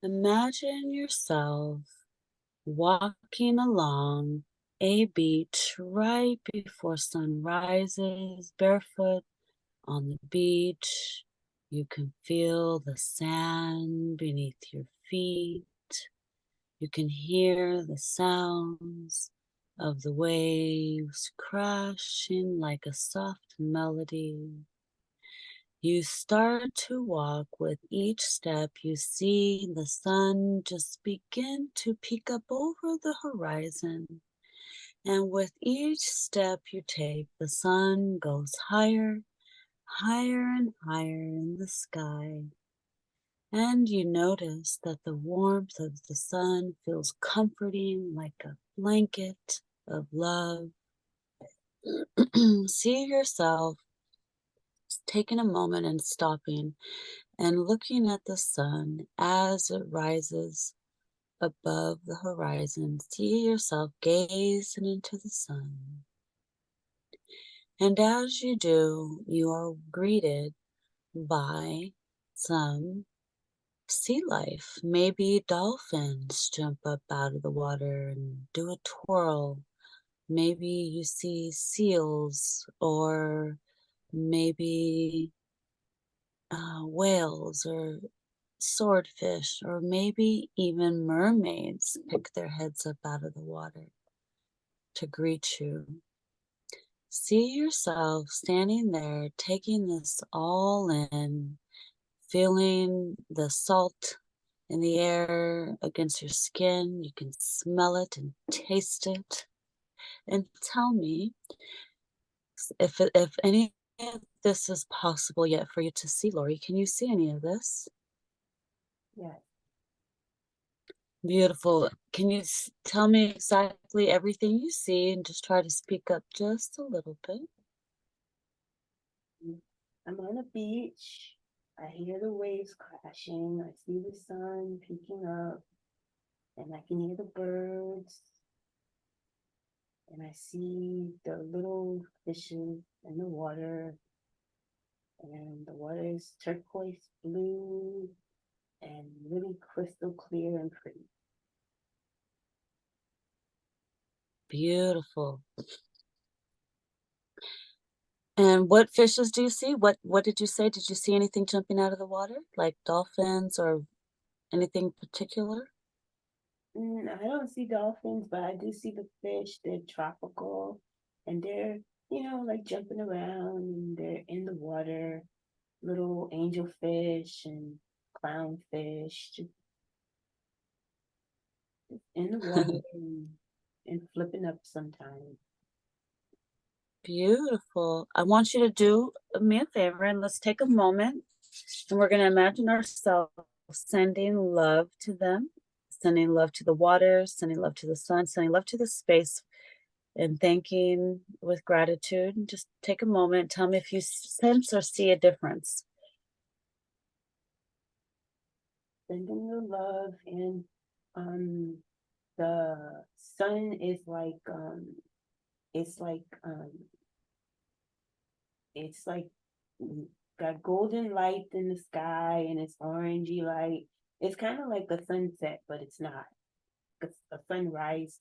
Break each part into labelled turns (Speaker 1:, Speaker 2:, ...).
Speaker 1: Imagine yourself walking along a beach right before sun rises, barefoot on the beach. You can feel the sand beneath your feet. You can hear the sounds of the waves crashing like a soft melody. You start to walk. With each step, you see the sun just begin to peek up over the horizon. And with each step you take, the sun goes higher, higher and higher in the sky. And you notice that the warmth of the sun feels comforting like a blanket of love. See yourself taking a moment and stopping and looking at the sun as it rises above the horizon. See yourself gazing into the sun. And as you do, you are greeted by some sea life. Maybe dolphins jump up out of the water and do a twirl. Maybe you see seals, or maybe whales or swordfish, or maybe even mermaids pick their heads up out of the water to greet you. See yourself standing there, taking this all in, feeling the salt in the air against your skin. You can smell it and taste it. And tell me if any of this is possible yet for you to see, Lori. Can you see any of this?
Speaker 2: Yes.
Speaker 1: Beautiful. Can you tell me exactly everything you see and just try to speak up just a little bit?
Speaker 2: I'm on a beach. I hear the waves crashing. I see the sun peeking up, and I can hear the birds. And I see the little fishes in the water. And the water is turquoise blue and really crystal clear and pretty.
Speaker 1: Beautiful. And what fishes do you see? What did you say? Did you see anything jumping out of the water, like dolphins or anything particular?
Speaker 2: I don't see dolphins, but I do see the fish. They're tropical and they're, like jumping around and they're in the water. Little angelfish and clownfish just in the water and flipping up sometimes.
Speaker 1: Beautiful. I want you to do me a favor and let's take a moment and we're going to imagine ourselves sending love to them, sending love to the water, sending love to the sun, sending love to the space, and thanking with gratitude. And just take a moment. Tell me if you sense or see a difference.
Speaker 2: Sending the love and the sun is like it's like it's like got golden light in the sky and it's orangey light. It's kind of like a sunset, but it's not. It's a sunrise,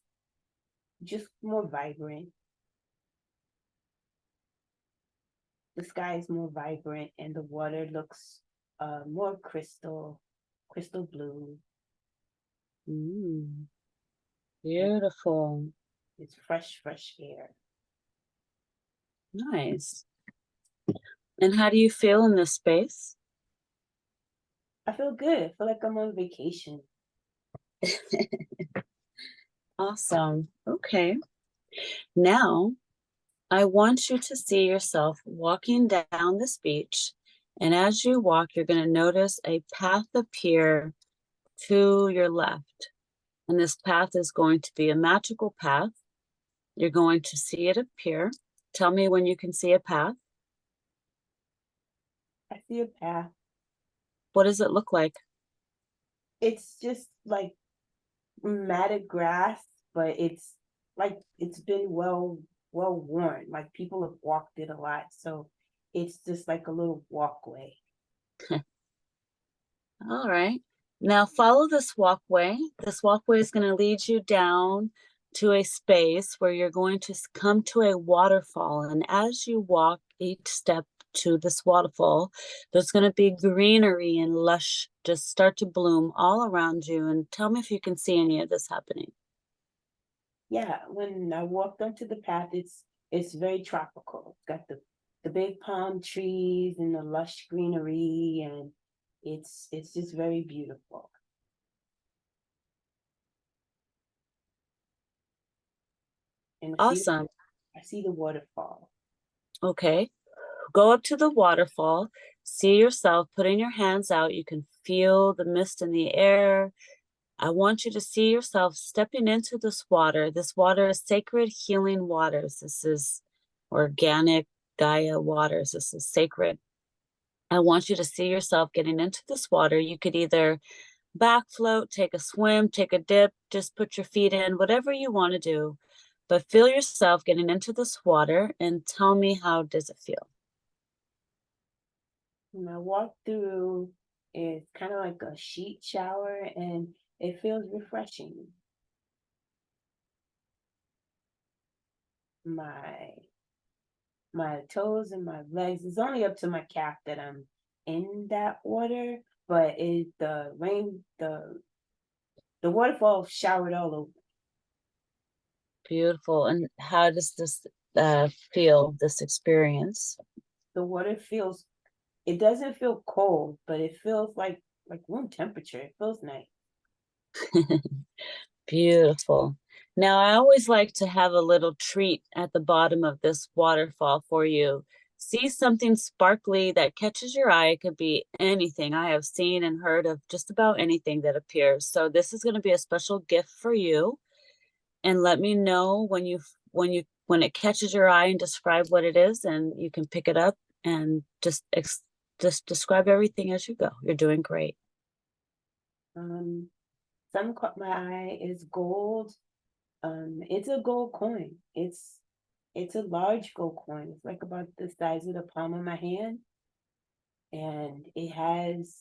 Speaker 2: just more vibrant. The sky is more vibrant and the water looks more crystal blue.
Speaker 1: Beautiful.
Speaker 2: It's fresh air.
Speaker 1: Nice. And how do you feel in this space?
Speaker 2: I feel good. I feel like I'm on vacation.
Speaker 1: Awesome. Okay. Now, I want you to see yourself walking down this beach. And as you walk, you're going to notice a path appear to your left. And this path is going to be a magical path. You're going to see it appear. Tell me when you can see a path.
Speaker 2: I see a path.
Speaker 1: What does it look like?
Speaker 2: It's just like matted grass, but it's like it's been well worn. Like people have walked it a lot, so it's just like a little walkway.
Speaker 1: All right. Now follow this walkway. This walkway is going to lead you down to a space where you're going to come to a waterfall. And as you walk each step to this waterfall, there's going to be greenery and lush just start to bloom all around you. And tell me if you can see any of this happening.
Speaker 2: Yeah, when I walked onto the path, it's very tropical. It's got the big palm trees and the lush greenery, and it's just very beautiful. And
Speaker 1: Awesome.
Speaker 2: I see the waterfall.
Speaker 1: Okay. Go up to the waterfall, see yourself putting your hands out. You can feel the mist in the air. I want you to see yourself stepping into this water. This water is sacred healing waters. This is organic Gaia waters. This is sacred. I want you to see yourself getting into this water. You could either back float, take a swim, take a dip, just put your feet in, whatever you want to do. But feel yourself getting into this water and tell me, how does it feel?
Speaker 2: When I walk through, it's kind of like a sheet shower, and it feels refreshing. My my toes and my legs, it's only up to my calf that I'm in that water, but the waterfall showered all over.
Speaker 1: Beautiful. And how does this feel, this experience?
Speaker 2: The water feels, it doesn't feel cold, but it feels like room temperature. It feels nice.
Speaker 1: Beautiful. Now, I always like to have a little treat at the bottom of this waterfall for you. See something sparkly that catches your eye. It could be anything. I have seen and heard of just about anything that appears. So this is going to be a special gift for you. And let me know when it catches your eye and describe what it is, and you can pick it up and just describe everything as you go. You're doing great.
Speaker 2: Um, some caught my eye is gold. It's a gold coin. It's a large gold coin. It's like about the size of the palm of my hand, and it has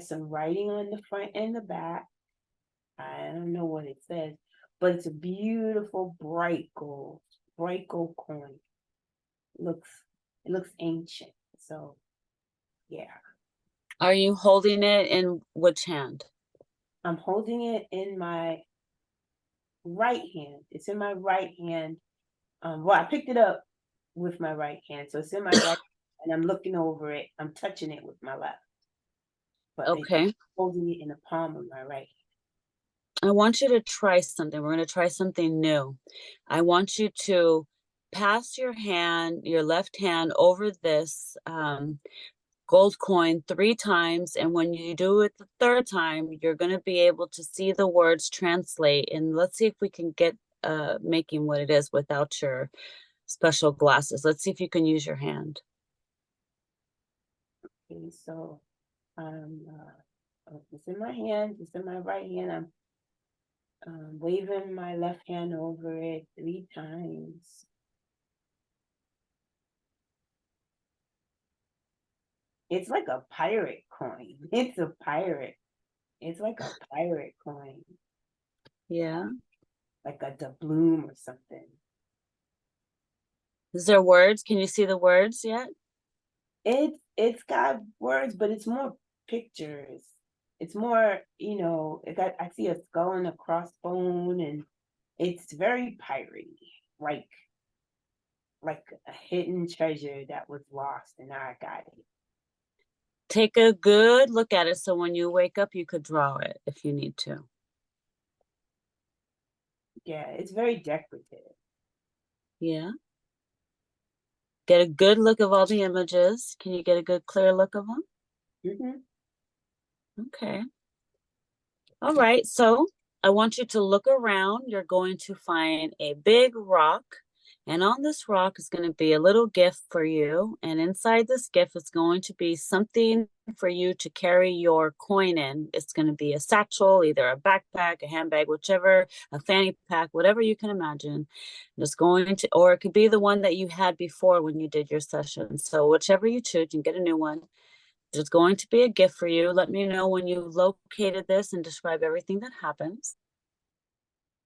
Speaker 2: some writing on the front and the back. I don't know what it says, but it's a beautiful bright gold coin. It looks it looks ancient. So yeah,
Speaker 1: Are you holding it in which hand?
Speaker 2: I'm holding it in my right hand. It's in my right hand. Well, I picked it up with my right hand, so it's in my right, and I'm looking over it. I'm touching it with my left, but it's
Speaker 1: Okay.
Speaker 2: holding it in the palm of my right.
Speaker 1: I want you to try something. We're going to try something new. I want you to pass your left hand over this gold coin 3 times. And when you do it the third time, you're going to be able to see the words translate. And let's see if we can get making what it is without your special glasses. Let's see if you can use your hand.
Speaker 2: Okay, so it's in my hand. It's in my right hand. I'm waving my left hand over it 3 times. It's like a pirate coin. It's a pirate. It's like a pirate coin,
Speaker 1: Yeah.
Speaker 2: like a doubloon or something.
Speaker 1: Is there words? Can you see the words yet?
Speaker 2: It's got words, but it's more pictures. It's more, I see a skull and a crossbone, and it's very piratey, like like a hidden treasure that was lost, and now I got it.
Speaker 1: Take a good look at it so when you wake up, you could draw it if you need to.
Speaker 2: Yeah, it's very decorative.
Speaker 1: Yeah. Get a good look of all the images. Can you get a good clear look of them?
Speaker 2: Hmm.
Speaker 1: Okay. All right. So I want you to look around. You're going to find a big rock. And on this rock is going to be a little gift for you. And inside this gift is going to be something for you to carry your coin in. It's going to be a satchel, either a backpack, a handbag, whichever, a fanny pack, whatever you can imagine. It's going to, or it could be the one that you had before when you did your session. So whichever you choose, you can get a new one. There's going to be a gift for you. Let me know when you located this and describe everything that happens.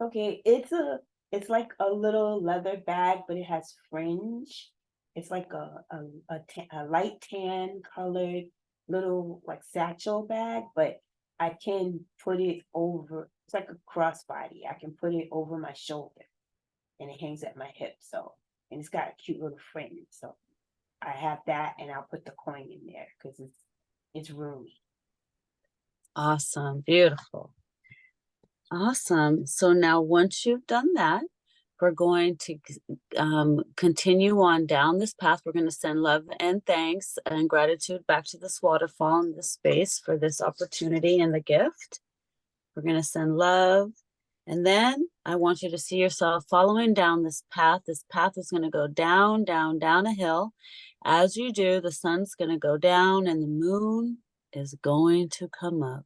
Speaker 2: Okay, it's like a little leather bag, but it has fringe. It's like a light tan colored little like satchel bag, but I can put it over. It's like a crossbody. I can put it over my shoulder, and it hangs at my hip. So, and it's got a cute little fringe. So I have that, and I'll put the coin in there because it's roomy.
Speaker 1: Awesome. Beautiful. Awesome. So now once you've done that, we're going to continue on down this path. We're going to send love and thanks and gratitude back to this waterfall and this space for this opportunity and the gift. We're going to send love. And then I want you to see yourself following down this path. This path is going to go down, down, down a hill. As you do, the sun's going to go down and the moon is going to come up.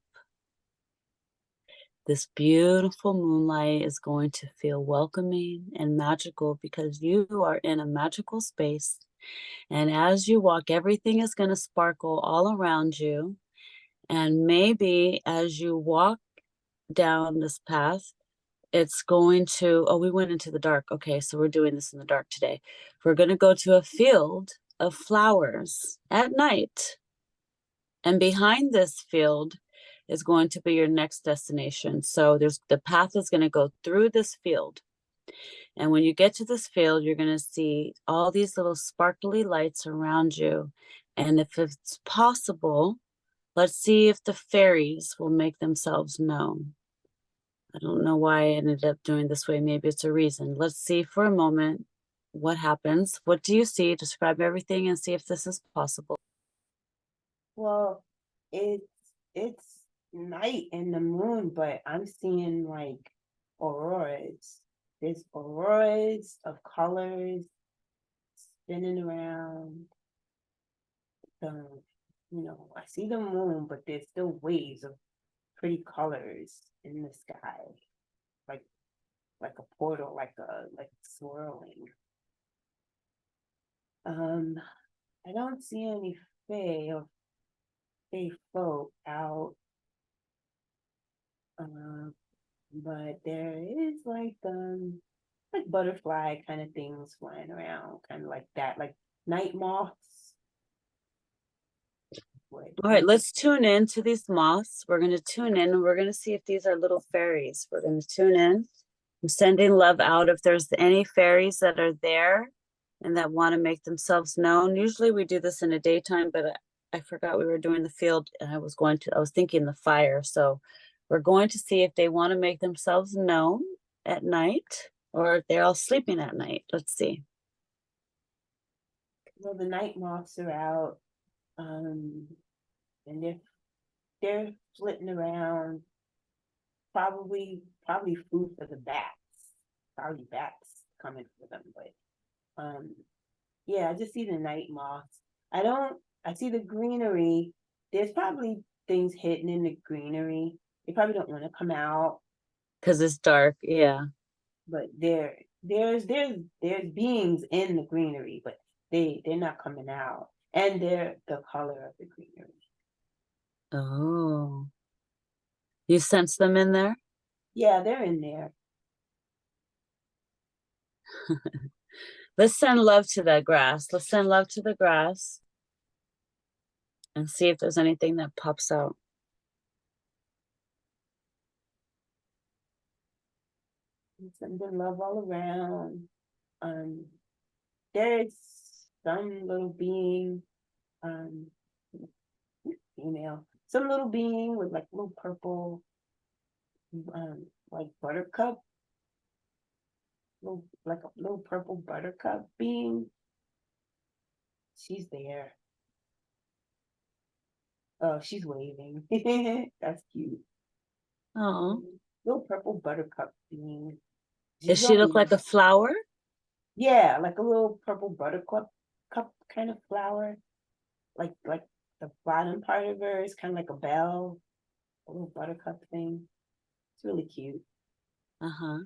Speaker 1: This beautiful moonlight is going to feel welcoming and magical because you are in a magical space. And as you walk, everything is going to sparkle all around you. And maybe as you walk down this path, it's going to, oh, we went into the dark. Okay, so we're doing this in the dark today. We're going to go to a field of flowers at night. And behind this field is going to be your next destination. So the path is going to go through this field. And when you get to this field, you're going to see all these little sparkly lights around you. And if it's possible, let's see if the fairies will make themselves known. I don't know why I ended up doing this way. Maybe it's a reason. Let's see for a moment what happens. What do you see? Describe everything and see if this is possible.
Speaker 2: Well, it's it's night and the moon, but I'm seeing like auroras. There's auroras of colors spinning around. Um, I see the moon, but there's still waves of pretty colors in the sky, like like a portal, like swirling. Um, I don't see any fae or fae folk out. Uh, but there is like butterfly kind of things flying around, kind of like that, like night moths.
Speaker 1: All right, let's tune in to these moths. We're going to tune in and we're going to see if these are little fairies. We're going to tune in. I'm sending love out if there's any fairies that are there and that want to make themselves known. Usually we do this in the daytime, but I forgot we were doing the field and I was thinking the fire. So we're going to see if they want to make themselves known at night or if they're all sleeping at night. Let's see.
Speaker 2: Well, the night moths are out, and they're flitting around, probably food for the bats. Probably bats coming for them, but yeah, I just see the night moths. I see the greenery. There's probably things hidden in the greenery. They probably don't want to come out,
Speaker 1: Because it's dark. Yeah.
Speaker 2: but there's beings in the greenery, but they're not coming out. And they're the color of the greenery.
Speaker 1: Oh, you sense them in there?
Speaker 2: Yeah, they're in there.
Speaker 1: Let's send love to that grass. Let's send love to the grass and see if there's anything that pops out.
Speaker 2: Sending love all around. Um, there's some little being, um, female, some little being with like little purple, like buttercup, like a little purple buttercup being. She's there. Oh, she's waving. That's cute.
Speaker 1: Oh,
Speaker 2: Little purple buttercup being.
Speaker 1: does
Speaker 2: She's
Speaker 1: she look
Speaker 2: always,
Speaker 1: like a flower?
Speaker 2: yeah, like a little purple buttercup cup kind of flower. Like the bottom part of her is kind of like a bell, a little buttercup thing. It's really cute.
Speaker 1: Uh-huh.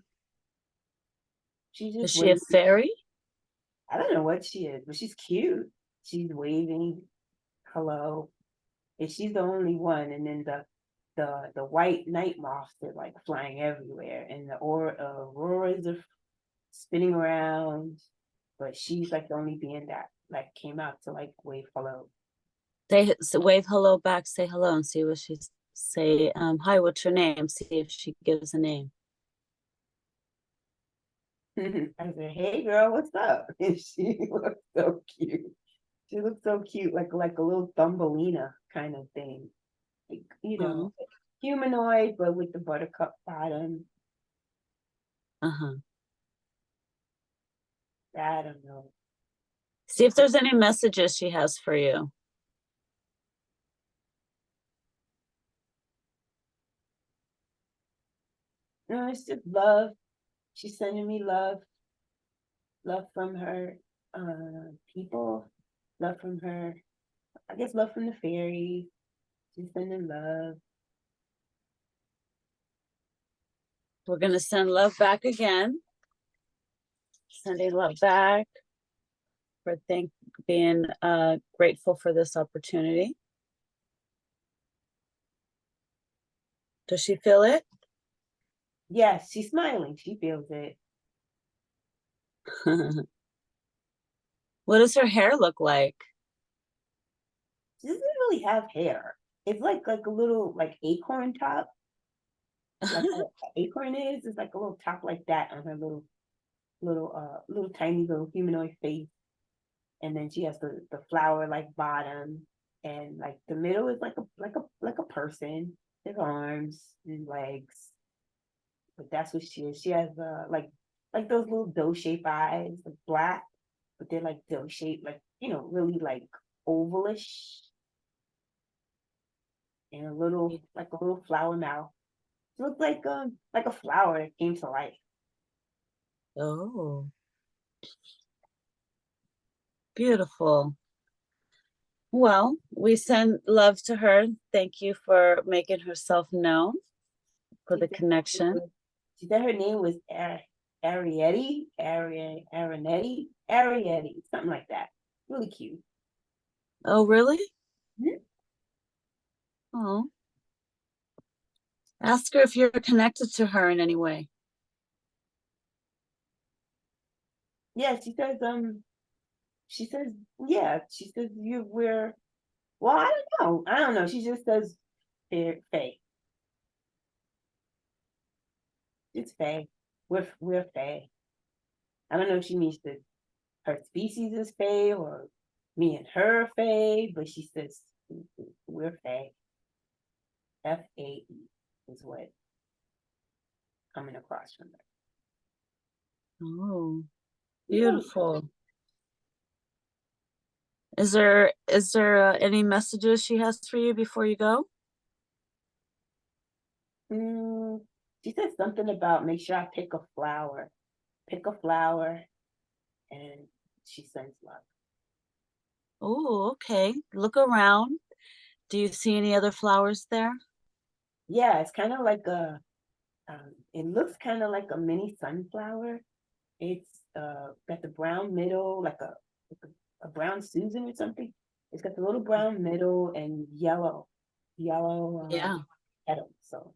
Speaker 2: She's
Speaker 1: Is
Speaker 2: just
Speaker 1: she a
Speaker 2: waving.
Speaker 1: fairy?
Speaker 2: I don't know what she is, but she's cute. She's waving hello. and she's the only one. And then the white night moths are like flying everywhere, and the auroras are spinning around, but she's like the only being that like came out to like wave hello.
Speaker 1: Wave hello back, say hello, and see what she say. Hi, what's your name? See if she gives a name.
Speaker 2: I said, "Hey, girl, what's up?" And she looks so cute. She looks so cute, like a little Thumbelina kind of thing, like
Speaker 1: Oh,
Speaker 2: humanoid, but with the buttercup bottom.
Speaker 1: uh-huh.
Speaker 2: I don't know.
Speaker 1: See if there's any messages she has for you.
Speaker 2: No, it's just love. She's sending me love from her people, love from her. I guess love from the fairies. She's sending love.
Speaker 1: We're gonna send love back again. Sending love back for being grateful for this opportunity. Does she feel it?
Speaker 2: Yes, she's smiling. She feels it.
Speaker 1: What does her hair look like?
Speaker 2: She doesn't really have hair. It's like a little like acorn top, like what an acorn is. It's like a little top like that on her little tiny little humanoid face. And then she has the flower like bottom, and like the middle is like a person, his arms and legs. But that's what she is. She has like those little dough shaped eyes, like black, but they're like dough shaped, like really like ovalish, and a little flower mouth. It looks like a flower that came to life.
Speaker 1: Oh, beautiful. Well, we send love to her. Thank you for making herself known, for
Speaker 2: She
Speaker 1: the
Speaker 2: said
Speaker 1: connection.
Speaker 2: she said her name was Arietti, something like that. Really cute.
Speaker 1: Oh, really?
Speaker 2: Mhm.
Speaker 1: Oh, ask her if you're connected to her in any way.
Speaker 2: Yeah, she says, yeah, she says we're, well, I don't know. She just says Faye. It's Faye. We're Faye. I don't know if she means that her species is Faye or me and her Faye, but she says we're Faye. FAE is what coming across from
Speaker 1: Oh,
Speaker 2: her.
Speaker 1: beautiful. Is there any messages she has for you before you go?
Speaker 2: Mm, she said something about make sure I pick a flower. Pick a flower, and she sends love.
Speaker 1: Oh, okay. Look around. Do you see any other flowers there?
Speaker 2: Yeah, it's kind of like it looks kind of like a mini sunflower. It's got the brown middle, like a brown Susan or something. It's got the little brown middle and yellow
Speaker 1: Yeah.
Speaker 2: petals. So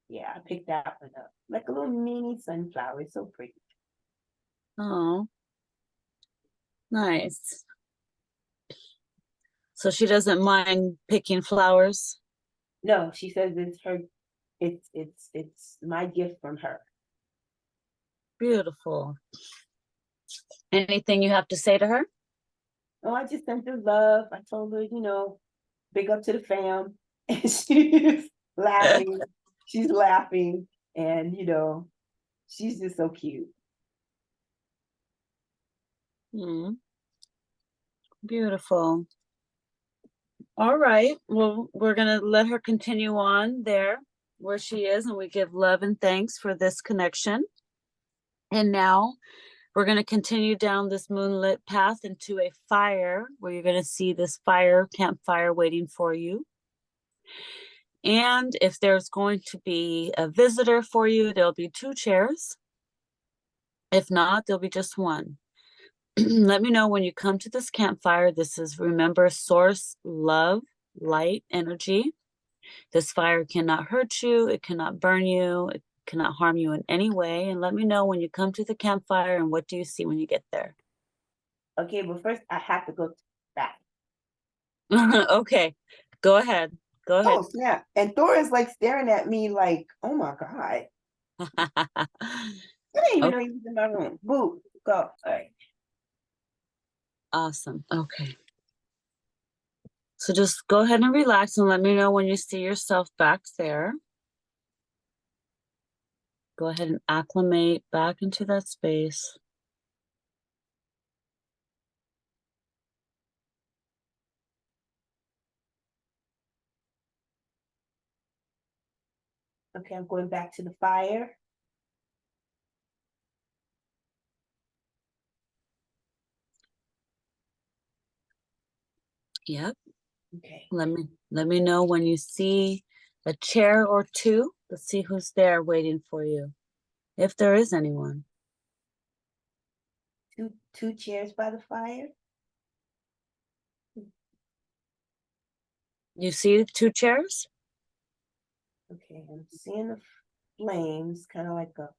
Speaker 2: yeah, I picked that one up. Like a little mini sunflower. It's so pretty.
Speaker 1: Oh, nice. So she doesn't mind picking flowers.
Speaker 2: No, she says it's her. It's my gift from her.
Speaker 1: Beautiful. Anything you have to say to her?
Speaker 2: Oh, I just sent her love. I told her, big up to the fam. And she's laughing. She's laughing. And, she's just so cute.
Speaker 1: Hmm, beautiful. All right. Well, we're gonna let her continue on there where she is, and we give love and thanks for this connection. And now we're going to continue down this moonlit path into a fire where you're going to see this campfire waiting for you. And if there's going to be a visitor for you, there'll be 2 chairs. If not, there'll be just one. Let me know when you come to this campfire. This is, remember, source love. light energy. This fire cannot hurt you, it cannot burn you, it cannot harm you in any way. And let me know when you come to the campfire and what do you see when you get there.
Speaker 2: Okay, but first I have to go back.
Speaker 1: Okay, go ahead. Go
Speaker 2: Oh
Speaker 1: ahead.
Speaker 2: snap! And Thor is like staring at me like, "Oh my god!" I didn't even
Speaker 1: Oh,
Speaker 2: know he was in my room. Boo, go. All right.
Speaker 1: awesome. Okay. So just go ahead and relax and let me know when you see yourself back there. Go ahead and acclimate back into that space.
Speaker 2: Okay, I'm going back to the fire.
Speaker 1: Yep.
Speaker 2: Okay.
Speaker 1: Let me know when you see a chair or two. Let's see who's there waiting for you. If there is anyone.
Speaker 2: Two chairs by the fire.
Speaker 1: You see two chairs?
Speaker 2: Okay, I'm seeing the flames, kind of like a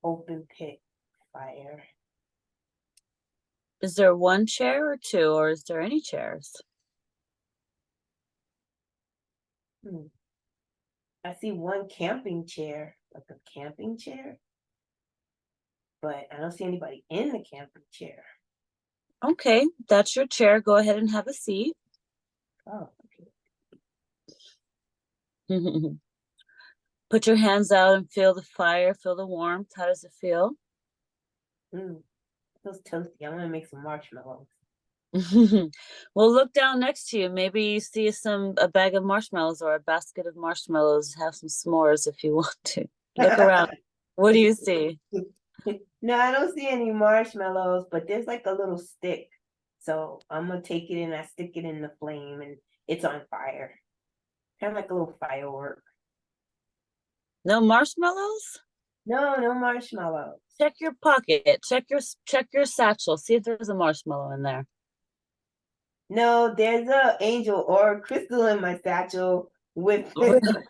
Speaker 2: open pit fire.
Speaker 1: Is there one chair or two, or is there any chairs?
Speaker 2: Hmm. I see one camping chair, like a camping chair, but I don't see anybody in the camping chair.
Speaker 1: Okay, that's your chair. Go ahead and have a seat.
Speaker 2: Oh, okay.
Speaker 1: Put your hands out and feel the fire, feel the warmth. How does it feel?
Speaker 2: Mm, feels toasty. I'm gonna make some marshmallows.
Speaker 1: Well, look down next to you. Maybe you see a bag of marshmallows or a basket of marshmallows. Have some s'mores if you want to. Look around. What do you see?
Speaker 2: No, I don't see any marshmallows, but there's like a little stick. So I'm gonna take it and I stick it in the flame and it's on fire. Kind of like a little firework.
Speaker 1: No marshmallows?
Speaker 2: No, no marshmallows.
Speaker 1: Check your pocket. Check your satchel. See if there's a marshmallow in there.
Speaker 2: No, there's a angel or a crystal in my satchel with with the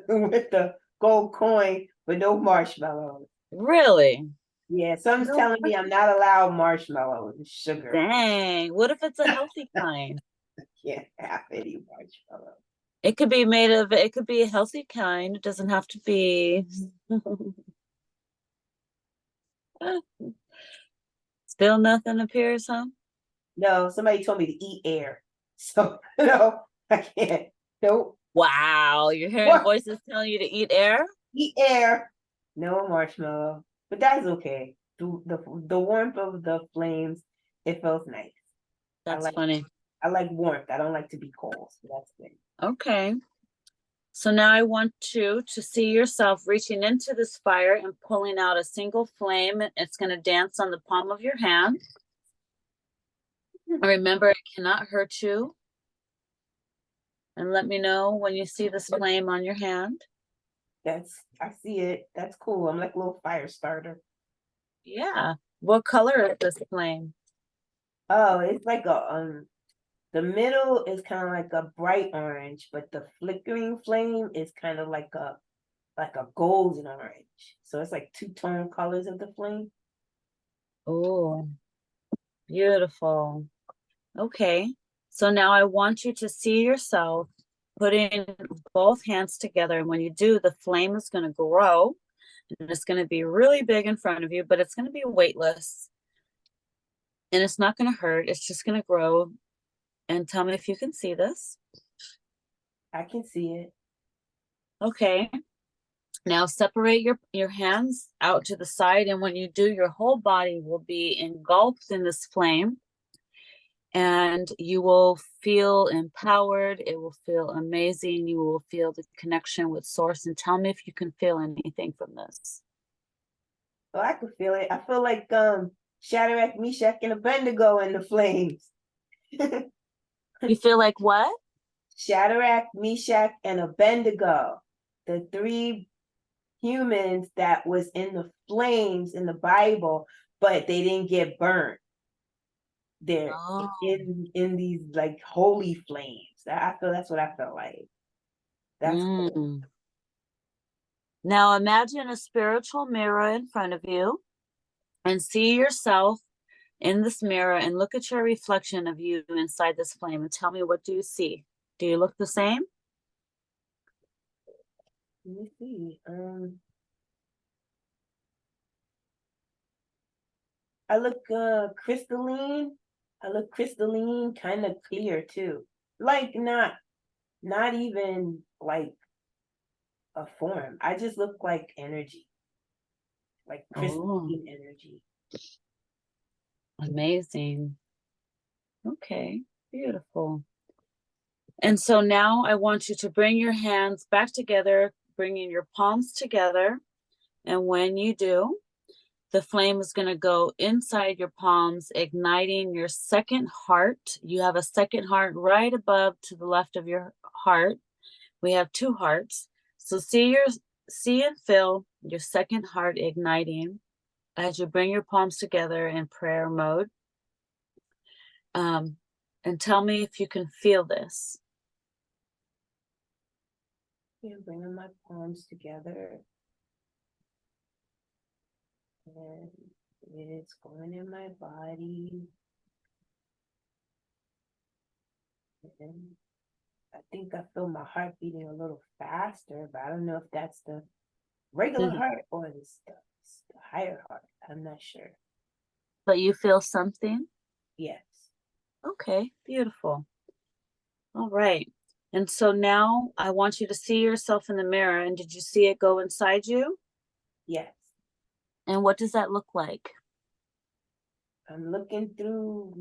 Speaker 2: with the gold coin, but no marshmallows.
Speaker 1: Really?
Speaker 2: Yeah, something's
Speaker 1: No.
Speaker 2: telling me I'm not allowed marshmallows and sugar.
Speaker 1: Dang. What if it's a healthy kind?
Speaker 2: Can't have any marshmallows.
Speaker 1: It could be a healthy kind. It doesn't have to be. Still nothing appears, huh?
Speaker 2: No, somebody told me to eat air. So no, I can't. Nope.
Speaker 1: Wow, you're hearing
Speaker 2: What?
Speaker 1: voices telling you to eat air?
Speaker 2: Eat air. No marshmallow. But that's okay. The warmth of the flames, it feels nice. I
Speaker 1: That's
Speaker 2: like
Speaker 1: funny.
Speaker 2: I like warmth. I don't like to be cold. So that's good.
Speaker 1: Okay. So now I want you to see yourself reaching into this fire and pulling out a single flame. It's going to dance on the palm of your hand. Remember, it cannot hurt you. And let me know when you see this flame on your hand.
Speaker 2: I see it. That's cool. I'm like a little fire starter.
Speaker 1: Yeah. What color is this flame?
Speaker 2: Oh, it's like a the middle is kind of like a bright orange, but the flickering flame is kind of like a golden orange. So it's like two-tone colors of the flame.
Speaker 1: Oh, beautiful. Okay. So now I want you to see yourself putting both hands together. And when you do, the flame is going to grow and it's going to be really big in front of you, but it's going to be weightless and it's not going to hurt. It's just going to grow. And tell me if you can see this.
Speaker 2: I can see it.
Speaker 1: Okay. Now separate your hands out to the side. And when you do, your whole body will be engulfed in this flame. And you will feel empowered. It will feel amazing. You will feel the connection with source. And tell me if you can feel anything from this.
Speaker 2: Oh, I can feel it. I feel like Shadrach, Meshach, and Abednego in the flames.
Speaker 1: You feel like what?
Speaker 2: Shadrach, Meshach, and Abednego, the three humans that was in the flames in the Bible, but they didn't get burnt. They're
Speaker 1: Oh,
Speaker 2: in these like holy flames. I feel that's what I felt like. That's cool.
Speaker 1: Mm. Now imagine a spiritual mirror in front of you and see yourself in this mirror and look at your reflection of you inside this flame and tell me, what do you see? Do you look the same?
Speaker 2: Let me see. I look crystalline. I look crystalline, kind of clear too. Like not even like a form. I just look like energy, like
Speaker 1: Oh,
Speaker 2: crystalline energy.
Speaker 1: amazing. Okay, beautiful. And so now I want you to bring your hands back together, bringing your palms together. And when you do, the flame is going to go inside your palms, igniting your second heart. You have a second heart right above to the left of your heart. We have two hearts. So see and feel your second heart igniting as you bring your palms together in prayer mode. And tell me if you can feel this.
Speaker 2: Yeah, bringing my palms together, and it's going in my body. And I think I feel my heart beating a little faster, but I don't know if that's the regular heart or the higher heart. I'm not sure.
Speaker 1: But you feel something?
Speaker 2: Yes.
Speaker 1: Okay, beautiful. All right. And so now I want you to see yourself in the mirror. And did you see it go inside you?
Speaker 2: Yes.
Speaker 1: And what does that look like?
Speaker 2: I'm looking through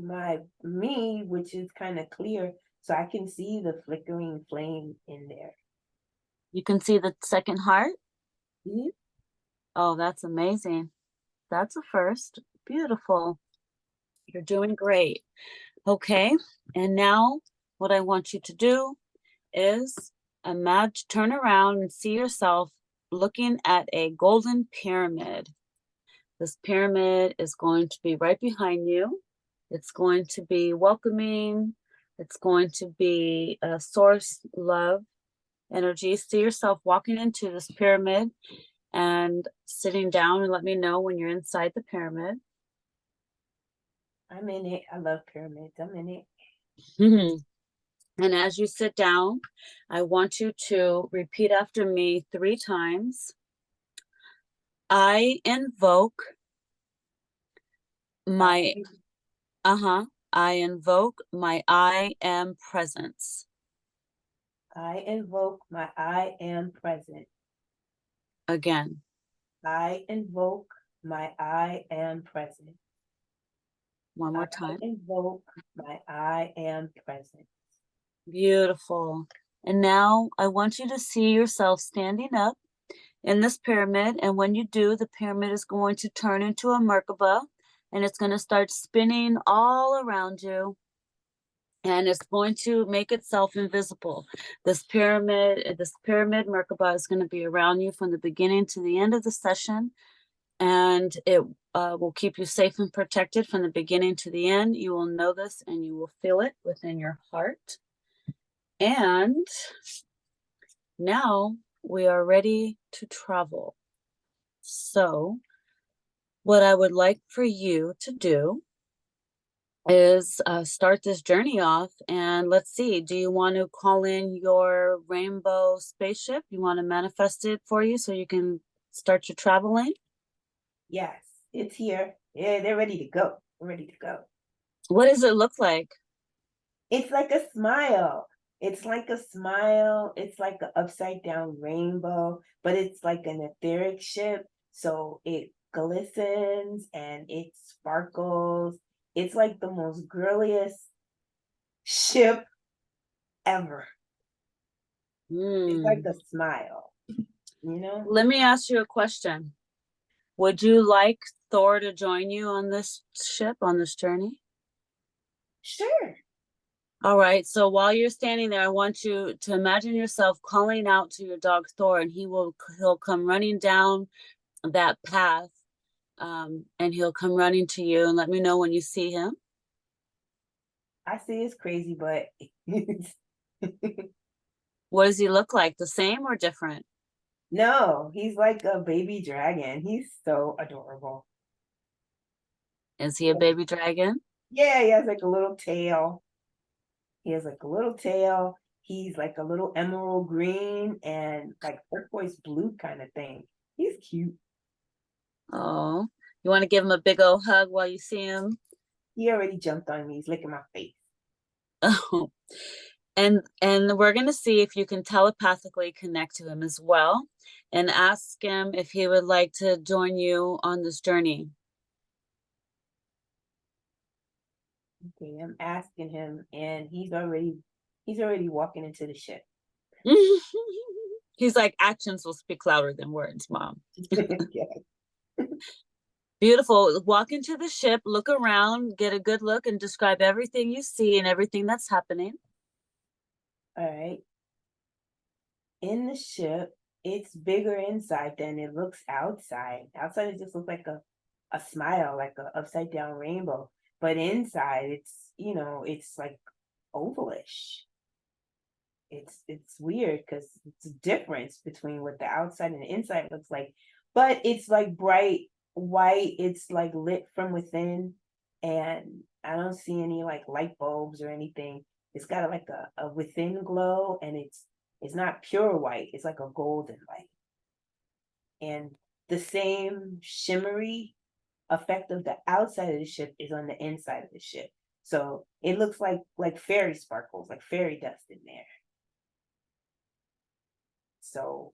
Speaker 2: me, which is kind of clear, so I can see the flickering flame in there.
Speaker 1: You can see the second heart?
Speaker 2: Mhm.
Speaker 1: Oh, that's amazing. That's a first. Beautiful. You're doing great. Okay. And now what I want you to do is imagine, turn around and see yourself looking at a golden pyramid. This pyramid is going to be right behind you. It's going to be welcoming. It's going to be a source love energy. See yourself walking into this pyramid and sitting down, and let me know when you're inside the pyramid.
Speaker 2: I'm in it. I love pyramids. I'm in it.
Speaker 1: And as you sit down, I want you to repeat after me 3 times. I invoke
Speaker 2: I,
Speaker 1: my, I invoke my I am presence.
Speaker 2: I invoke my I am present.
Speaker 1: Again,
Speaker 2: I invoke my I am present.
Speaker 1: one
Speaker 2: I
Speaker 1: more time.
Speaker 2: invoke my I am present.
Speaker 1: Beautiful. And now I want you to see yourself standing up in this pyramid. And when you do, the pyramid is going to turn into a Merkaba and it's going to start spinning all around you. And it's going to make itself invisible. This pyramid Merkaba is going to be around you from the beginning to the end of the session. And it will keep you safe and protected from the beginning to the end. You will know this and you will feel it within your heart. And now we are ready to travel. So, what I would like for you to do is start this journey off. And let's see, do you want to call in your rainbow spaceship? You want to manifest it for you so you can start your traveling?
Speaker 2: Yes, it's here. Yeah, they're ready to go. We're ready to go.
Speaker 1: What does it look like?
Speaker 2: It's like a smile. It's like a smile. It's like an upside down rainbow, but it's like an etheric ship. So it glistens and it sparkles. It's like the most girliest ship ever. It's like
Speaker 1: Hmm.
Speaker 2: a smile, you know?
Speaker 1: Let me ask you a question. Would you like Thor to join you on this ship, on this journey?
Speaker 2: Sure.
Speaker 1: All right. So while you're standing there, I want you to imagine yourself calling out to your dog Thor, and he'll come running down that path, and he'll come running to you. And let me know when you see him.
Speaker 2: I see it's crazy, but
Speaker 1: What does he look like? The same or different?
Speaker 2: No, he's like a baby dragon. He's so adorable.
Speaker 1: Is he a baby dragon?
Speaker 2: Yeah, he has like a little tail. He has like a little tail. He's like a little emerald green and like turquoise blue kind of thing. He's cute.
Speaker 1: Oh, you want to give him a big old hug while you see him?
Speaker 2: He already jumped on me. He's licking my face.
Speaker 1: Oh, and we're going to see if you can telepathically connect to him as well and ask him if he would like to join you on this journey.
Speaker 2: Okay, I'm asking him, and he's already walking into the ship.
Speaker 1: He's like, actions will speak louder than words, Mom.
Speaker 2: Yeah.
Speaker 1: Beautiful. Walk into the ship, look around, get a good look, and describe everything you see and everything that's happening.
Speaker 2: All right. In the ship, it's bigger inside than it looks outside. Outside it just looks like a smile, like a upside down rainbow. But inside it's like ovalish. It's weird because it's a difference between what the outside and the inside looks like. But it's like bright white, it's like lit from within, and I don't see any like light bulbs or anything. It's got like a within glow, and it's not pure white, it's like a golden light. And the same shimmery effect of the outside of the ship is on the inside of the ship. So it looks like fairy sparkles, like fairy dust in there. So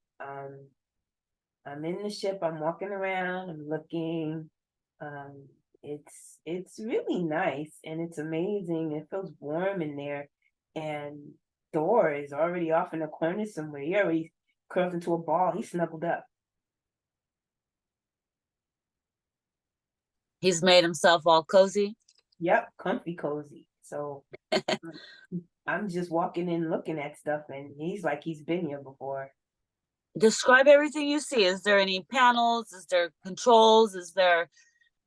Speaker 2: I'm in the ship, I'm walking around, I'm looking. Um, it's really nice and it's amazing. It feels warm in there. And Thor is already off in a corner somewhere. He already curled into a ball. He snuggled up.
Speaker 1: He's made himself all cozy.
Speaker 2: Yep, comfy cozy. So I'm just walking in looking at stuff and he's like he's been here before.
Speaker 1: Describe everything you see. Is there any panels? Is there controls? Is there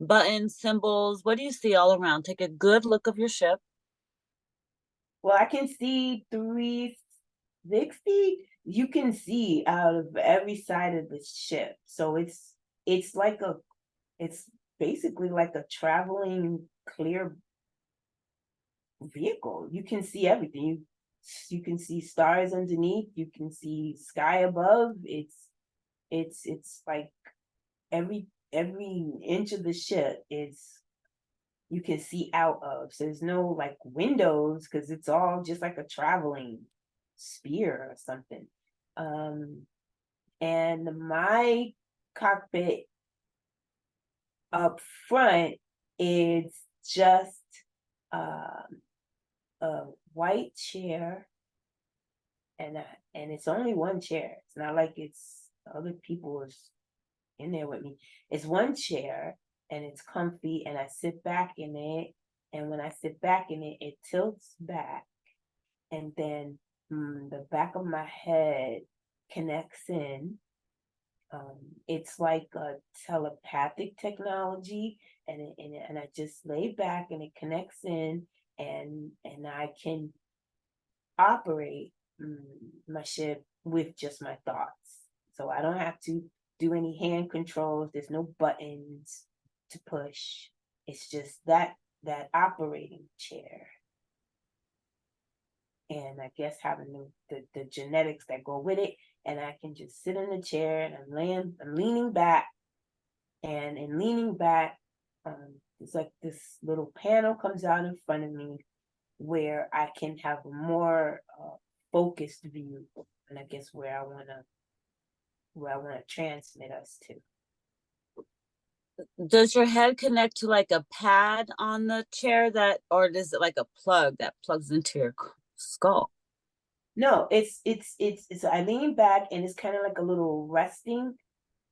Speaker 1: buttons, symbols? What do you see all around? Take a good look of your ship.
Speaker 2: Well, I can see 360. You can see out of every side of the ship. So it's like it's basically like a traveling clear vehicle. You can see everything. You can see stars underneath, you can see sky above. It's like every inch of the ship is you can see out of. So there's no like windows because it's all just like a traveling sphere or something. Um, and my cockpit up front is just a white chair, and it's only one chair. It's not like it's other people is in there with me. It's one chair and it's comfy, and I sit back in it. And when I sit back in it, it tilts back, and then the back of my head connects in. It's like a telepathic technology, and I just lay back and it connects in, and I can operate my ship with just my thoughts. So I don't have to do any hand controls. There's no buttons to push. It's just that operating chair. And I guess having the genetics that go with it. And I can just sit in the chair and I'm leaning back. And in leaning back, it's like this little panel comes out in front of me where I can have a more focused view, and I guess where I wanna transmit us to.
Speaker 1: Does your head connect to like a pad on the chair or is it like a plug that plugs into your skull?
Speaker 2: No, it's I lean back and it's kind of like a little resting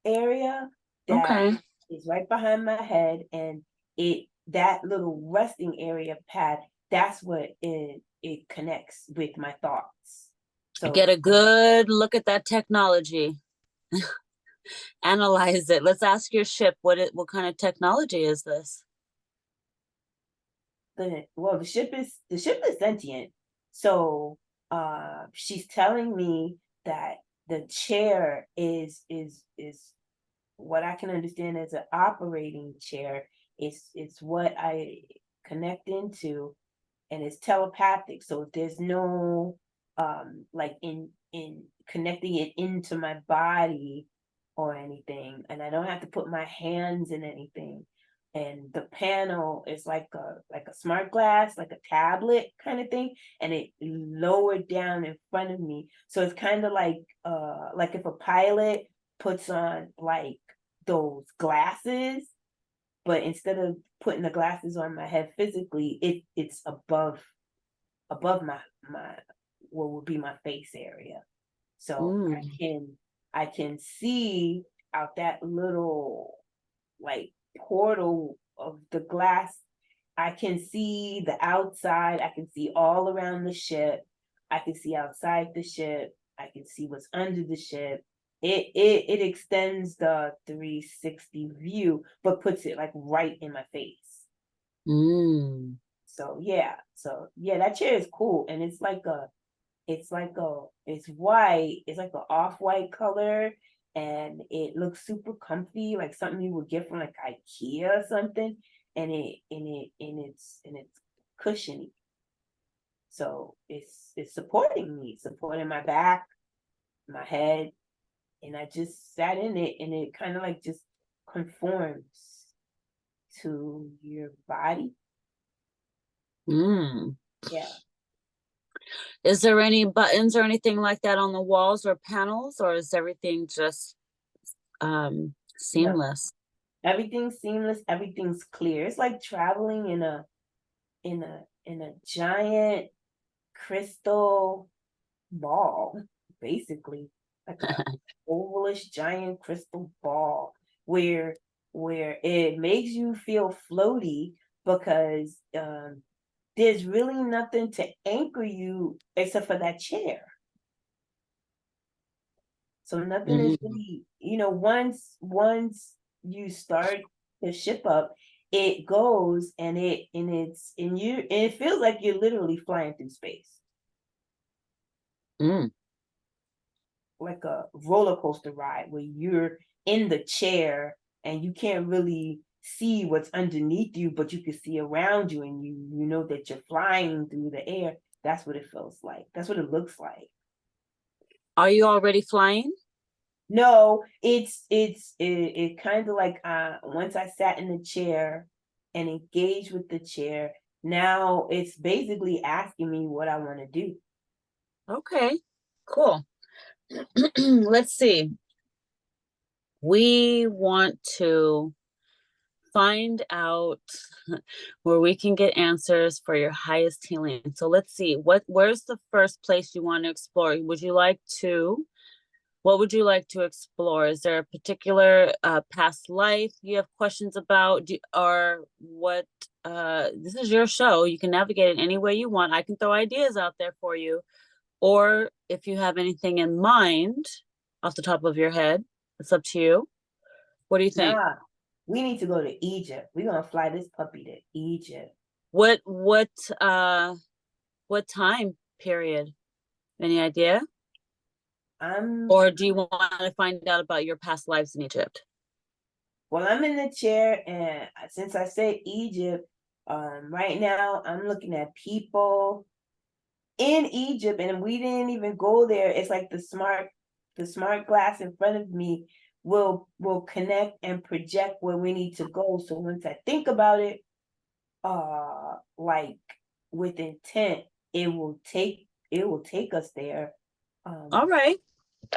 Speaker 2: area that
Speaker 1: Okay.
Speaker 2: is right behind my head, and that little resting area pad, that's what it connects with my thoughts.
Speaker 1: Get
Speaker 2: So
Speaker 1: a good look at that technology. Analyze it. Let's ask your ship what kind of technology is this?
Speaker 2: the ship is sentient. So she's telling me that the chair is what I can understand as an operating chair. It's what I connect into, and it's telepathic. So there's no like in connecting it into my body or anything, and I don't have to put my hands in anything. And the panel is like a smart glass, like a tablet kind of thing, and it lowered down in front of me. So it's kind of like if a pilot puts on like those glasses, but instead of putting the glasses on my head physically, it's above my what would be my face area. So
Speaker 1: Mm.
Speaker 2: I can see out that little like portal of the glass. I can see the outside. I can see all around the ship. I can see outside the ship. I can see what's under the ship. It extends the 360 view, but puts it like right in my face.
Speaker 1: Mm.
Speaker 2: So yeah, that chair is cool, and it's white. It's like an off-white color, and it looks super comfy, like something you would get from like IKEA or something. And it's cushiony. So it's supporting me, supporting my back, my head, and I just sat in it, and it kind of like just conforms to your body.
Speaker 1: Mm.
Speaker 2: Yeah.
Speaker 1: Is there any buttons or anything like that on the walls or panels, or is everything just
Speaker 2: No,
Speaker 1: seamless?
Speaker 2: everything's seamless, everything's clear. It's like traveling in a giant crystal ball, basically, like a ovalish giant crystal ball, where it makes you feel floaty because there's really nothing to anchor you except for that chair. So nothing is
Speaker 1: Mm.
Speaker 2: really, once you start the ship up, it goes, and it feels like you're literally flying through space,
Speaker 1: Mm.
Speaker 2: like a roller coaster ride where you're in the chair and you can't really see what's underneath you, but you can see around you, and you know that you're flying through the air. That's what it feels like. That's what it looks like.
Speaker 1: Are you already flying?
Speaker 2: No, it kind of like once I sat in the chair and engaged with the chair, now it's basically asking me what I want to do.
Speaker 1: Okay, cool. Let's see. We want to find out where we can get answers for your highest healing. So let's see. Where's the first place you want to explore? What would you like to explore? Is there a particular past life you have questions about? Or what? This is your show. You can navigate it any way you want. I can throw ideas out there for you. Or if you have anything in mind off the top of your head, it's up to you. What do you think?
Speaker 2: Nah, we need to go to Egypt. We're gonna fly this puppy to Egypt.
Speaker 1: What what uh what time period? Any idea?
Speaker 2: I'm
Speaker 1: Or do you want to find out about your past lives in Egypt?
Speaker 2: well, I'm in the chair, and since I said Egypt, right now I'm looking at people in Egypt, and we didn't even go there. It's like the smart glass in front of me will connect and project where we need to go. So once I think about it, like with intent, it will take us there.
Speaker 1: All
Speaker 2: Um,
Speaker 1: right.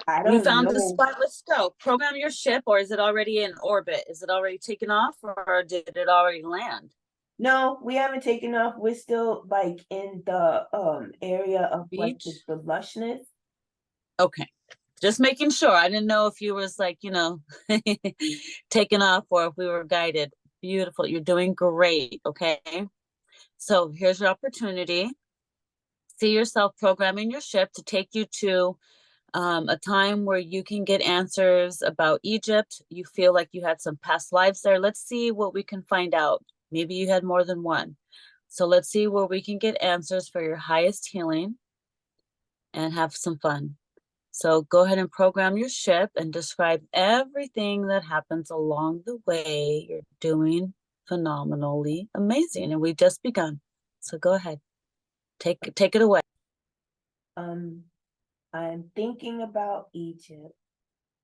Speaker 2: I
Speaker 1: You
Speaker 2: don't
Speaker 1: found the
Speaker 2: know.
Speaker 1: spot. Let's go. Program your ship, or is it already in orbit? Is it already taken off, or did it already land?
Speaker 2: No, we haven't taken off. We're still like in the area of like the,
Speaker 1: Beach?
Speaker 2: the lushness.
Speaker 1: Okay. Just making sure. I didn't know if you was like, taking off or if we were guided. Beautiful. You're doing great. Okay. So here's your opportunity. See yourself programming your ship to take you to a time where you can get answers about Egypt. You feel like you had some past lives there. Let's see what we can find out. Maybe you had more than one. So let's see where we can get answers for your highest healing. and have some fun. So go ahead and program your ship and describe everything that happens along the way. You're doing phenomenally amazing, and we've just begun. So go ahead, take it away.
Speaker 2: Um, I'm thinking about Egypt,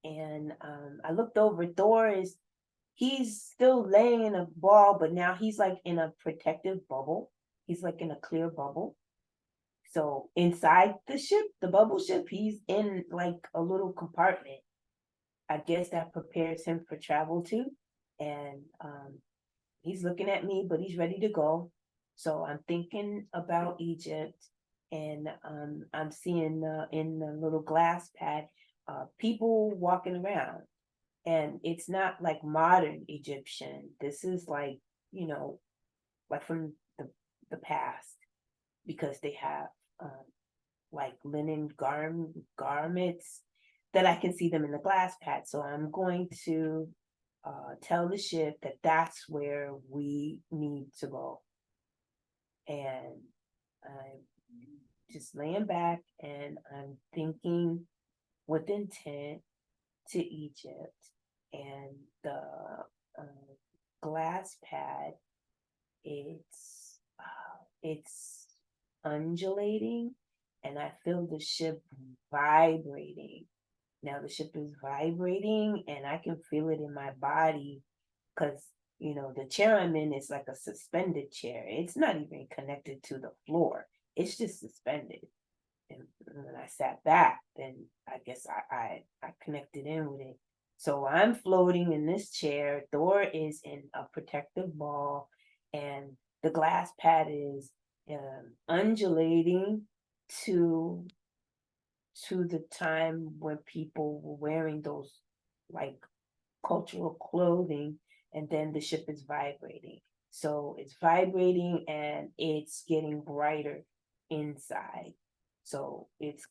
Speaker 2: and I looked over. He's still laying in a ball, but now he's like in a protective bubble. He's like in a clear bubble. So inside the ship, the bubble ship, he's in like a little compartment. I guess that prepares him for travel too. And he's looking at me, but he's ready to go. So I'm thinking about Egypt, and I'm seeing in the little glass pad people walking around, and it's not like modern Egyptian. This is like, you know, like from the past, because they have um, like linen garments that I can see them in the glass pad. So I'm going to tell the ship that that's where we need to go. And I'm just laying back and I'm thinking with intent to Egypt, and the glass pad, it's undulating, and I feel the ship vibrating. Now the ship is vibrating and I can feel it in my body, because the chair I'm in is like a suspended chair. It's not even connected to the floor. It's just suspended. And when I sat back, then I guess I connected in with it. So I'm floating in this chair. Thor is in a protective ball, and the glass pad is undulating to the time when people were wearing those like cultural clothing, and then the ship is vibrating. So it's vibrating and it's getting brighter inside. So it's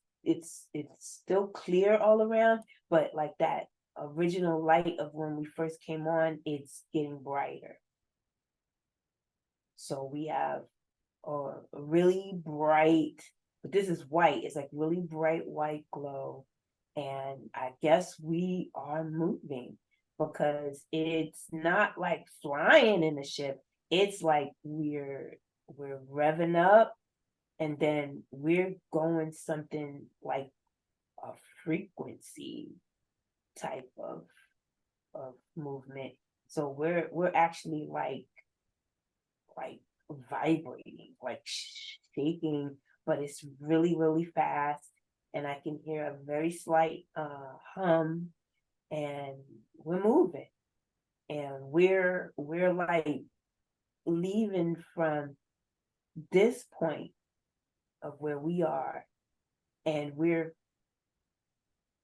Speaker 2: still clear all around, but like that original light of when we first came on, it's getting brighter. So we have a really bright, but this is white. It's like really bright white glow. And I guess we are moving, because it's not like flying in the ship. It's like we're revving up, and then we're going something like a frequency type of movement. So we're actually like vibrating, like shaking, but it's really, really fast. And I can hear a very slight hum, and we're moving. And we're like leaving from this point of where we are, and we're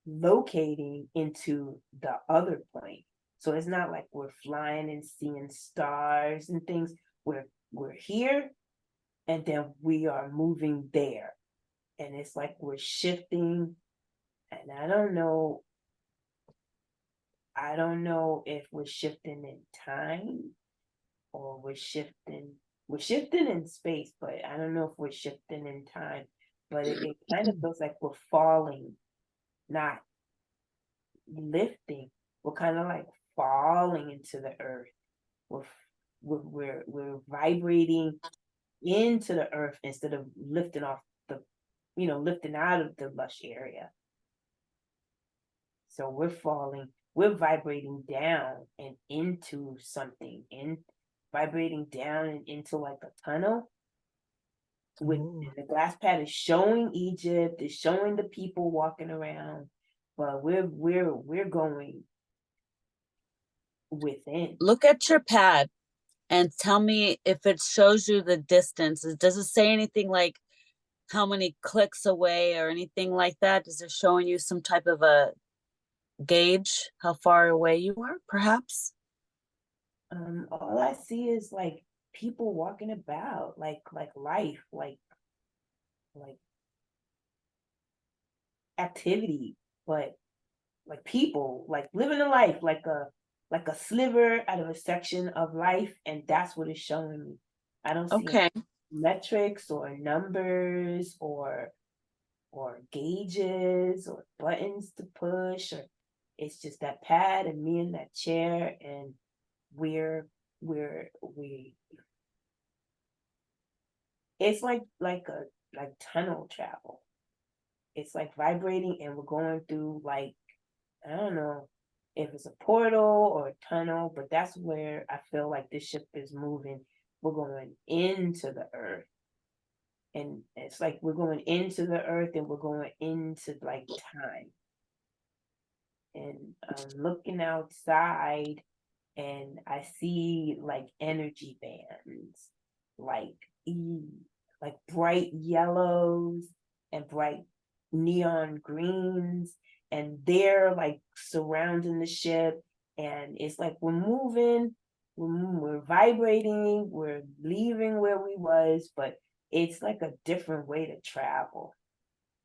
Speaker 2: locating into the other point. So it's not like we're flying and seeing stars and things. We're here, and then we are moving there, and it's like we're shifting. And I don't know if we're shifting in time, or we're shifting in space, but I don't know if we're shifting in time. But it kind of feels like we're falling, not lifting. We're kind of like falling into the earth. We're vibrating into the earth instead of lifting off the, lifting out of the lush area. So we're falling, we're vibrating down and into something, and vibrating down and into like a tunnel. With the glass pad is showing Egypt, is showing the people walking around, but we're going within.
Speaker 1: Look at your pad and tell me if it shows you the distance. Does it say anything like how many clicks away or anything like that? Is it showing you some type of a gauge how far away you are, perhaps?
Speaker 2: All I see is like people walking about, like life, like activity, but like people, like living a life, like a sliver out of a section of life, and that's what it's showing me. I don't see
Speaker 1: Okay.
Speaker 2: metrics or numbers or gauges or buttons to push, or it's just that pad and me in that chair, and we it's like tunnel travel. It's like vibrating, and we're going through, like, I don't know if it's a portal or a tunnel, but that's where I feel like this ship is moving. We're going into the earth, and it's like we're going into the earth and we're going into like time. And I'm looking outside, and I see like energy bands, like e like bright yellows and bright neon greens, and they're like surrounding the ship, and it's like we're moving, we're vibrating, we're leaving where we was, but it's like a different way to travel,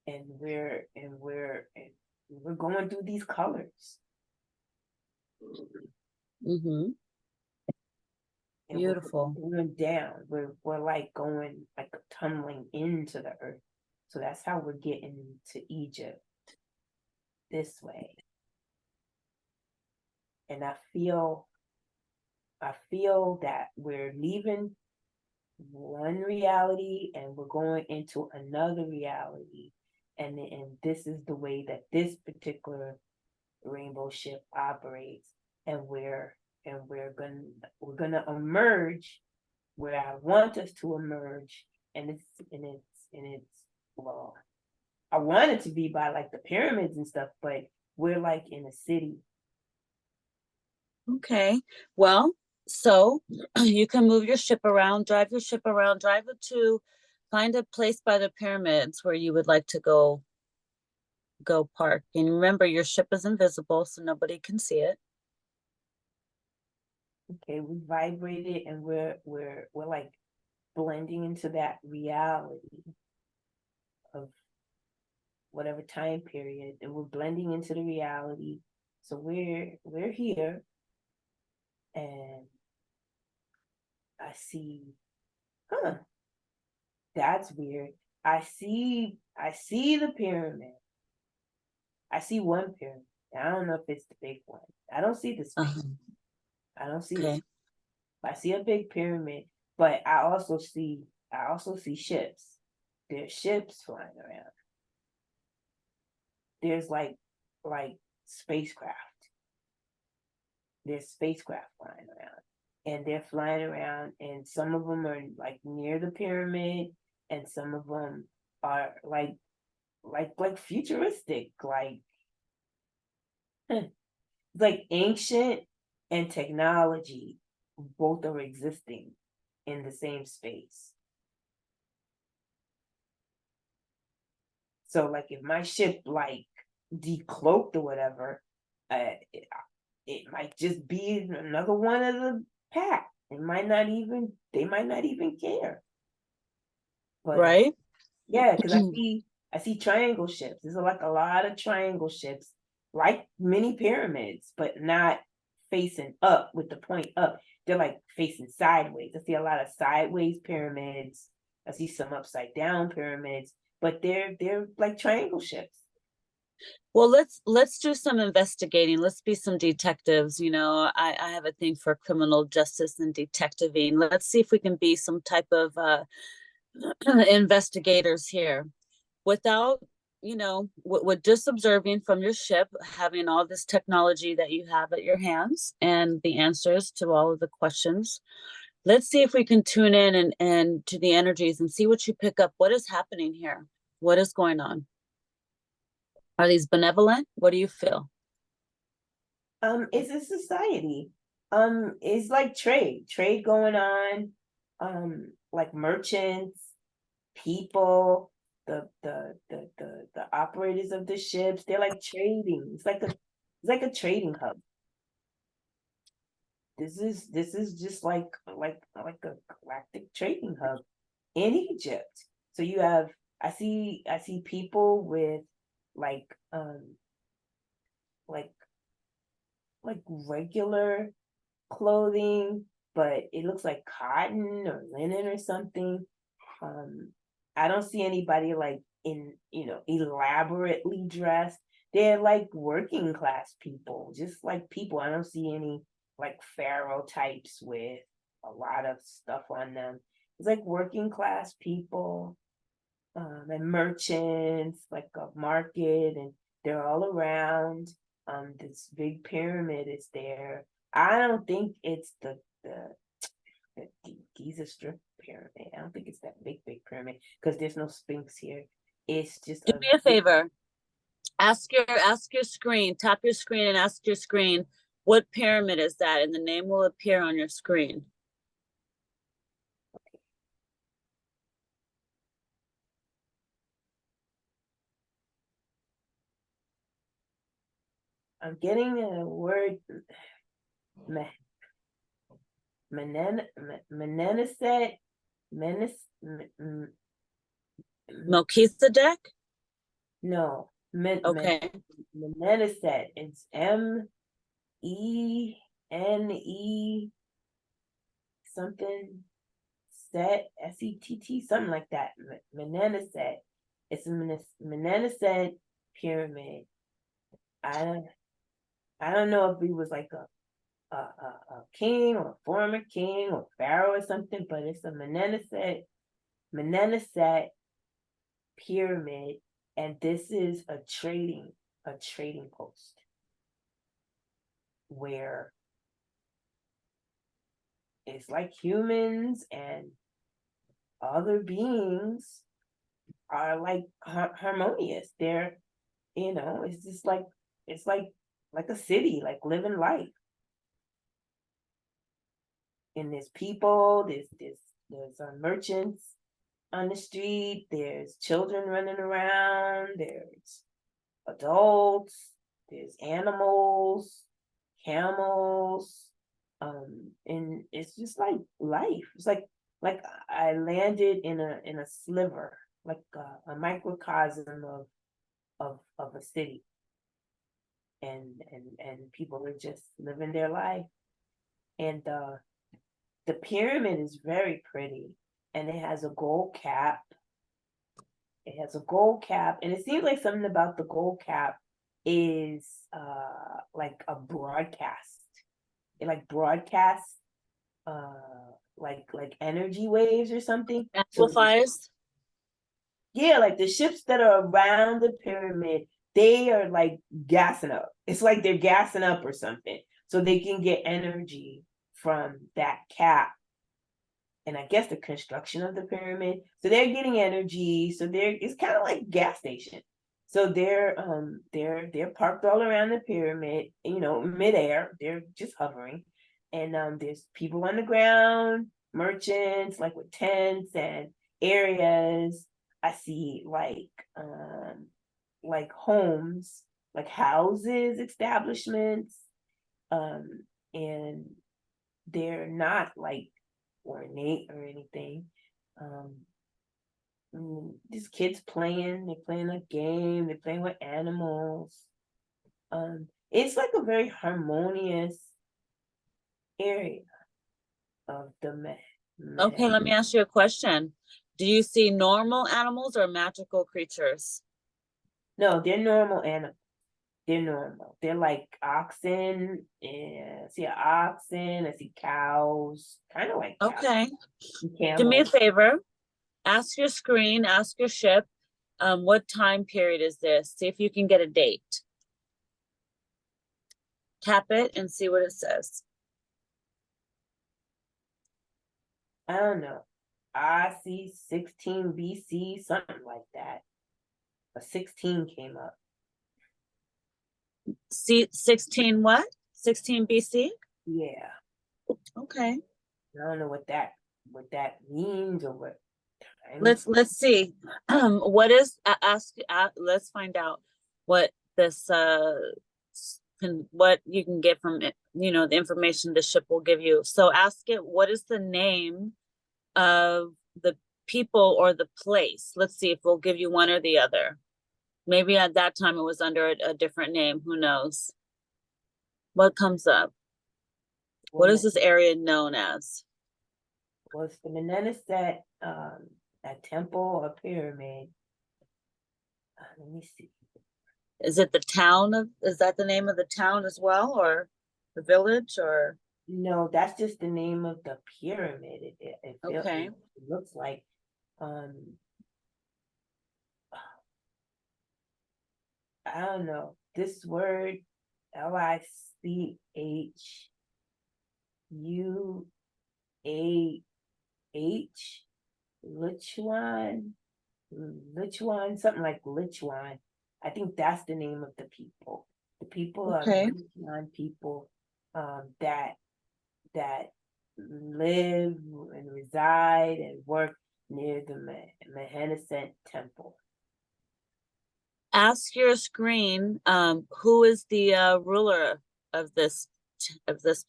Speaker 2: and we're going through these colors,
Speaker 1: Mm-hmm.
Speaker 2: and
Speaker 1: Beautiful.
Speaker 2: we're going down. We're like going like tunneling into the earth. So that's how we're getting to Egypt this way. And I feel that we're leaving one reality and we're going into another reality. And this is the way that this particular rainbow ship operates. And we're gonna emerge where I want us to emerge, and it's well, I want it to be by like the pyramids and stuff, but we're like in a city.
Speaker 1: Okay. Well, so you can move your ship around, drive your ship around, drive it to find a place by the pyramids where you would like to go park. And remember, your ship is invisible, so nobody can see it.
Speaker 2: Okay, we vibrated and we're like blending into that reality of whatever time period, and we're blending into the reality. So we're here, and I see, huh, that's weird. I see the pyramid. I see one pyramid. I don't know if it's the big one. I don't see the Sphinx.
Speaker 1: Uh-huh.
Speaker 2: I don't see this.
Speaker 1: Okay.
Speaker 2: I see a big pyramid, but I also see ships. There's ships flying around. There's like spacecraft. There's spacecraft flying around. And they're flying around, and some of them are like near the pyramid, and some of them are like futuristic, like ancient and technology both are existing in the same space. So like if my ship like decloaked or whatever, it might just be another one of the pack. They might not even care. But
Speaker 1: Right?
Speaker 2: yeah, because I see triangle ships. There's like a lot of triangle ships, like mini pyramids, but not facing up with the point up. They're like facing sideways. I see a lot of sideways pyramids. I see some upside down pyramids, but they're like triangle ships.
Speaker 1: Well, let's do some investigating. Let's be some detectives. I have a thing for criminal justice and detectiving. Let's see if we can be some type of investigators here without, with just observing from your ship, having all this technology that you have at your hands and the answers to all of the questions. Let's see if we can tune in and to the energies and see what you pick up. What is happening here? What is going on? Are these benevolent? What do you feel?
Speaker 2: It's a society. It's like trade going on, like merchants, people, the operators of the ships, they're like trading. It's like a trading hub. This is just like a galactic trading hub in Egypt. So you have I see people with like like like regular clothing, but it looks like cotton or linen or something. Um, I don't see anybody like elaborately dressed. They're like working class people, just like people. I don't see any like pharaoh types with a lot of stuff on them. It's like working class people, and merchants, like a market, and they're all around. This big pyramid is there. I don't think it's the Giza Strip pyramid. I don't think it's that big pyramid because there's no Sphinx here. It's just
Speaker 1: Do
Speaker 2: a
Speaker 1: me a
Speaker 2: big.
Speaker 1: favor. Ask your screen, tap your screen and ask your screen, what pyramid is that? And the name will appear on your screen.
Speaker 2: I'm getting a word. Meneneset. Menes.
Speaker 1: Melchizedek?
Speaker 2: No.
Speaker 1: Okay.
Speaker 2: Meneneset. It's MENE something set, SETT, something like that. Meneneset. It's a Meneneset pyramid. I I don't know if he was like a king or a former king or pharaoh or something, but it's a Meneneset pyramid, and this is a trading post where it's like humans and other beings are like harmonious. It's just like it's like a city, like living life. And there's people, there's merchants on the street, there's children running around, there's adults, there's animals, camels, and it's just like life. It's like I landed in a sliver, like a microcosm of a city, and people are just living their life. And the pyramid is very pretty, and it has a gold cap. It has a gold cap, and it seems like something about the gold cap is like a broadcast. It like broadcasts like energy waves or something. So
Speaker 1: Amplifies?
Speaker 2: yeah, like the ships that are around the pyramid, they are like gassing up. It's like they're gassing up or something. So they can get energy from that cap, and I guess the construction of the pyramid. So they're getting energy. So it's kind of like gas station. So they're parked all around the pyramid, midair. They're just hovering. And there's people on the ground, merchants like with tents and areas. I see like homes, like houses, establishments. And they're not like ornate or anything. These kids they're playing a game, they're playing with animals. It's like a very harmonious area of the
Speaker 1: Okay,
Speaker 2: Med.
Speaker 1: let me ask you a question. Do you see normal animals or magical creatures?
Speaker 2: No, they're normal animals. They're normal. They're like oxen. Yeah, I see an oxen. I see cows, kind of like cows,
Speaker 1: Okay.
Speaker 2: and
Speaker 1: Do me a
Speaker 2: camels.
Speaker 1: favor. Ask your screen, ask your ship, what time period is this? See if you can get a date. Tap it and see what it says.
Speaker 2: I don't know. I see 16 BC, something like that. A 16 came up.
Speaker 1: See 16 what? 16 BC?
Speaker 2: Yeah.
Speaker 1: Okay.
Speaker 2: I don't know what that means or what time.
Speaker 1: Let's see. What is let's find out what this what you can get from it, the information the ship will give you. So ask it, what is the name of the people or the place? Let's see if we'll give you one or the other. Maybe at that time it was under a different name. Who knows? What comes up? What is this area known as?
Speaker 2: Was the Meneneset a temple or pyramid? Let me see.
Speaker 1: Is it the town of, is that the name of the town as well, or the village, or?
Speaker 2: No, that's just the name of the pyramid.
Speaker 1: Okay.
Speaker 2: It looks like um I don't know. This word Lychuah, Lichuan, Lichuan, something like Lichuan. I think that's the name of the people. The people are the
Speaker 1: Okay.
Speaker 2: Lichuan people that live and reside and work near the Mahenisan Temple.
Speaker 1: Ask your screen, who is the ruler of this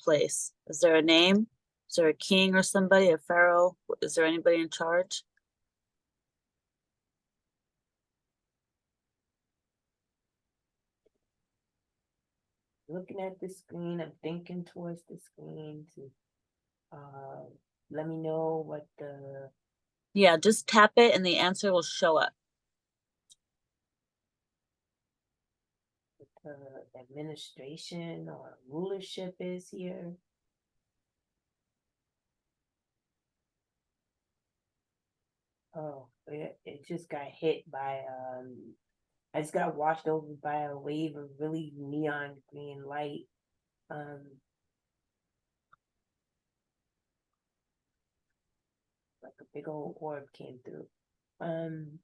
Speaker 1: place? Is there a name? Is there a king or somebody, a pharaoh? Is there anybody in charge?
Speaker 2: Looking at the screen, I'm thinking towards the screen to uh, let me know what
Speaker 1: Yeah, just tap it and the answer will show up.
Speaker 2: the administration or rulership is here. Oh, it just got hit by I just got washed over by a wave of really neon green light. Um, like a big old orb came through. Um,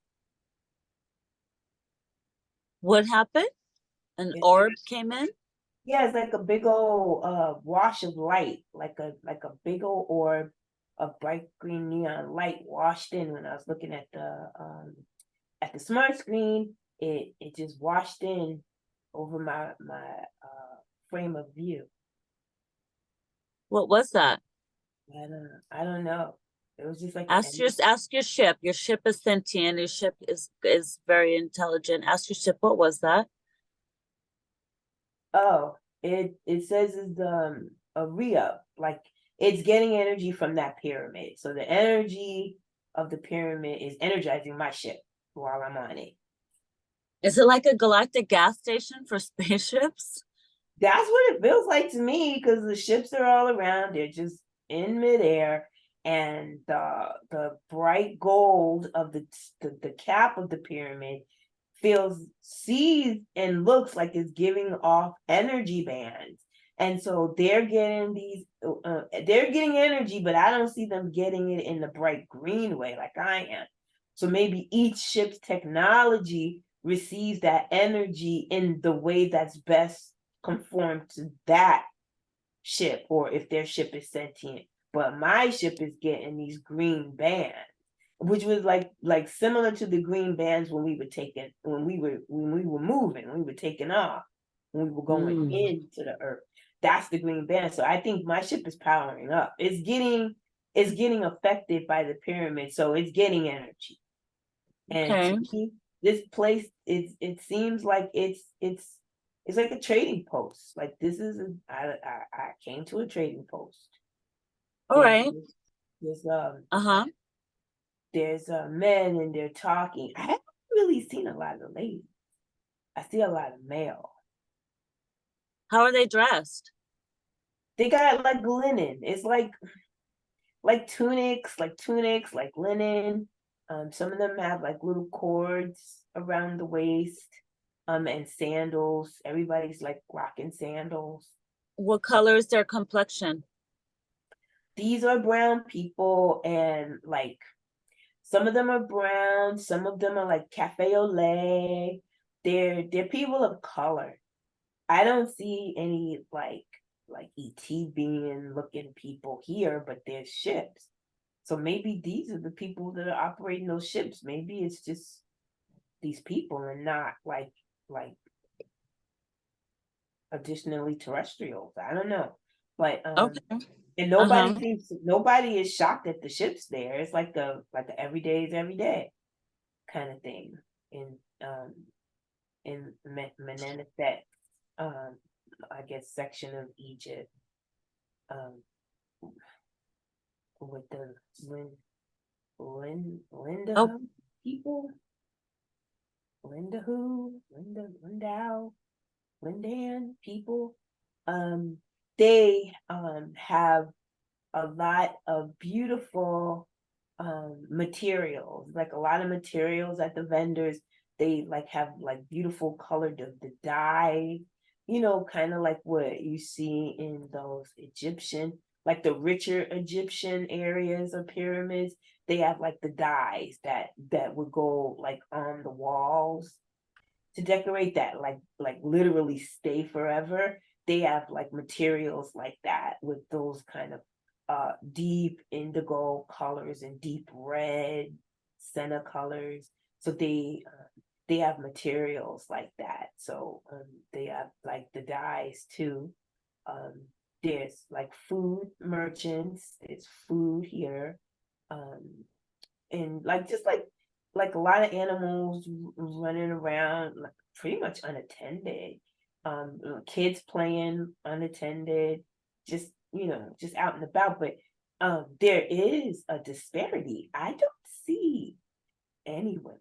Speaker 1: What happened? An
Speaker 2: it,
Speaker 1: orb came in?
Speaker 2: yeah, it's like a big old wash of light, like a big old orb of bright green neon light washed in when I was looking at the smart screen. It just washed in over my frame of view.
Speaker 1: What was that?
Speaker 2: I don't know. It was just like an
Speaker 1: Ask your ship. Your ship is sentient. Your ship is very intelligent. Ask your ship, what was that?
Speaker 2: oh, it says it's a re-up, like it's getting energy from that pyramid. So the energy of the pyramid is energizing my ship while I'm on it.
Speaker 1: Is it like a galactic gas station for spaceships?
Speaker 2: That's what it feels like to me because the ships are all around. They're just in midair, and the bright gold of the cap of the pyramid sees and looks like it's giving off energy bands. And so they're getting energy, but I don't see them getting it in the bright green way like I am. So maybe each ship's technology receives that energy in the way that's best conform to that ship, or if their ship is sentient. But my ship is getting these green bands, which was like similar to the green bands when we were taking when we were moving, when we were taking off, when we were going
Speaker 1: Mm.
Speaker 2: into the earth. That's the green band. So I think my ship is powering up. It's getting affected by the pyramid, so it's getting energy. And to
Speaker 1: Okay.
Speaker 2: me, this place it seems like it's like a trading post. Like this is I came to a trading post,
Speaker 1: All
Speaker 2: and
Speaker 1: right.
Speaker 2: there's
Speaker 1: Uh-huh.
Speaker 2: men and they're talking. I haven't really seen a lot of ladies. I see a lot of male.
Speaker 1: How are they dressed?
Speaker 2: They got like linen. It's like tunics, like linen. Some of them have like little cords around the waist, and sandals. Everybody's like rocking sandals.
Speaker 1: What color is their complexion?
Speaker 2: These are brown people, and like some of them are brown, some of them are like cafe au lait. They're people of color. I don't see any like ET being looking people here, but there's ships. So maybe these are the people that are operating those ships. Maybe it's just these people and not like additionally terrestrials. I don't know. But
Speaker 1: Okay.
Speaker 2: and
Speaker 1: Uh-huh.
Speaker 2: nobody is shocked that the ship's there. It's like the everyday is every day kind of thing in Menenet, um I guess section of Egypt, um with the
Speaker 1: Oh,
Speaker 2: Linda people. Linda who, Lindau, Lindan people. They have a lot of beautiful materials, like a lot of materials at the vendors. They like have like beautiful colored the dye, kind of like what you see in those Egyptian, like the richer Egyptian areas or pyramids. They have like the dyes that would go like on the walls to decorate that, like literally stay forever. They have like materials like that with those kind of deep indigo colors and deep red senna colors. So they have materials like that. So they have like the dyes too. um there's like food merchants, there's food here. um and like just like a lot of animals running around like pretty much unattended. Kids playing unattended, just just out and about. But there is a disparity. I don't see any women.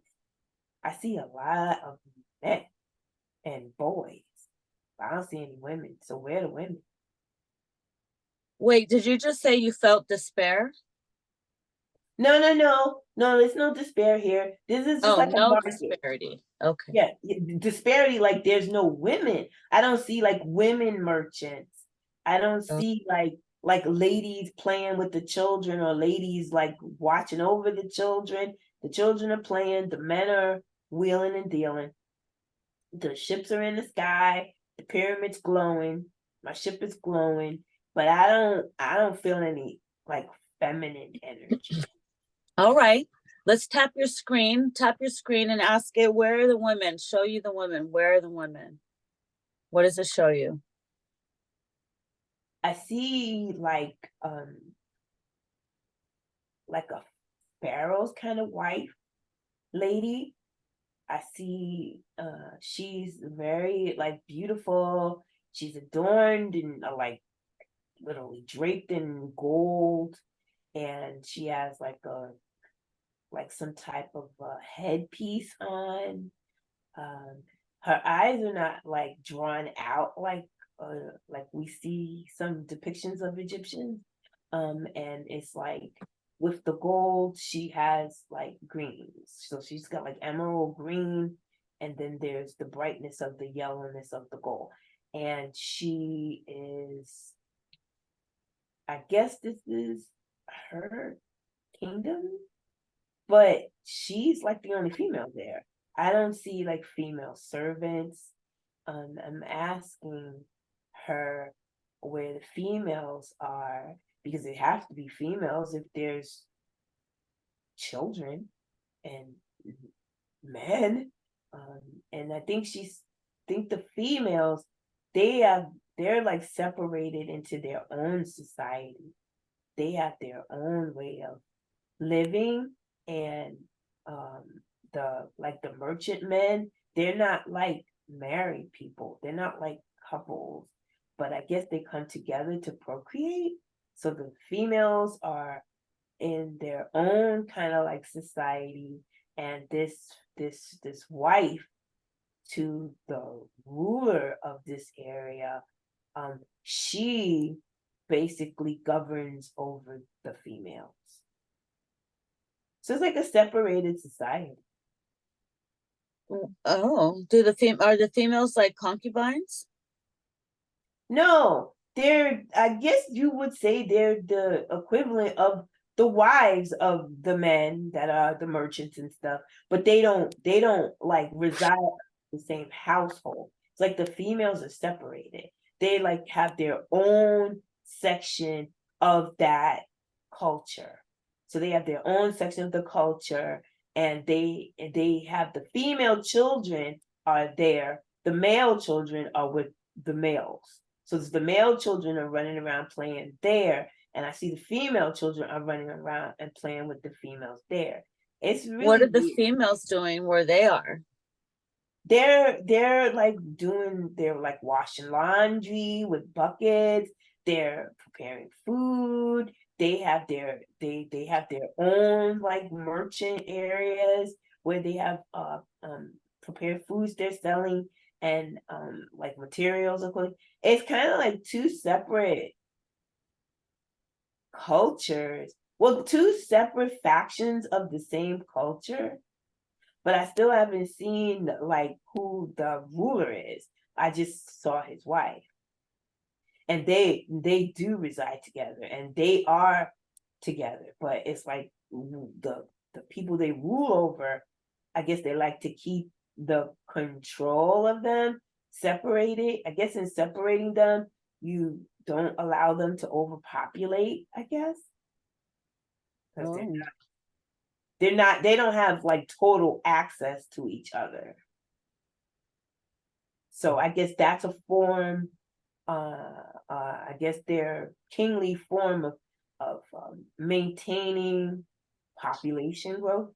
Speaker 2: I see a lot of men and boys, but I don't see any women. So where are the women?
Speaker 1: Wait, did you just say you felt despair?
Speaker 2: No, there's no despair here. This is just
Speaker 1: Oh,
Speaker 2: like a
Speaker 1: no
Speaker 2: market.
Speaker 1: disparity. Okay.
Speaker 2: Yeah, disparity, like there's no women. I don't see like women merchants. I don't
Speaker 1: Oh,
Speaker 2: see like ladies playing with the children or ladies like watching over the children. The children are playing, the men are wheeling and dealing. The ships are in the sky, the pyramid's glowing, my ship is glowing, but I don't feel any like feminine energy.
Speaker 1: all right. Let's tap your screen and ask it, where are the women? Show you the women. Where are the women? What does it show you?
Speaker 2: I see like a pharaoh's kind of wife lady. I see she's very like beautiful. She's adorned and like literally draped in gold, and she has like some type of headpiece on. Um, Her eyes are not like drawn out like we see some depictions of Egyptians. And it's like with the gold, she has like greens. So she's got like emerald green, and then there's the brightness of the yellowness of the gold. And she is, I guess this is her kingdom, but she's like the only female there. I don't see like female servants. I'm asking her where the females are, because it have to be females if there's children and men. And I think think the females, they have they're like separated into their own society. They have their own way of living. And um the merchant men, they're not like married people, they're not like couples, but I guess they come together to procreate. So the females are in their own kind of like society, and this wife to the ruler of this area, she basically governs over the females. So it's like a separated society.
Speaker 1: Oh, are the females like concubines?
Speaker 2: No, I guess you would say they're the equivalent of the wives of the men that are the merchants and stuff, but they don't like reside in the same household. It's like the females are separated. They like have their own section of that culture. So they have their own section of the culture, and they have the female children are there. The male children are with the males. So the male children are running around playing there, and I see the female children are running around and playing with the females there. It's
Speaker 1: What
Speaker 2: really
Speaker 1: are the
Speaker 2: weird.
Speaker 1: females doing where they are?
Speaker 2: They're like they're like washing laundry with buckets. They're preparing food. They have their own like merchant areas where they have prepared foods they're selling and like materials and clothing. It's kind of like two separate cultures. Well, two separate factions of the same culture, but I still haven't seen like who the ruler is. I just saw his wife. And they do reside together and they are together, but it's like the people they rule over, I guess they like to keep the control of them separated. I guess in separating them, you don't allow them to overpopulate, I guess. Because
Speaker 1: Oh.
Speaker 2: they don't have like total access to each other. So I guess that's a form, I guess their kingly form of maintaining population growth.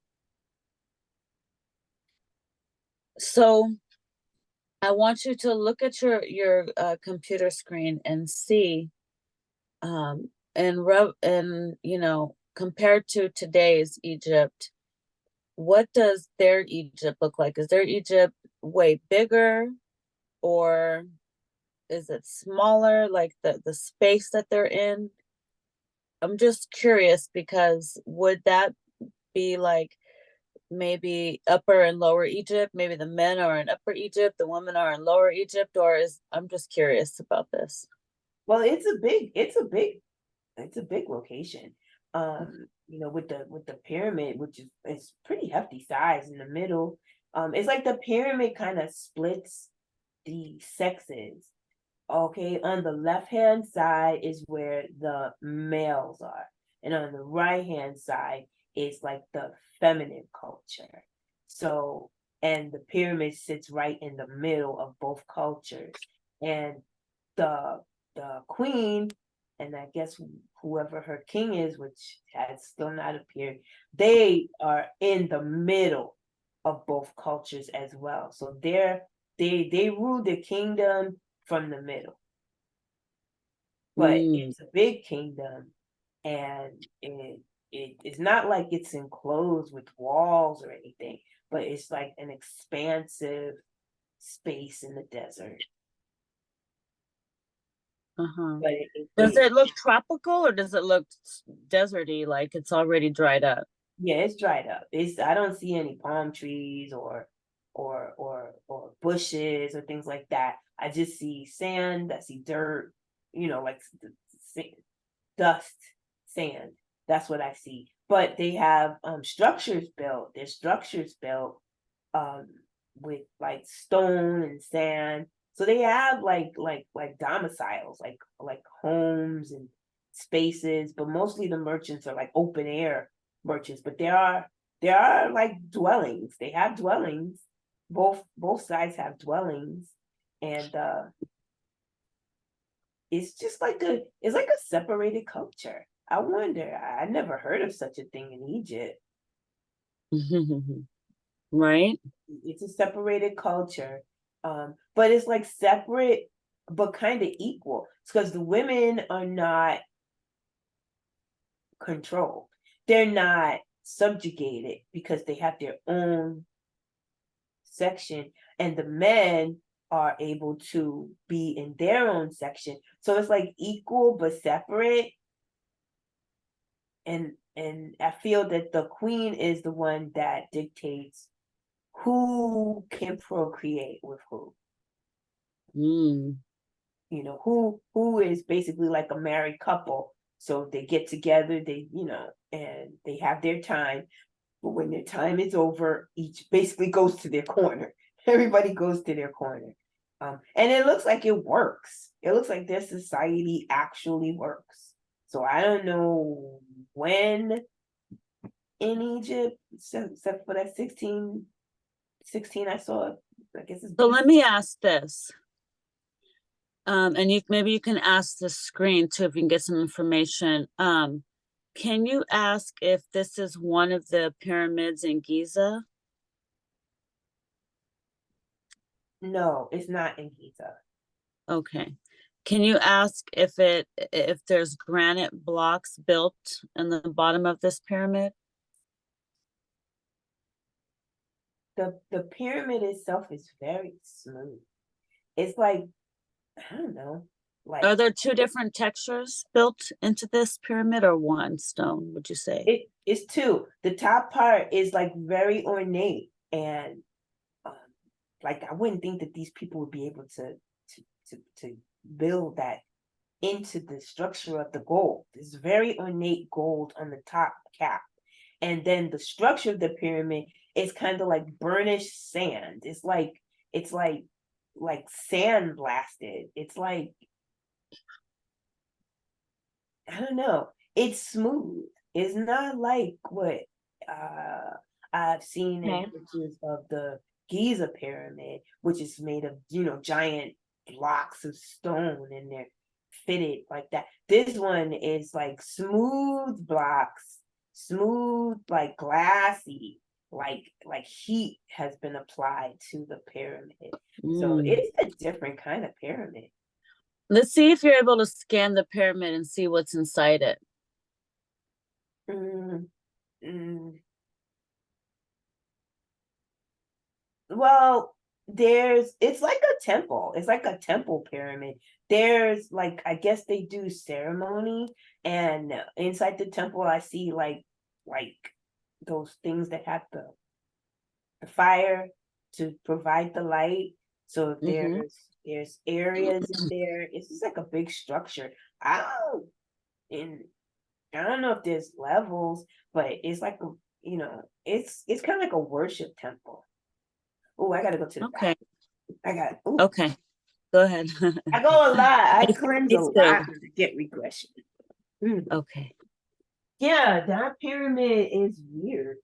Speaker 1: So I want you to look at your computer screen and see, and compared to today's Egypt, what does their Egypt look like? Is their Egypt way bigger, or is it smaller, like the space that they're in? I'm just curious because would that be like maybe Upper and Lower Egypt? Maybe the men are in Upper Egypt, the women are in Lower Egypt, or is I'm just curious about this.
Speaker 2: Well, it's a big location. With the pyramid, which is it's pretty hefty size in the middle. It's like the pyramid kind of splits the sexes. Okay, on the left-hand side is where the males are, and on the right-hand side is like the feminine culture. So, and the pyramid sits right in the middle of both cultures. And the the queen, and I guess whoever her king is, which has still not appeared, they are in the middle of both cultures as well. So they rule the kingdom from the middle, but
Speaker 1: Mm,
Speaker 2: it's a big kingdom, and it is not like it's enclosed with walls or anything, but it's like an expansive space in the desert.
Speaker 1: uh-huh.
Speaker 2: But
Speaker 1: Does it look tropical or does it look deserty, like it's already dried up?
Speaker 2: yeah, it's dried up. It's I don't see any palm trees or bushes or things like that. I just see sand. I see dirt. Like dust, sand. That's what I see. But they have structures built. There's structures built um with like stone and sand. So they have like domiciles, like homes and spaces, but mostly the merchants are like open air merchants. But there are like dwellings. They have dwellings. Both sides have dwellings, and it's like a separated culture. I wonder. I never heard of such a thing in Egypt.
Speaker 1: Right?
Speaker 2: It's a separated culture, but it's like separate but kind of equal. It's because the women are not controlled. They're not subjugated because they have their own section, and the men are able to be in their own section. So it's like equal but separate. And I feel that the queen is the one that dictates who can procreate with who.
Speaker 1: Mm.
Speaker 2: Who is basically like a married couple. So they get together, and they have their time. But when their time is over, each basically goes to their corner. Everybody goes to their corner. And it looks like it works. It looks like their society actually works. So I don't know when in Egypt, except for that 16 I saw. I guess it's
Speaker 1: So
Speaker 2: B.
Speaker 1: let me ask this. And maybe you can ask the screen too if you can get some information. Can you ask if this is one of the pyramids in Giza?
Speaker 2: No, it's not in Giza.
Speaker 1: Okay. Can you ask if there's granite blocks built in the bottom of this pyramid?
Speaker 2: the pyramid itself is very smooth. It's like, I don't know, like
Speaker 1: Are there two different textures built into this pyramid or one stone, would you say?
Speaker 2: it's two. The top part is like very ornate and um, like I wouldn't think that these people would be able to build that into the structure of the gold. There's very ornate gold on the top cap. And then the structure of the pyramid is kind of like burnished sand. It's like sand blasted. It's like, I don't know. It's smooth. It's not like what uh I've seen in
Speaker 1: Okay.
Speaker 2: pictures of the Giza pyramid, which is made of, giant blocks of stone and they're fitted like that. This one is like smooth blocks, smooth, like glassy, like heat has been applied to the pyramid. So
Speaker 1: Mm.
Speaker 2: it's a different kind of pyramid.
Speaker 1: Let's see if you're able to scan the pyramid and see what's inside it.
Speaker 2: Mm, mm. Well, it's like a temple. It's like a temple pyramid. There's like, I guess they do ceremony, and inside the temple I see like those things that have the fire to provide the light. So
Speaker 1: Mm-hmm.
Speaker 2: there's areas in there. It's just like a big structure. And I don't know if there's levels, but it's like it's kind of like a worship temple. Oh, I gotta go to the bathroom.
Speaker 1: Okay.
Speaker 2: I got. Ooh,
Speaker 1: Okay. Go ahead.
Speaker 2: I go a lot. I cleanse
Speaker 1: Me
Speaker 2: a
Speaker 1: too.
Speaker 2: lot to get regression. Hmm.
Speaker 1: Okay.
Speaker 2: Yeah, that pyramid is weird.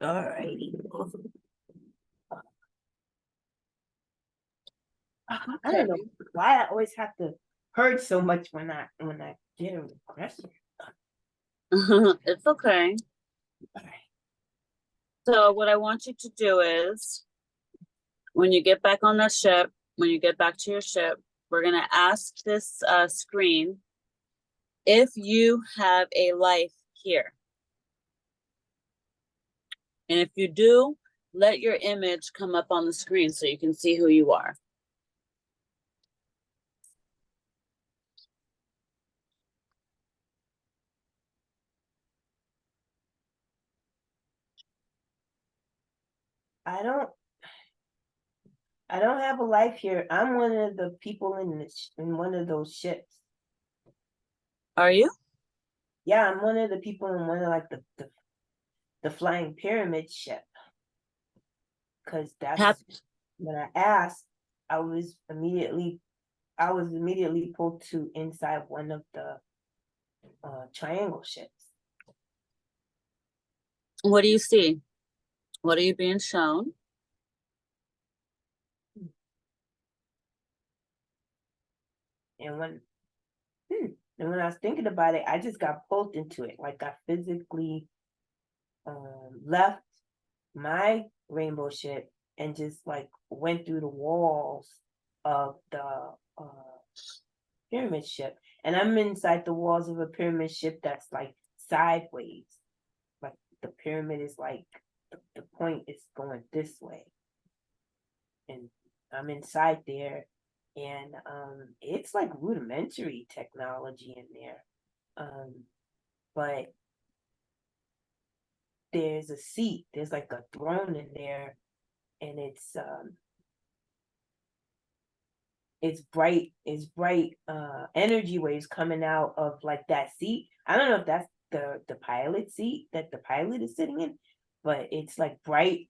Speaker 2: All righty. I
Speaker 1: Okay.
Speaker 2: don't know why I always have to hurt so much when I get a regression.
Speaker 1: It's okay.
Speaker 2: All right.
Speaker 1: So what I want you to do is when you get back on the ship, when you get back to your ship, we're gonna ask this screen if you have a life here. And if you do, let your image come up on the screen so you can see who you are.
Speaker 2: I don't I don't have a life here. I'm one of the people in one of those ships.
Speaker 1: Are you?
Speaker 2: Yeah, I'm one of the people in one of like the flying pyramid ship. Because
Speaker 1: Hap-
Speaker 2: that's when I asked, I was immediately pulled to inside one of the triangle ships.
Speaker 1: what do you see? What are you being shown?
Speaker 2: And and when I was thinking about it, I just got pulled into it. Like I physically left my rainbow ship and just like went through the walls of the pyramid ship. And I'm inside the walls of a pyramid ship that's like sideways. Like the pyramid is like the point is going this way. And I'm inside there, and it's like rudimentary technology in there. But there's a seat, there's like a throne in there, and it's bright energy waves coming out of like that seat. I don't know if that's the pilot seat that the pilot is sitting in, but it's like bright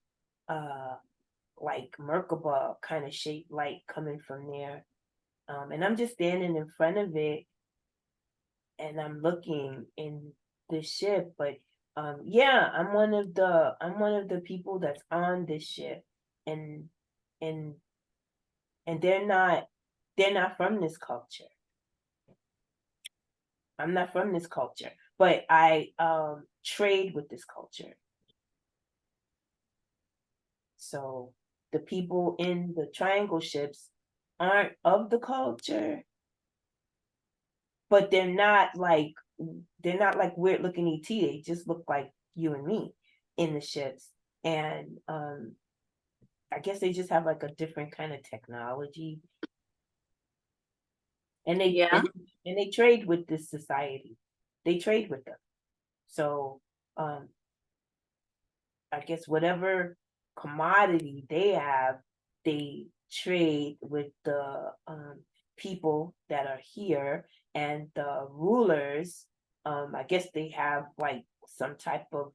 Speaker 2: like Merkaba kind of shaped light coming from there. And I'm just standing in front of it and I'm looking in the ship, but yeah, I'm one of the people that's on this ship, and and and they're not from this culture. I'm not from this culture, but I trade with this culture. So the people in the triangle ships aren't of the culture, but they're not like weird looking ET. They just look like you and me in the ships. And I guess they just have like a different kind of technology. And
Speaker 1: Yeah.
Speaker 2: they trade with this society. They trade with them. So um I guess whatever commodity they have, they trade with the people that are here, and the rulers. I guess they have like some type of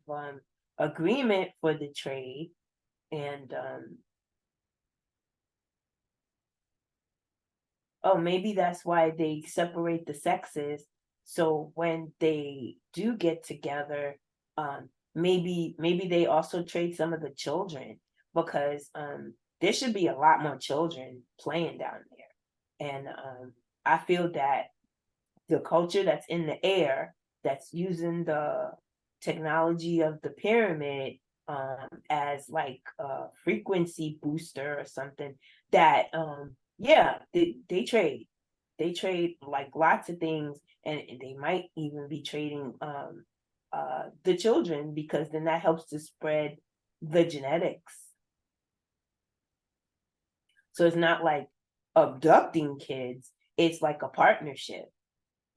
Speaker 2: agreement for the trade, and oh, maybe that's why they separate the sexes. So when they do get together, maybe they also trade some of the children, because there should be a lot more children playing down there. And I feel that the culture that's in the air, that's using the technology of the pyramid as like a frequency booster or something, that yeah, they trade like lots of things, and they might even be trading the children, because then that helps to spread the genetics. So it's not like abducting kids, it's like a partnership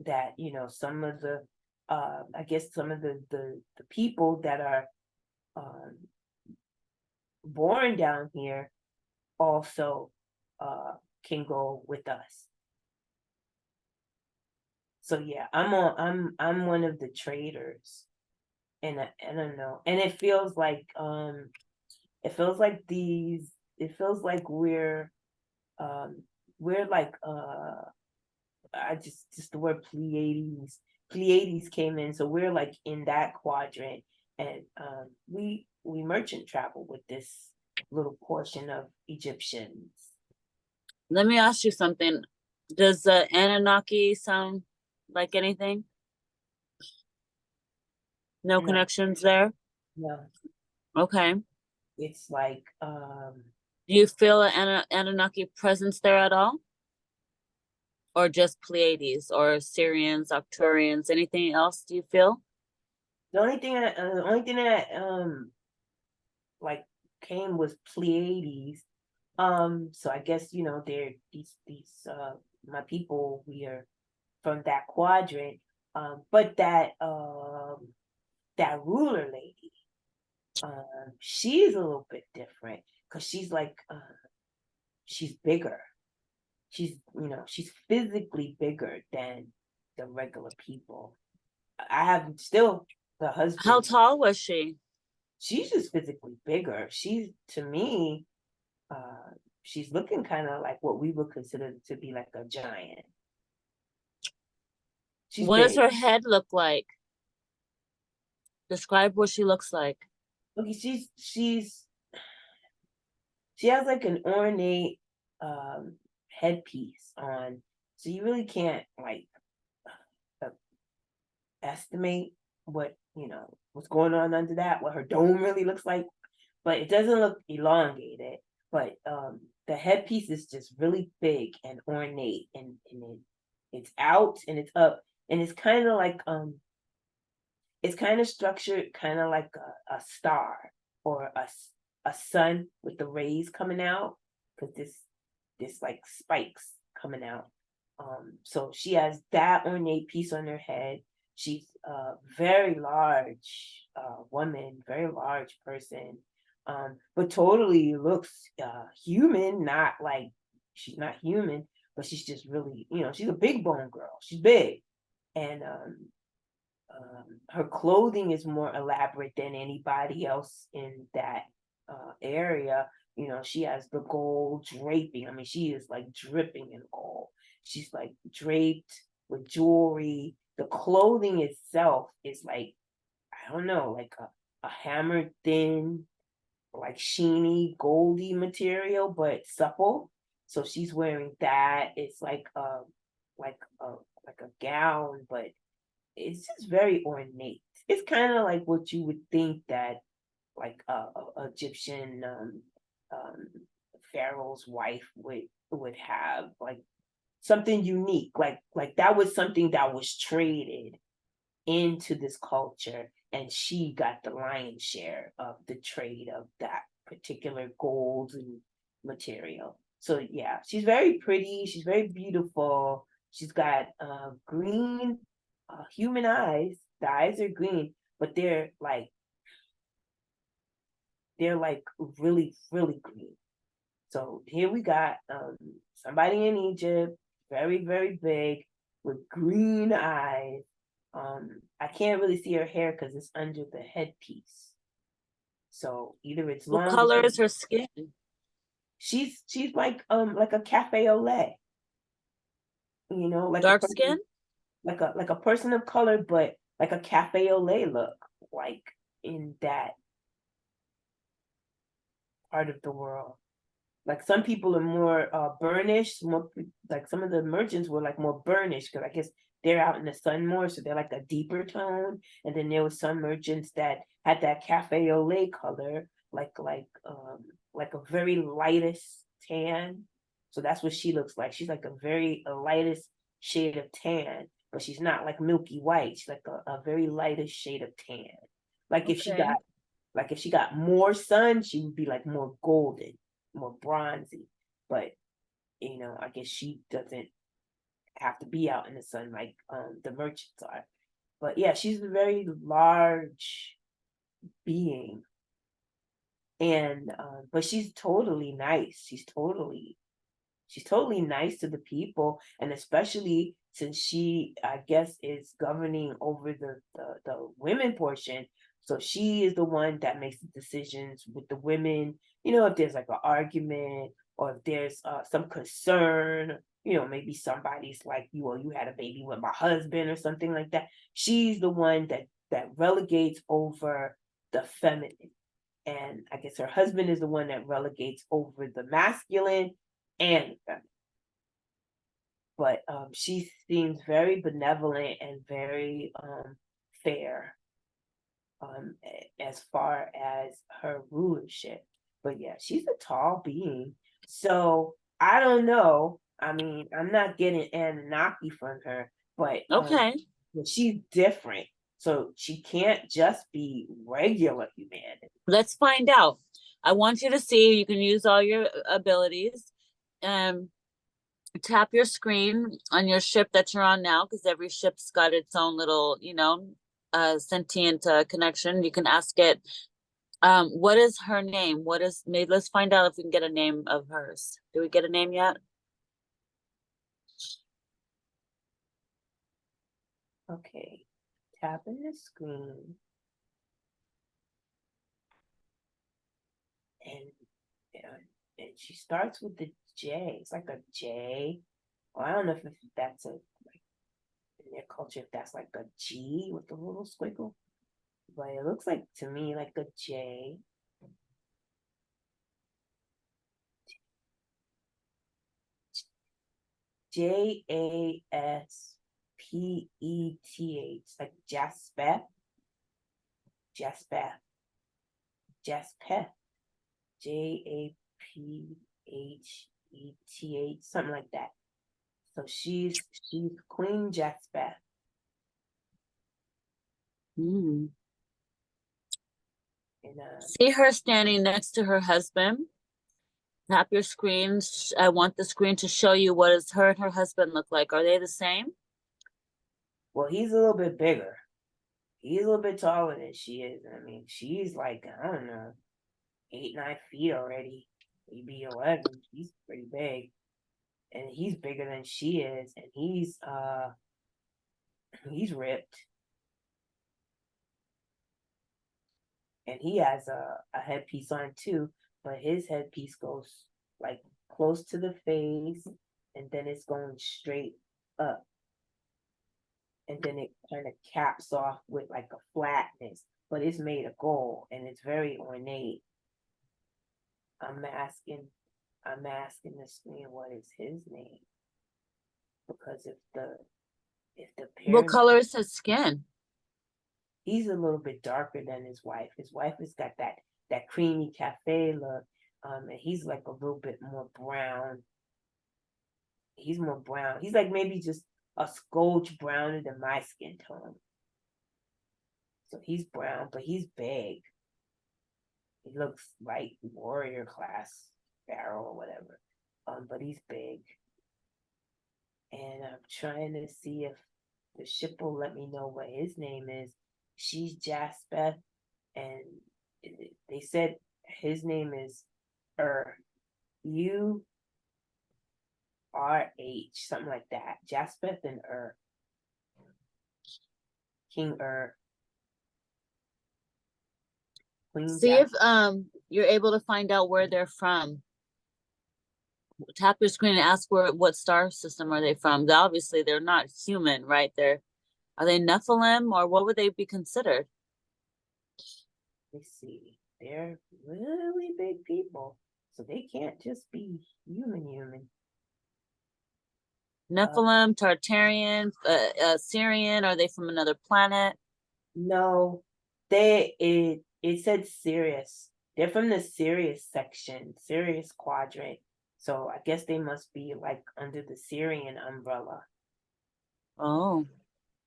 Speaker 2: that, some of the I guess some of the people that are um, born down here also can go with us. So yeah, I'm one of the traders, and I don't know, and it feels like it feels like um we're like I just the word Pleiades came in, so we're like in that quadrant, and we merchant travel with this little portion of Egyptians.
Speaker 1: Let me ask you something. Does the Anunnaki sound like anything? No
Speaker 2: No,
Speaker 1: connections there?
Speaker 2: no,
Speaker 1: Okay.
Speaker 2: it's like
Speaker 1: Do you feel an Anunnaki presence there at all? Or just Pleiades or Syrians, Arcturians, anything else do you feel?
Speaker 2: the only thing that like came was Pleiades. So I guess they're these my people. We are from that quadrant. But that ruler lady, she's a little bit different, because she's like she's bigger. She's physically bigger than the regular people. I have still the
Speaker 1: How
Speaker 2: husband.
Speaker 1: tall was she?
Speaker 2: She's just physically bigger. She's, to me, uh, she's looking kind of like what we would consider to be like a giant. She's
Speaker 1: What does
Speaker 2: big.
Speaker 1: her head look like? Describe what she looks like.
Speaker 2: Okay, she has like an ornate headpiece on, so you really can't like uh, estimate what what's going on under that, what her dome really looks like. But it doesn't look elongated. But the headpiece is just really big and ornate, and it's out and it's up, and it's kind of like it's kind of structured kind of like a star or a sun with the rays coming out, because this like spikes coming out. So she has that ornate piece on her head. She's a very large woman, very large person, but totally looks human. Not like she's not human, but she's just really, she's a big bone girl. She's big, and her clothing is more elaborate than anybody else in that area. She has the gold draping. I mean, she is like dripping in gold. She's like draped with jewelry. The clothing itself is like, I don't know, like a hammered thin, like sheeny, goldy material, but supple. So she's wearing that. It's like a like a gown, but it's just very ornate. It's kind of like what you would think that like a Egyptian um, pharaoh's wife would have, like something unique. Like that was something that was traded into this culture, and she got the lion's share of the trade of that particular gold and material. So yeah, she's very pretty. She's very beautiful. She's got green human eyes. The eyes are green, but they're like really really green. So here we got somebody in Egypt, very, very big, with green eyes. I can't really see her hair because it's under the headpiece. So either it's
Speaker 1: What
Speaker 2: long,
Speaker 1: color is her skin?
Speaker 2: she's like a cafe au lait, like a
Speaker 1: Dark
Speaker 2: person
Speaker 1: skin?
Speaker 2: like a person of color, but like a cafe au lait look, like in that part of the world. Like some people are more burnished, more like some of the merchants were like more burnished because I guess they're out in the sun more, so they're like a deeper tone. And then there was some merchants that had that cafe au lait color, like a very lightest tan. So that's what she looks like. She's like a very a lightest shade of tan, but she's not like milky white. She's like a very lightest shade of tan. Like if she
Speaker 1: Okay.
Speaker 2: got like if she got more sun, she would be like more golden, more bronzy. But I guess she doesn't have to be out in the sun like the merchants are. But yeah, she's a very large being, and but she's totally nice. She's totally nice to the people, and especially since she, I guess, is governing over the women portion. So she is the one that makes the decisions with the women. If there's like an argument, or if there's some concern, maybe somebody's like, you had a baby with my husband or something like that. She's the one that relegates over the feminine, and I guess her husband is the one that relegates over the masculine and feminine. But she seems very benevolent and very fair as far as her rulership. But yeah, she's a tall being. So I don't know. I mean, I'm not getting Anunnaki from her,
Speaker 1: Okay.
Speaker 2: but she's different. So she can't just be regular humanity.
Speaker 1: Let's find out. I want you to see, you can use all your abilities. Um, Tap your screen on your ship that you're on now, because every ship's got its own little, sentient connection. You can ask it, what is her name? Maybe let's find out if we can get a name of hers. Do we get a name yet?
Speaker 2: Okay. tapping the screen. And she starts with the J. It's like a J. Well, I don't know if that's a like in their culture if that's like a G with a little squiggle, but it looks like to me like a J. Jaspeth, like Jaspeth, Jaspeth, Jaspeth, Japheth, something like that. So she's Queen Jaspeth.
Speaker 1: Mm.
Speaker 2: And
Speaker 1: See her standing next to her husband. Tap your screen. I want the screen to show you what does her and her husband look like. Are they the same?
Speaker 2: well, he's a little bit bigger. He's a little bit taller than she is. I mean, she's like, I don't know, 8, 9 feet already. Maybe 11. He's pretty big. And he's bigger than she is. And he's ripped. And he has a headpiece on too, but his headpiece goes like close to the face and then it's going straight up. And then it kind of caps off with like a flatness, but it's made of gold and it's very ornate. I'm asking the screen what is his name, because if the
Speaker 1: What
Speaker 2: pyramid,
Speaker 1: color is his skin?
Speaker 2: he's a little bit darker than his wife. His wife has got that creamy cafe look, and he's like a little bit more brown. He's more brown. He's like maybe just a skoch browner than my skin tone. So he's brown, but he's big. He looks like warrior class pharaoh or whatever. But he's big. And I'm trying to see if the ship will let me know what his name is. She's Jaspeth, and they said his name is URH, something like that. Jaspeth and King Queen
Speaker 1: See if
Speaker 2: Jas.
Speaker 1: you're able to find out where they're from. Tap your screen and ask what star system are they from. Obviously, they're not human, right? Are they Nephilim or what would they be considered?
Speaker 2: Let's see. They're really big people, so they can't just be human. Uh,
Speaker 1: Nephilim, Tartarian, Syrian? Are they from another planet?
Speaker 2: no, it said Sirius. They're from the Sirius section, Sirius quadrant. So I guess they must be like under the Syrian umbrella.
Speaker 1: Oh,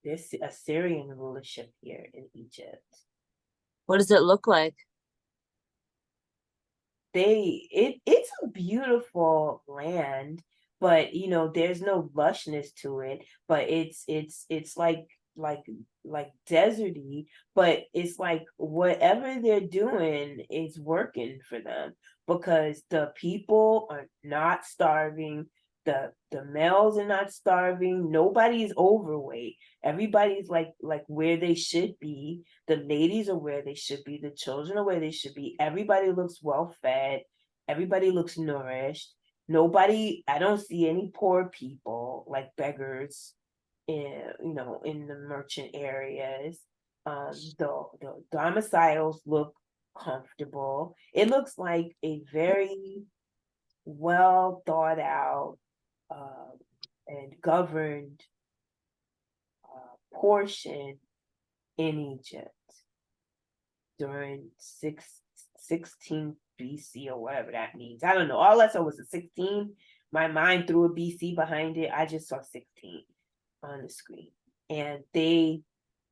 Speaker 2: There's a Syrian rulership here in Egypt.
Speaker 1: what does it look like?
Speaker 2: It's a beautiful land, but there's no lushness to it, but it's like like deserty, but it's like whatever they're doing is working for them, because the people are not starving, the males are not starving, nobody's overweight, everybody's like where they should be, the ladies are where they should be, the children are where they should be, everybody looks well fed, everybody looks nourished, nobody, I don't see any poor people like beggars in the merchant areas. The domiciles look comfortable. It looks like a very well thought out and governed portion in Egypt during 16 BC or whatever that means. I don't know. All I saw was a 16. My mind threw a BC behind it. I just saw 16 on the screen. And they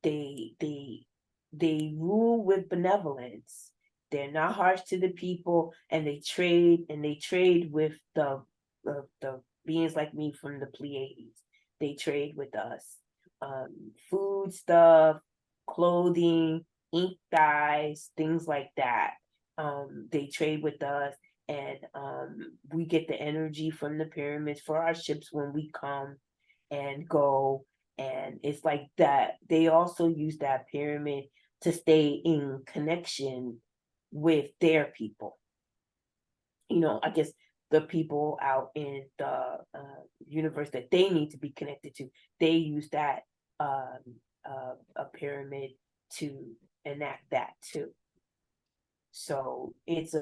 Speaker 2: rule with benevolence. They're not harsh to the people, and they trade with the beings like me from the Pleiades. They trade with us. Food stuff, clothing, ink dyes, things like that. They trade with us, and we get the energy from the pyramids for our ships when we come and go. And it's like that they also use that pyramid to stay in connection with their people. I guess the people out in the universe that they need to be connected to, they use that a pyramid to enact that too. So it's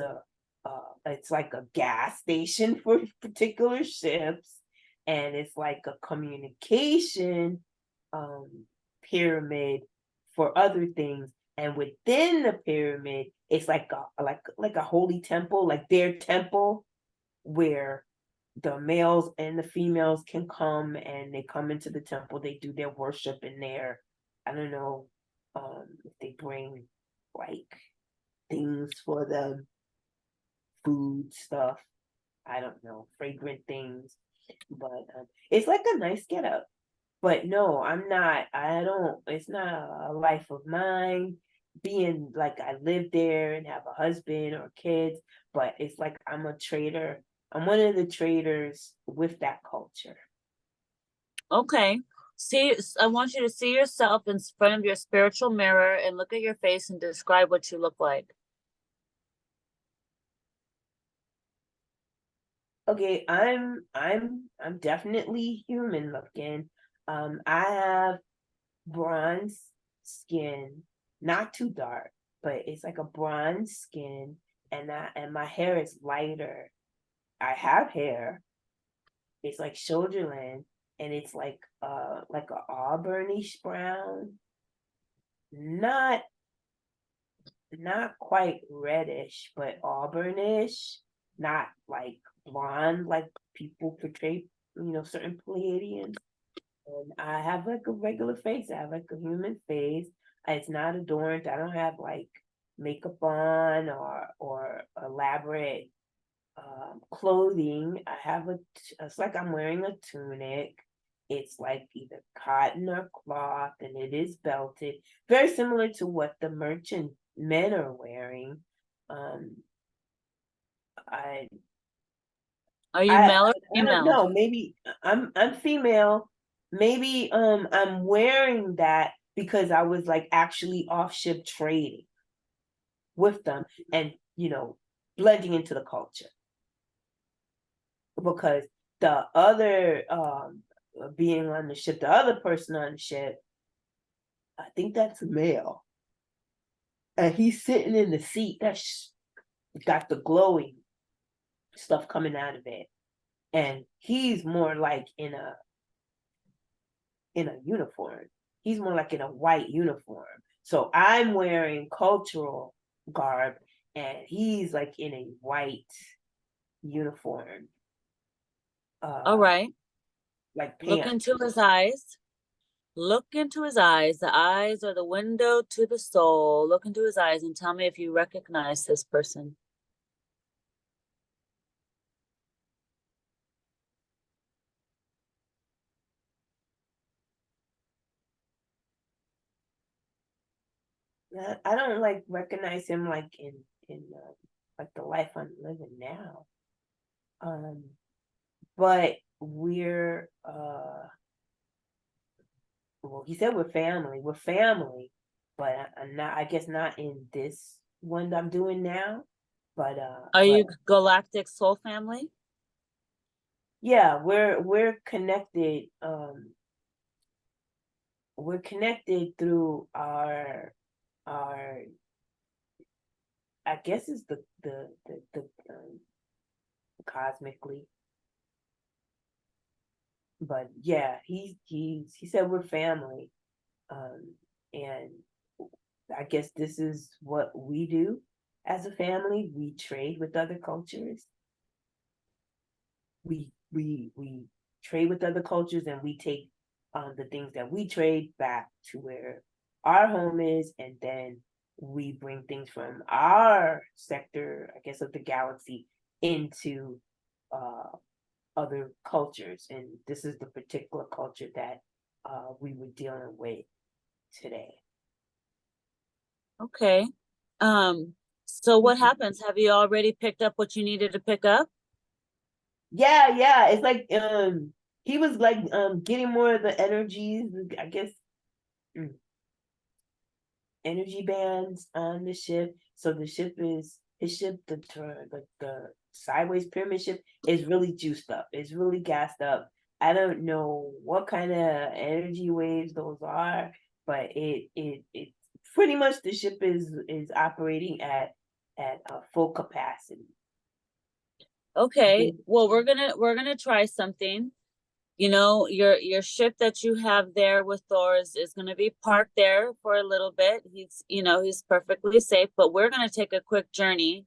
Speaker 2: like a gas station for particular ships, and it's like a communication um, pyramid for other things. And within the pyramid, it's like a holy temple, like their temple, where the males and the females can come, and they come into the temple. They do their worship in there. I don't know if they bring like things for them, food stuff. I don't know, fragrant things, but it's like a nice get up. But no, I'm not. I don't. It's not a life of mine. Being like I live there and have a husband or kids, but it's like I'm a trader. I'm one of the traders with that culture.
Speaker 1: Okay. See, I want you to see yourself in front of your spiritual mirror and look at your face and describe what you look like.
Speaker 2: Okay, I'm definitely human looking. I have bronze skin, not too dark, but it's like a bronze skin, and my hair is lighter. I have hair. It's like shoulder length, and it's like a auburnish brown, not not quite reddish, but auburnish, not like blonde like people portray, certain Pleiadians. And I have like a regular face. I have like a human face. It's not adorned. I don't have like makeup on or elaborate clothing. It's like I'm wearing a tunic. It's like either cotton or cloth, and it is belted, very similar to what the merchant men are wearing. Um, I
Speaker 1: Are you
Speaker 2: I
Speaker 1: male or
Speaker 2: I don't
Speaker 1: female?
Speaker 2: know. Maybe I'm female. Maybe I'm wearing that because I was like actually off ship trading with them, and blending into the culture, because the other being on the ship, the other person on the ship, I think that's a male, and he's sitting in the seat that's got the glowing stuff coming out of it, and he's more like in a uniform. He's more like in a white uniform. So I'm wearing cultural garb, and he's like in a white uniform,
Speaker 1: All
Speaker 2: uh,
Speaker 1: right.
Speaker 2: like
Speaker 1: Look
Speaker 2: pants.
Speaker 1: into his eyes. Look into his eyes. The eyes are the window to the soul. Look into his eyes and tell me if you recognize this person.
Speaker 2: I don't like recognize him like in like the life I'm living now. Um, but we're well, he said we're family. We're family, but I'm not. I guess not in this one that I'm doing now.
Speaker 1: Are
Speaker 2: But
Speaker 1: you galactic soul family?
Speaker 2: yeah, we're connected. We're connected through our. I guess it's the cosmically. But yeah, he said we're family. And I guess this is what we do as a family. We trade with other cultures. We trade with other cultures, and we take the things that we trade back to where our home is, and then we bring things from our sector, I guess, of the galaxy into uh, other cultures. And this is the particular culture that we were dealing with today.
Speaker 1: Okay. So what happens? Have you already picked up what you needed to pick up?
Speaker 2: Yeah, yeah. It's like he was like getting more of the energies, I guess, mm, energy bands on the ship. So the ship is his ship, the sideways pyramid ship is really juiced up. It's really gassed up. I don't know what kind of energy waves those are, but it pretty much the ship is operating at full capacity.
Speaker 1: Okay, well, we're gonna try something. You know, your ship that you have there with Thor is going to be parked there for a little bit. He's, you know, he's perfectly safe, but we're going to take a quick journey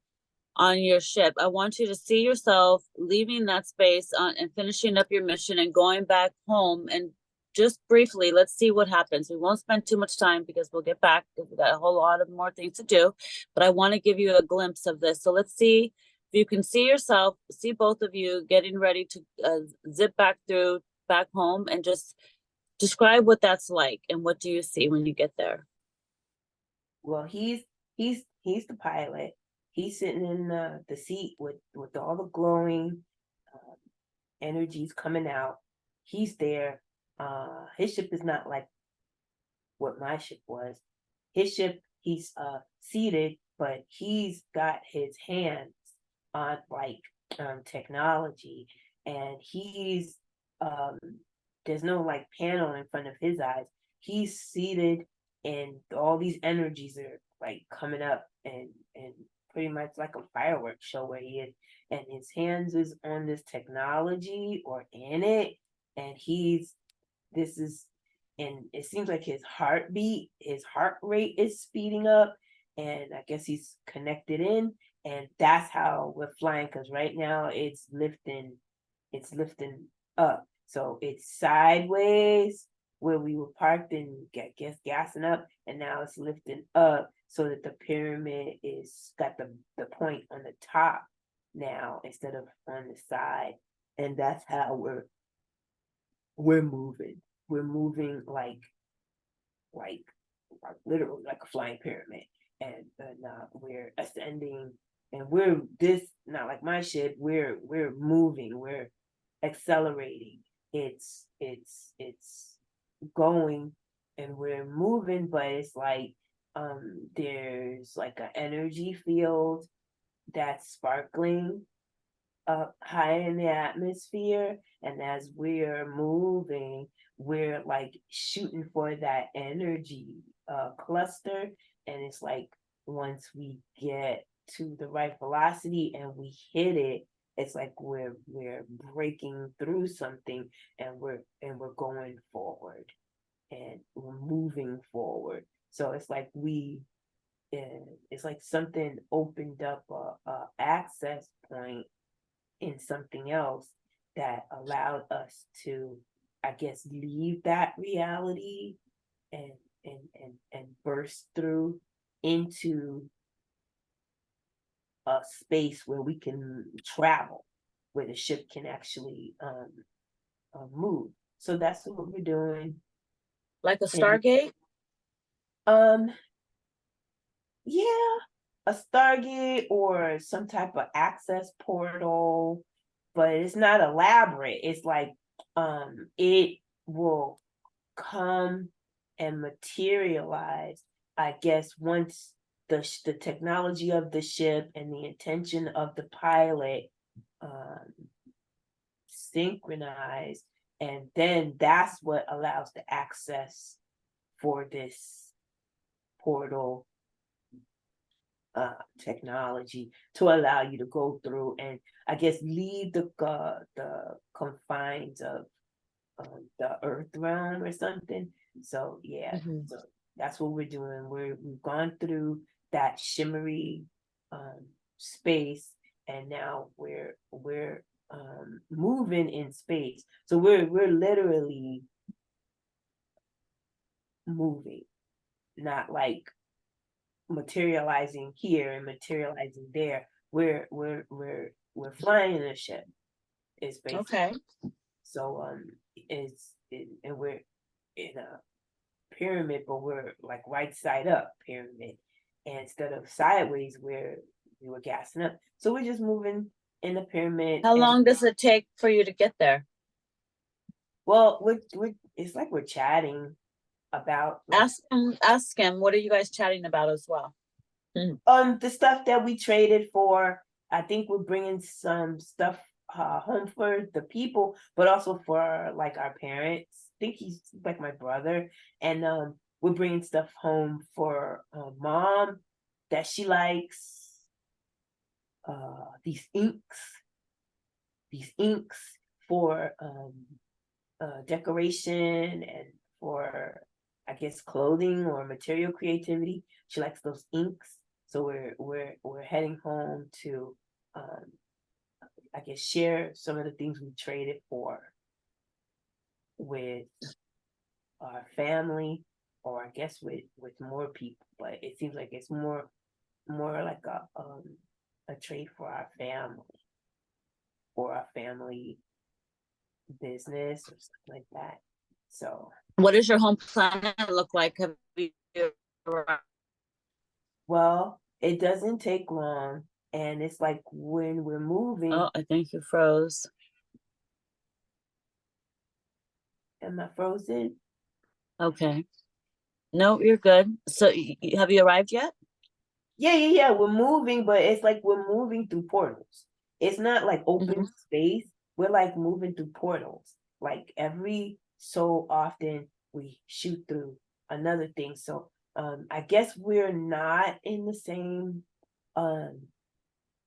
Speaker 1: on your ship. I want you to see yourself leaving that space and finishing up your mission and going back home. And just briefly, let's see what happens. We won't spend too much time because we'll get back because we got a whole lot of more things to do. But I want to give you a glimpse of this. So let's see if you can see yourself, see both of you getting ready to zip back home, and just describe what that's like and what do you see when you get there.
Speaker 2: Well, he's the pilot. He's sitting in the seat with all the glowing energies coming out. He's there. His ship is not like what my ship was. His ship, he's seated, but he's got his hands on like technology, and he's um there's no like panel in front of his eyes. He's seated, and all these energies are like coming up, and pretty much like a fireworks show where he is, and his hands is on this technology or in it, and he's this is and it seems like his heart rate is speeding up, and I guess he's connected in, and that's how we're flying, because right now it's lifting up. So it's sideways where we were parked and guess gassing up, and now it's lifting up so that the pyramid is got the point on the top now instead of on the side. And that's how we're moving. We're moving like literally like a flying pyramid, and we're ascending, and we're this not like my ship. We're moving. We're accelerating. It's going, and we're moving, but it's like there's like an energy field that's sparkling up high in the atmosphere, and as we're moving, we're like shooting for that energy cluster, and it's like once we get to the right velocity and we hit it, it's like we're breaking through something, and we're going forward, and we're moving forward. So it's like it's like something opened up a access point in something else that allowed us to, I guess, leave that reality and and burst through into a space where we can travel, where the ship can actually move. So that's what we're doing.
Speaker 1: Like a
Speaker 2: And
Speaker 1: Stargate?
Speaker 2: um yeah, a Stargate or some type of access portal, but it's not elaborate. It's like it will come and materialize, I guess, once the technology of the ship and the intention of the pilot um synchronize, and then that's what allows the access for this portal technology to allow you to go through and, I guess, leave the confines of the Earth realm or something. So yeah,
Speaker 1: Mhm.
Speaker 2: so that's what we're doing. We've gone through that shimmery space, and now we're moving in space. So we're literally moving, not like materializing here and materializing there. We're flying in a ship. Is basically
Speaker 1: Okay.
Speaker 2: so and we're in a pyramid, but we're like right side up pyramid, and instead of sideways where we were gassing up. So we're just moving in the pyramid,
Speaker 1: How
Speaker 2: and
Speaker 1: long does it take for you to get there?
Speaker 2: Well, it's like we're chatting about like
Speaker 1: Ask him. What are you guys chatting about as well?
Speaker 2: the stuff that we traded for. I think we're bringing some stuff home for the people, but also for like our parents. I think he's like my brother, and we're bringing stuff home for mom that she likes. These inks for decoration and for I guess clothing or material creativity. She likes those inks. So we're heading home to I guess share some of the things we traded for with our family or I guess with more people. But it seems like it's more like a trade for our family or our family business or something like that. So
Speaker 1: What does your home planet look like? Have you
Speaker 2: well, it doesn't take long, and it's like when we're moving.
Speaker 1: Oh, I think you froze.
Speaker 2: Am I frozen?
Speaker 1: Okay. No, you're good. So have you arrived yet?
Speaker 2: Yeah. We're moving, but it's like we're moving through portals. It's not like open
Speaker 1: Hmm.
Speaker 2: space. We're like moving through portals. Like every so often we shoot through another thing. So I guess we're not in the same um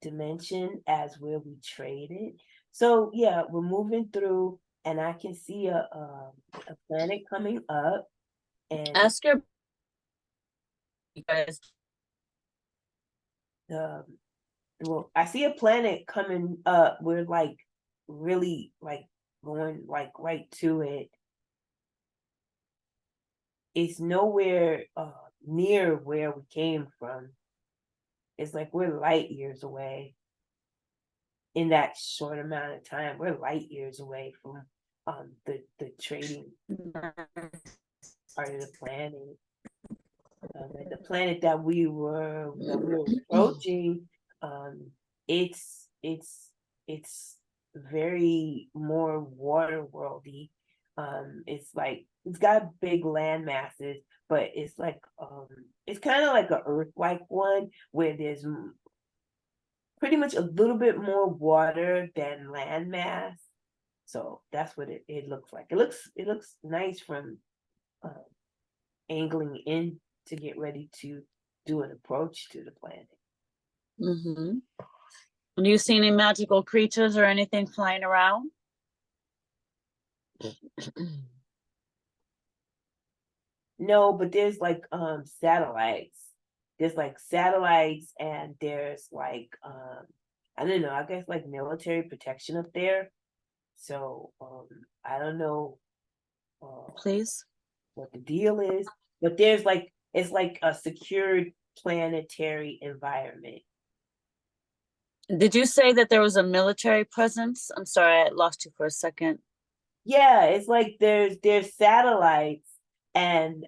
Speaker 2: dimension as where we traded. So yeah, we're moving through, and I can see a planet coming up, and
Speaker 1: Ask your you guys.
Speaker 2: um, well, I see a planet coming up. We're like really like going like right to it. It's nowhere near where we came from. It's like we're light years away in that short amount of time. We're light years away from the trading part of the planet. The planet that we were approaching, um, it's very more water worldy. It's like it's got big land masses, but it's kind of like a Earth-like one where there's pretty much a little bit more water than land mass. So that's what it looks like. It looks nice from uh, angling in to get ready to do an approach to the planet.
Speaker 1: Mm-hmm. Do you see any magical creatures or anything flying around?
Speaker 2: No, but there's like satellites. There's like satellites and there's like I don't know, I guess like military protection up there. So I don't know uh,
Speaker 1: Please.
Speaker 2: what the deal is, but there's like it's like a secured planetary environment.
Speaker 1: Did you say that there was a military presence? I'm sorry, I lost you for a second.
Speaker 2: Yeah, it's like there's satellites and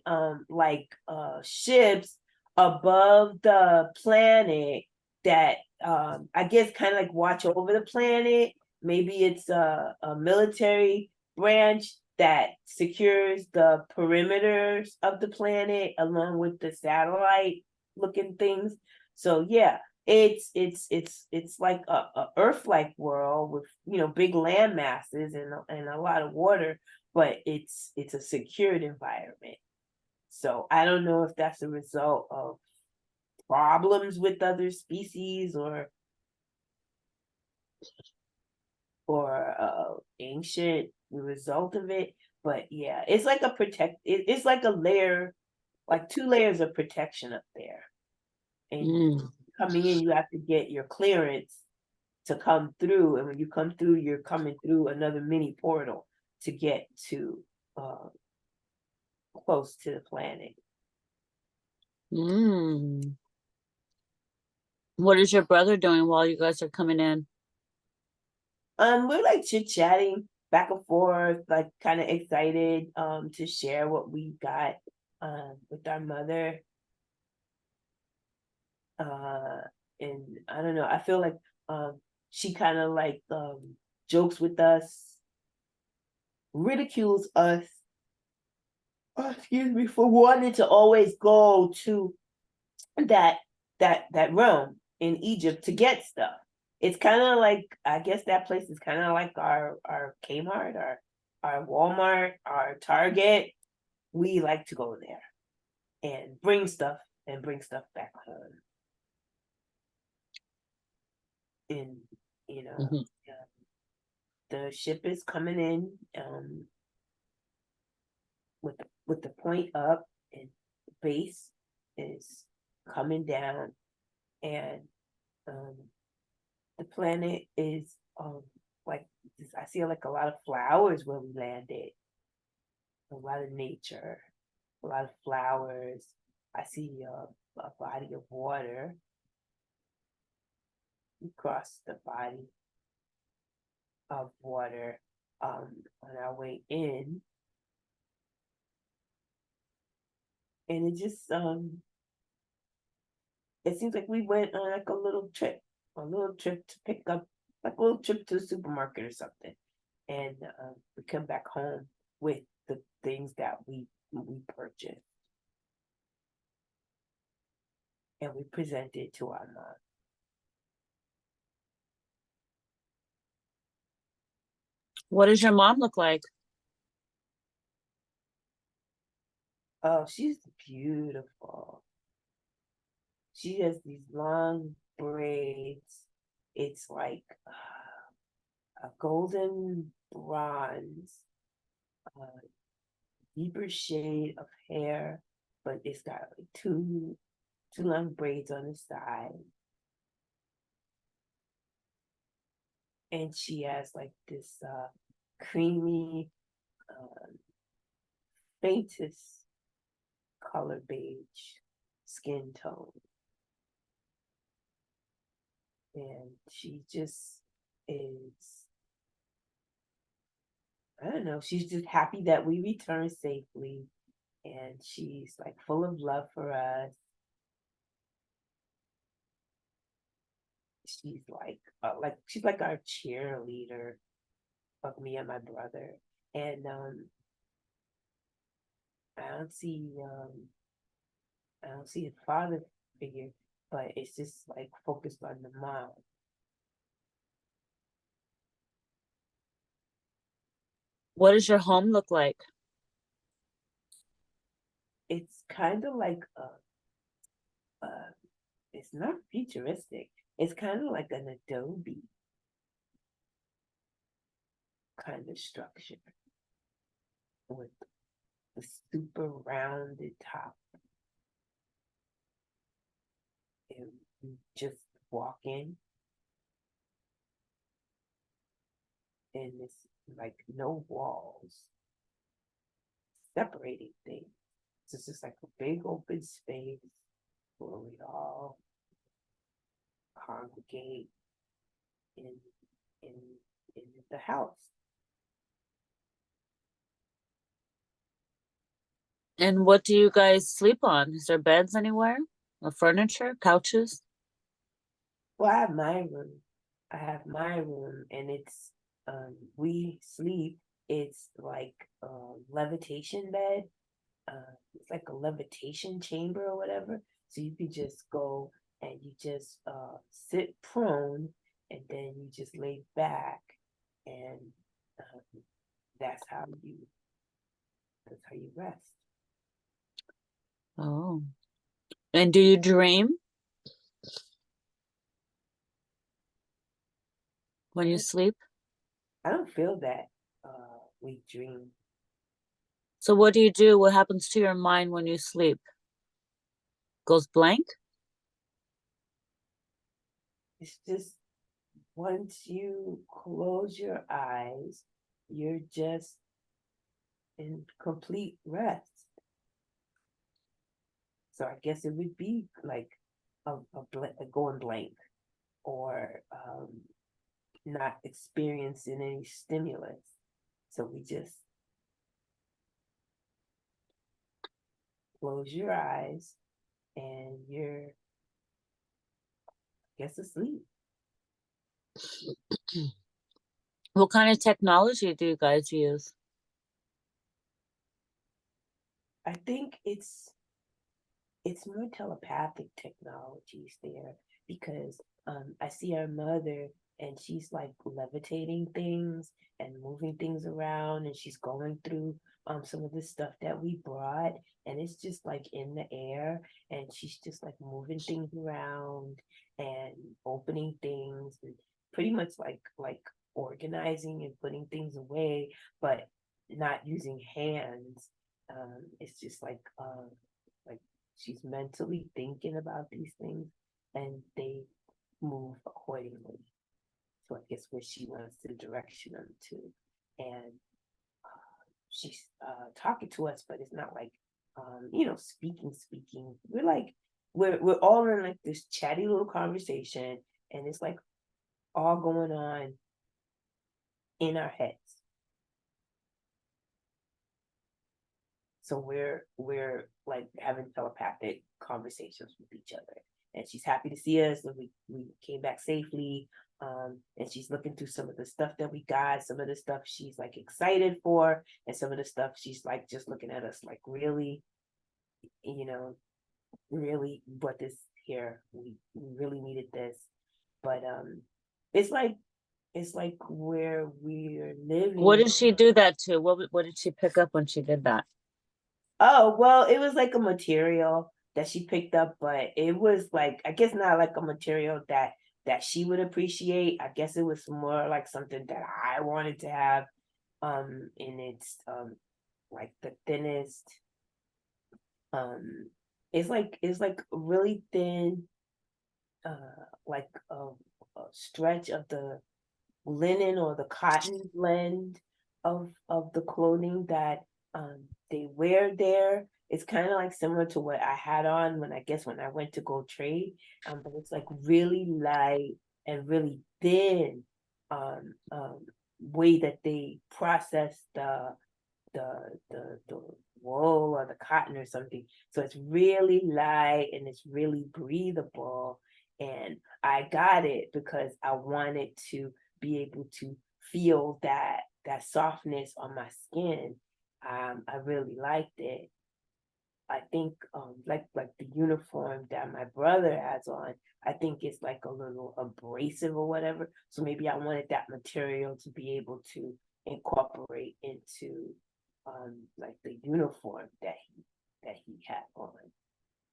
Speaker 2: like ships above the planet that I guess kind of like watch over the planet. Maybe it's a military branch that secures the perimeters of the planet along with the satellite looking things. So yeah, it's like a Earth-like world with big land masses and a lot of water, but it's a secured environment. So I don't know if that's a result of problems with other species or ancient result of it. But yeah, it's like it's like a layer, like two layers of protection up there. And
Speaker 1: Mm.
Speaker 2: coming in, you have to get your clearance to come through. And when you come through, you're coming through another mini portal to get to uh, close to the planet.
Speaker 1: Mm. What is your brother doing while you guys are coming in?
Speaker 2: We're like chit chatting back and forth, like kind of excited to share what we got with our mother. Uh, and I don't know, I feel like she kind of like jokes with us ridicules us, excuse me, for wanting to always go to that realm in Egypt to get stuff. It's kind of like, I guess that place is kind of like our Kmart, our Walmart, our Target. We like to go there and bring stuff back home. And
Speaker 1: Mhm.
Speaker 2: the ship is coming in with the point up, and the base is coming down, and um, the planet is like I see like a lot of flowers where we landed, a lot of nature, a lot of flowers. I see a body of water. We cross the body of water on our way in, and it seems like we went on like a little trip to pick up, like a little trip to the supermarket or something, and we come back home with the things that we purchased, and we present it to our mom.
Speaker 1: What does your mom look like?
Speaker 2: Oh, she's beautiful. She has these long braids. It's like a golden bronze, uh, deeper shade of hair, but it's got like two long braids on the side. And she has like this creamy, faintest color beige skin tone. And she just is, I don't know, she's just happy that we returned safely. And she's like full of love for us. She's like our cheerleader of me and my brother. And I don't see I don't see a father figure, but it's just like focused on the mom.
Speaker 1: What does your home look like?
Speaker 2: It's kind of like it's not futuristic. It's kind of like an adobe kind of structure with the super rounded top. And you just walk in, and it's like no walls separating things. So it's just like a big open space where we all congregate in in in the house.
Speaker 1: And what do you guys sleep on? Is there beds anywhere? Or furniture? Couches?
Speaker 2: Well, I have my room, and it's we sleep. It's like a levitation bed. It's like a levitation chamber or whatever. So you could just go and you just sit prone, and then you just lay back, and um, that's how you rest.
Speaker 1: Oh. And do you dream when you sleep?
Speaker 2: I don't feel that we dream.
Speaker 1: So what do you do? What happens to your mind when you sleep? Goes blank?
Speaker 2: It's just once you close your eyes, you're just in complete rest. So I guess it would be like a going blank, or not experiencing any stimulus. So we just close your eyes, and you're, I guess, asleep.
Speaker 1: What kind of technology do you guys use?
Speaker 2: I think it's more telepathic technologies there because I see our mother and she's like levitating things and moving things around and she's going through some of the stuff that we brought and it's just like in the air and she's just like moving things around and opening things and pretty much like organizing and putting things away but not using hands. It's just like she's mentally thinking about these things and they move accordingly. So I guess where she wants to direction them to. And she's talking to us, but it's not like speaking. We're like we're all in like this chatty little conversation and it's like all going on in our heads. So we're like having telepathic conversations with each other. And she's happy to see us and we came back safely. And she's looking through some of the stuff that we got, some of the stuff she's like excited for, and some of the stuff she's like just looking at us like really, you know, really what this here. We really needed this. But it's like it's like where we're
Speaker 1: What
Speaker 2: living.
Speaker 1: did she do that to? What did she pick up when she did that?
Speaker 2: Oh, well, it was like a material that she picked up, but it was like I guess not like a material that she would appreciate. I guess it was more like something that I wanted to have. And it's like the thinnest. Um, it's like really thin, like a stretch of the linen or the cotton blend of the clothing that they wear there. It's kind of like similar to what I had on when I went to go trade. But it's like really light and really thin way that they process the wool or the cotton or something. So it's really light and it's really breathable. And I got it because I wanted to be able to feel that softness on my skin. I really liked it. I think like the uniform that my brother has on, I think it's like a little abrasive or whatever. So maybe I wanted that material to be able to incorporate into like the uniform that he had on.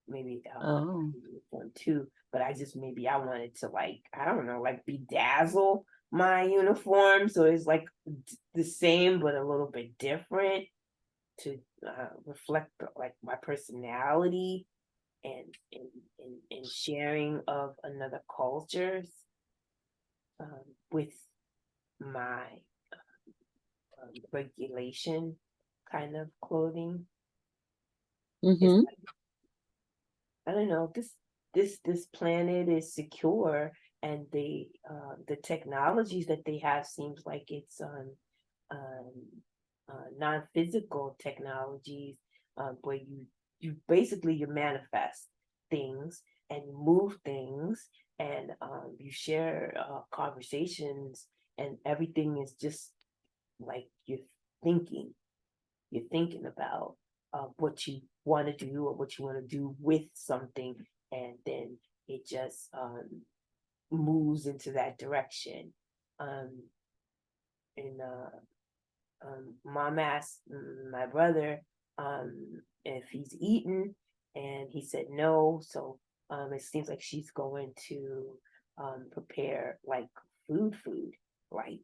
Speaker 2: Maybe
Speaker 1: Oh,
Speaker 2: uniform too, but I wanted to like I don't know like bedazzle my uniform so it's like the same but a little bit different to reflect like my personality and sharing of another cultures with my regulation kind of clothing. It's
Speaker 1: mm-hmm.
Speaker 2: like I don't know this planet is secure and the technologies that they have seems like it's um, non-physical technologies where you basically you manifest things and you move things and you share conversations and everything is just like thinking you're thinking about what you want to do or what you want to do with something and then it just moves into that direction um, and mom asked my brother if he's eaten, and he said no. So it seems like she's going to prepare like food, like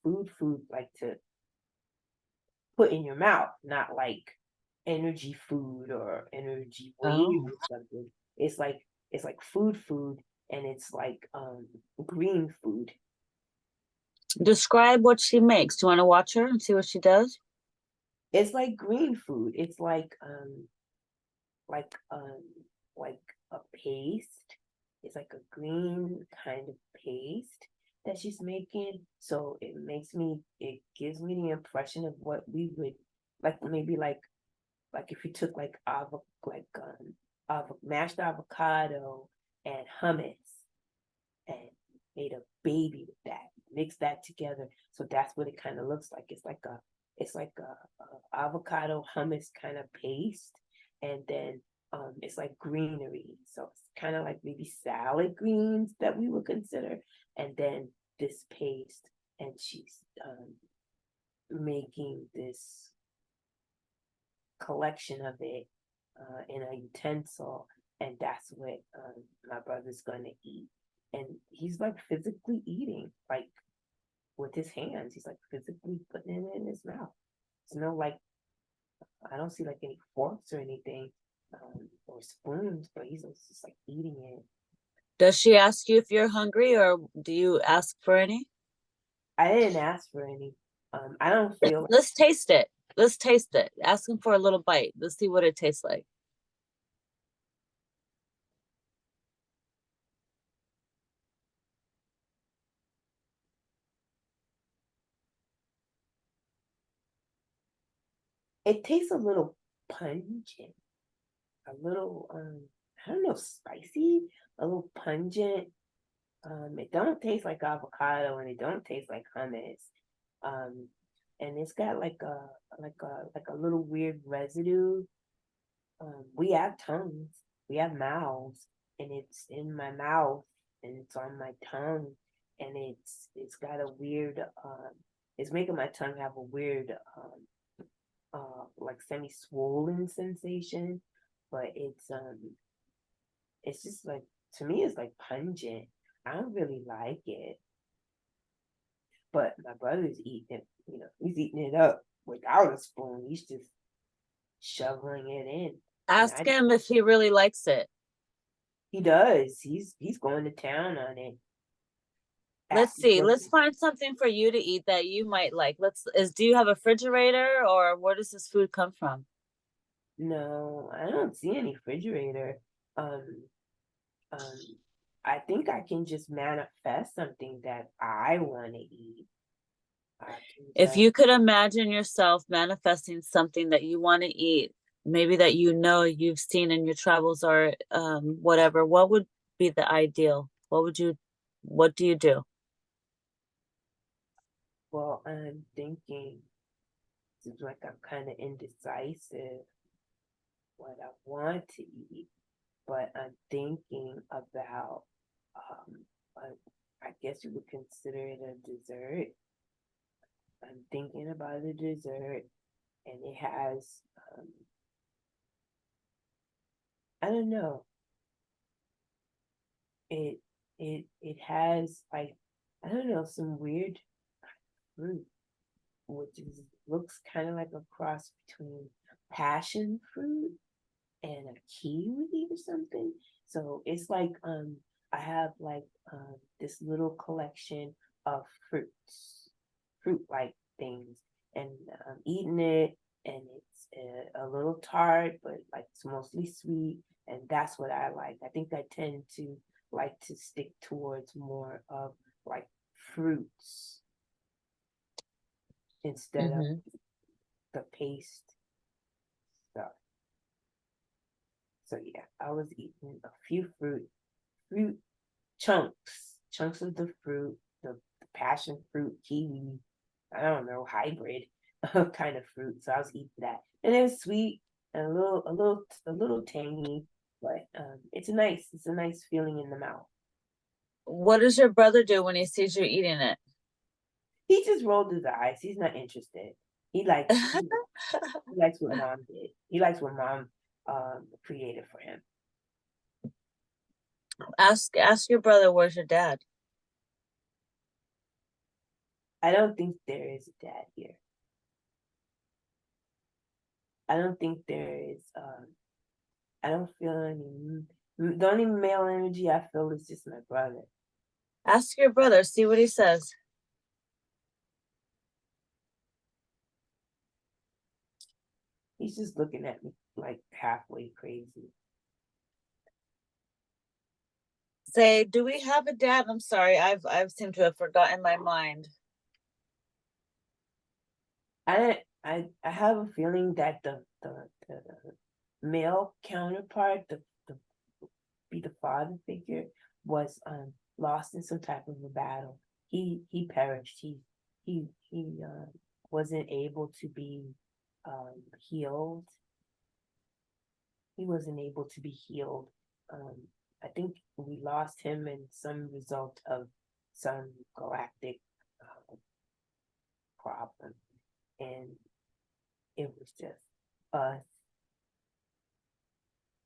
Speaker 2: food, like to put in your mouth, not like energy food or energy wave
Speaker 1: Oh.
Speaker 2: or something. It's like food, and it's like green food.
Speaker 1: Describe what she makes. Do you want to watch her and see what she does?
Speaker 2: It's like green food. It's like like a paste. It's like a green kind of paste that she's making. So it gives me the impression of what we would like maybe like if you took like mashed avocado and hummus and made a baby with that, mix that together. So that's what it kind of looks like. It's like a avocado hummus kind of paste, and then it's like greenery, so it's kind of like maybe salad greens that we would consider, and then this paste, and she's making this collection of it in a utensil, and that's what my brother's gonna eat. And he's like physically eating, like with his hands. He's like physically putting it in his mouth. There's no like, I don't see like any forks or anything, or spoons, but he's just like eating it.
Speaker 1: Does she ask you if you're hungry, or do you ask for any?
Speaker 2: I didn't ask for any. I don't feel like
Speaker 1: Let's taste it. Let's taste it. Ask him for a little bite. Let's see what it tastes like.
Speaker 2: it tastes a little pungent, a little I don't know, spicy, a little pungent. It don't taste like avocado and it don't taste like hummus. Um, and it's got like a little weird residue. We have tongues, we have mouths, and it's in my mouth and it's on my tongue, and it's got a weird it's making my tongue have a weird like semi-swollen sensation, but it's just like, to me it's like pungent. I don't really like it, but my brother's eating it, he's eating it up without a spoon. He's just shoveling it in. And
Speaker 1: Ask
Speaker 2: I
Speaker 1: him if he really likes it.
Speaker 2: He does. He's going to town on it.
Speaker 1: Let's
Speaker 2: Asking
Speaker 1: see.
Speaker 2: for
Speaker 1: Let's find something for you to eat that you might like. Do you have a refrigerator, or where does this food come from?
Speaker 2: No, I don't see any refrigerator. Um, um, I think I can just manifest something that I want to eat. I can
Speaker 1: If
Speaker 2: just,
Speaker 1: you could imagine yourself manifesting something that you want to eat, maybe that you know you've seen in your travels, or whatever, what would be the ideal? What do you do?
Speaker 2: well, I'm thinking, seems like I'm kind of indecisive what I want to eat, but I'm thinking about, um, uh, I guess you would consider it a dessert. I'm thinking about a dessert, and it has, I don't know, it it has like, I don't know, some weird fruit, which looks kind of like a cross between passion fruit and a kiwi or something. So it's like, I have like this little collection of fruit like things, and I'm eating it, and it's a little tart, but like it's mostly sweet, and that's what I like. I think I tend to like to stick towards more of like fruits instead of
Speaker 1: Hmm.
Speaker 2: the paste stuff. So yeah, I was eating a few fruit chunks of the fruit, the passion fruit, kiwi, I don't know, hybrid kind of fruit. So I was eating that, and it was sweet and a little tangy, but it's a nice feeling in the mouth.
Speaker 1: What does your brother do when he sees you eating it?
Speaker 2: He just rolled his eyes. He's not interested. He likes what mom did. He likes what mom created for him.
Speaker 1: Ask your brother, where's your dad?
Speaker 2: I don't think there is a dad here. I don't think there is. I don't feel any. The only male energy I feel is just my brother.
Speaker 1: Ask your brother, see what he says.
Speaker 2: He's just looking at me like halfway crazy.
Speaker 1: Say, do we have a dad? I'm sorry, I've seemed to have forgotten my mind.
Speaker 2: I have a feeling that the male counterpart, the be the father figure, was lost in some type of a battle. He perished. He wasn't able to be healed. He wasn't able to be healed. I think we lost him in some result of some galactic problem, and it was just us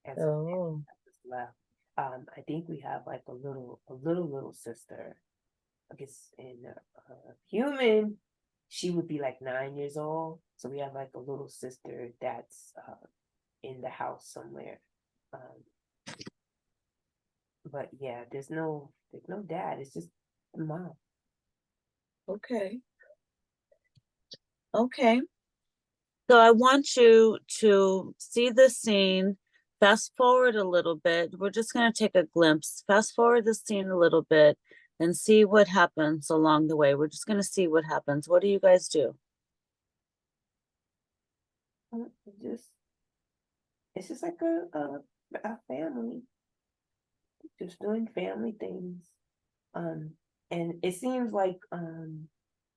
Speaker 2: as a family that was left. I think we have like a little sister. I guess in human, she would be like 9 years old. So we have like a little sister that's in the house somewhere. But yeah, there's no dad. It's just the mom.
Speaker 1: Okay. Okay. So I want you to see the scene, fast forward a little bit. We're just going to take a glimpse, fast forward the scene a little bit and see what happens along the way. We're just going to see what happens. What do you guys do?
Speaker 2: Just it's just like a family, just doing family things. And it seems like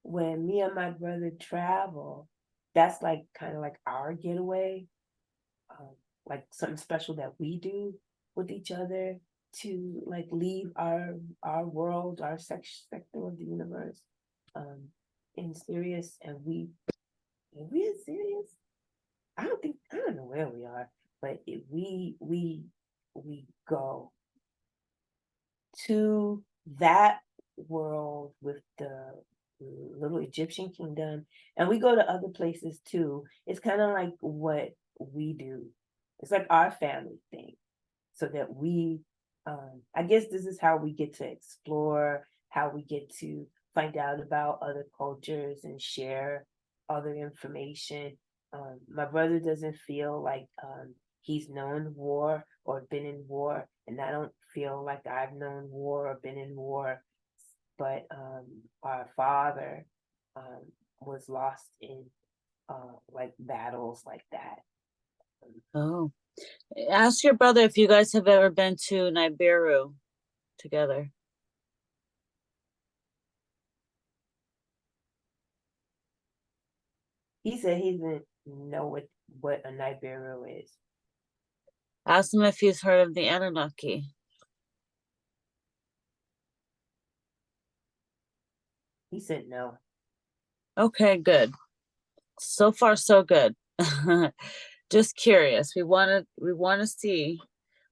Speaker 2: when me and my brother travel, that's like kind of like our getaway, like something special that we do with each other to like leave our world, our sector of the universe, in Sirius, and we're serious. I don't know where we are, but we go to that world with the little Egyptian kingdom, and we go to other places too. It's kind of like what we do. It's like our family thing, so that we, I guess this is how we get to explore, how we get to find out about other cultures and share other information. My brother doesn't feel like he's known war or been in war, and I don't feel like I've known war or been in war. But our father was lost in like battles like that.
Speaker 1: Oh, ask your brother if you guys have ever been to Nibiru together.
Speaker 2: He said he didn't know what a Nibiru is.
Speaker 1: Ask him if he's heard of the Anunnaki.
Speaker 2: He said no.
Speaker 1: Okay, good. So far, so good. Just curious. We want to see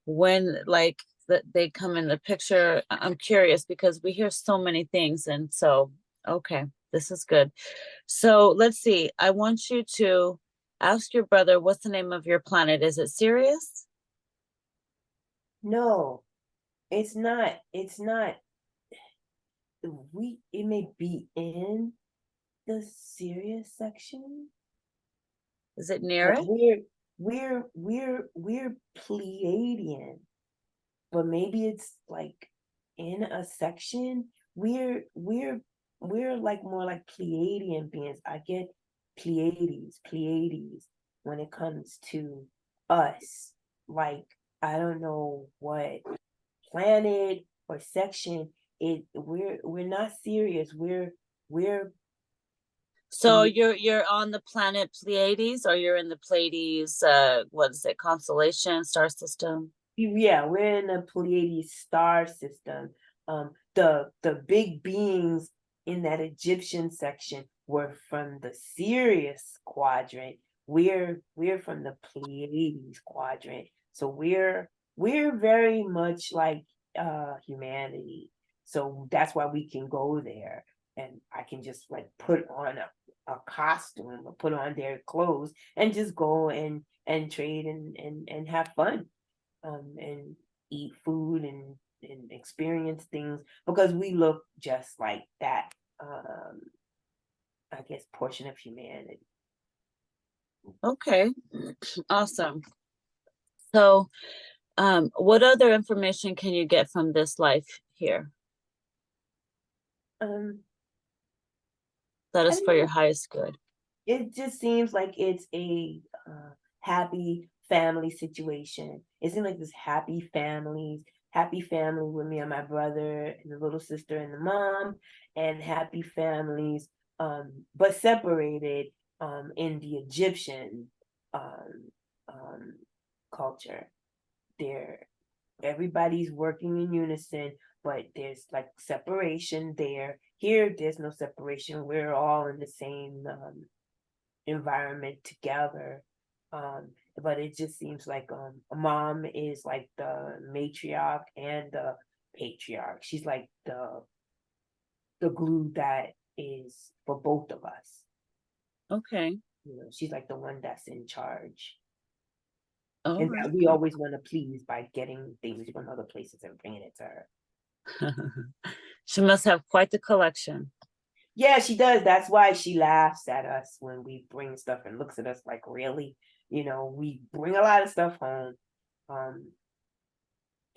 Speaker 1: when like that they come in the picture. I'm curious because we hear so many things, and so okay, this is good. So let's see. I want you to ask your brother what's the name of your planet. Is it Sirius?
Speaker 2: No, it's not. It's not. It may be in the serious section,
Speaker 1: Is it near
Speaker 2: but
Speaker 1: it?
Speaker 2: we're Pleiadian, but maybe it's like in a section. We're like more like Pleiadian beings. I get Pleiades when it comes to us. Like I don't know what planet or section it we're not serious. We're
Speaker 1: So you're on the planet Pleiades, or you're in the Pleiades, what is it, constellation, star system?
Speaker 2: yeah, we're in the Pleiades star system. The big beings in that Egyptian section were from the Sirius quadrant. We're from the Pleiades quadrant. So we're very much like humanity. So that's why we can go there. And I can just like put on a costume or put on their clothes and just go and trade and have fun, and eat food and experience things because we look just like that. I guess portion of humanity.
Speaker 1: Okay, awesome. So, what other information can you get from this life here
Speaker 2: Um,
Speaker 1: that
Speaker 2: I
Speaker 1: is for
Speaker 2: don't
Speaker 1: your
Speaker 2: know.
Speaker 1: highest good?
Speaker 2: It just seems like it's a happy family situation. It seems like this happy family with me and my brother and the little sister and the mom, and happy families, but separated, in the Egyptian culture. They're everybody's working in unison, but there's like separation there. Here, there's no separation. We're all in the same environment together. But it just seems like a mom is like the matriarch and the patriarch. She's like the glue that is for both of us.
Speaker 1: Okay.
Speaker 2: You know, she's like the one that's in charge.
Speaker 1: All
Speaker 2: And
Speaker 1: right.
Speaker 2: that we always want to please by getting things from other places and bringing it to her.
Speaker 1: She must have quite the collection.
Speaker 2: Yeah, she does. That's why she laughs at us when we bring stuff and looks at us like, really? You know, we bring a lot of stuff home. Um,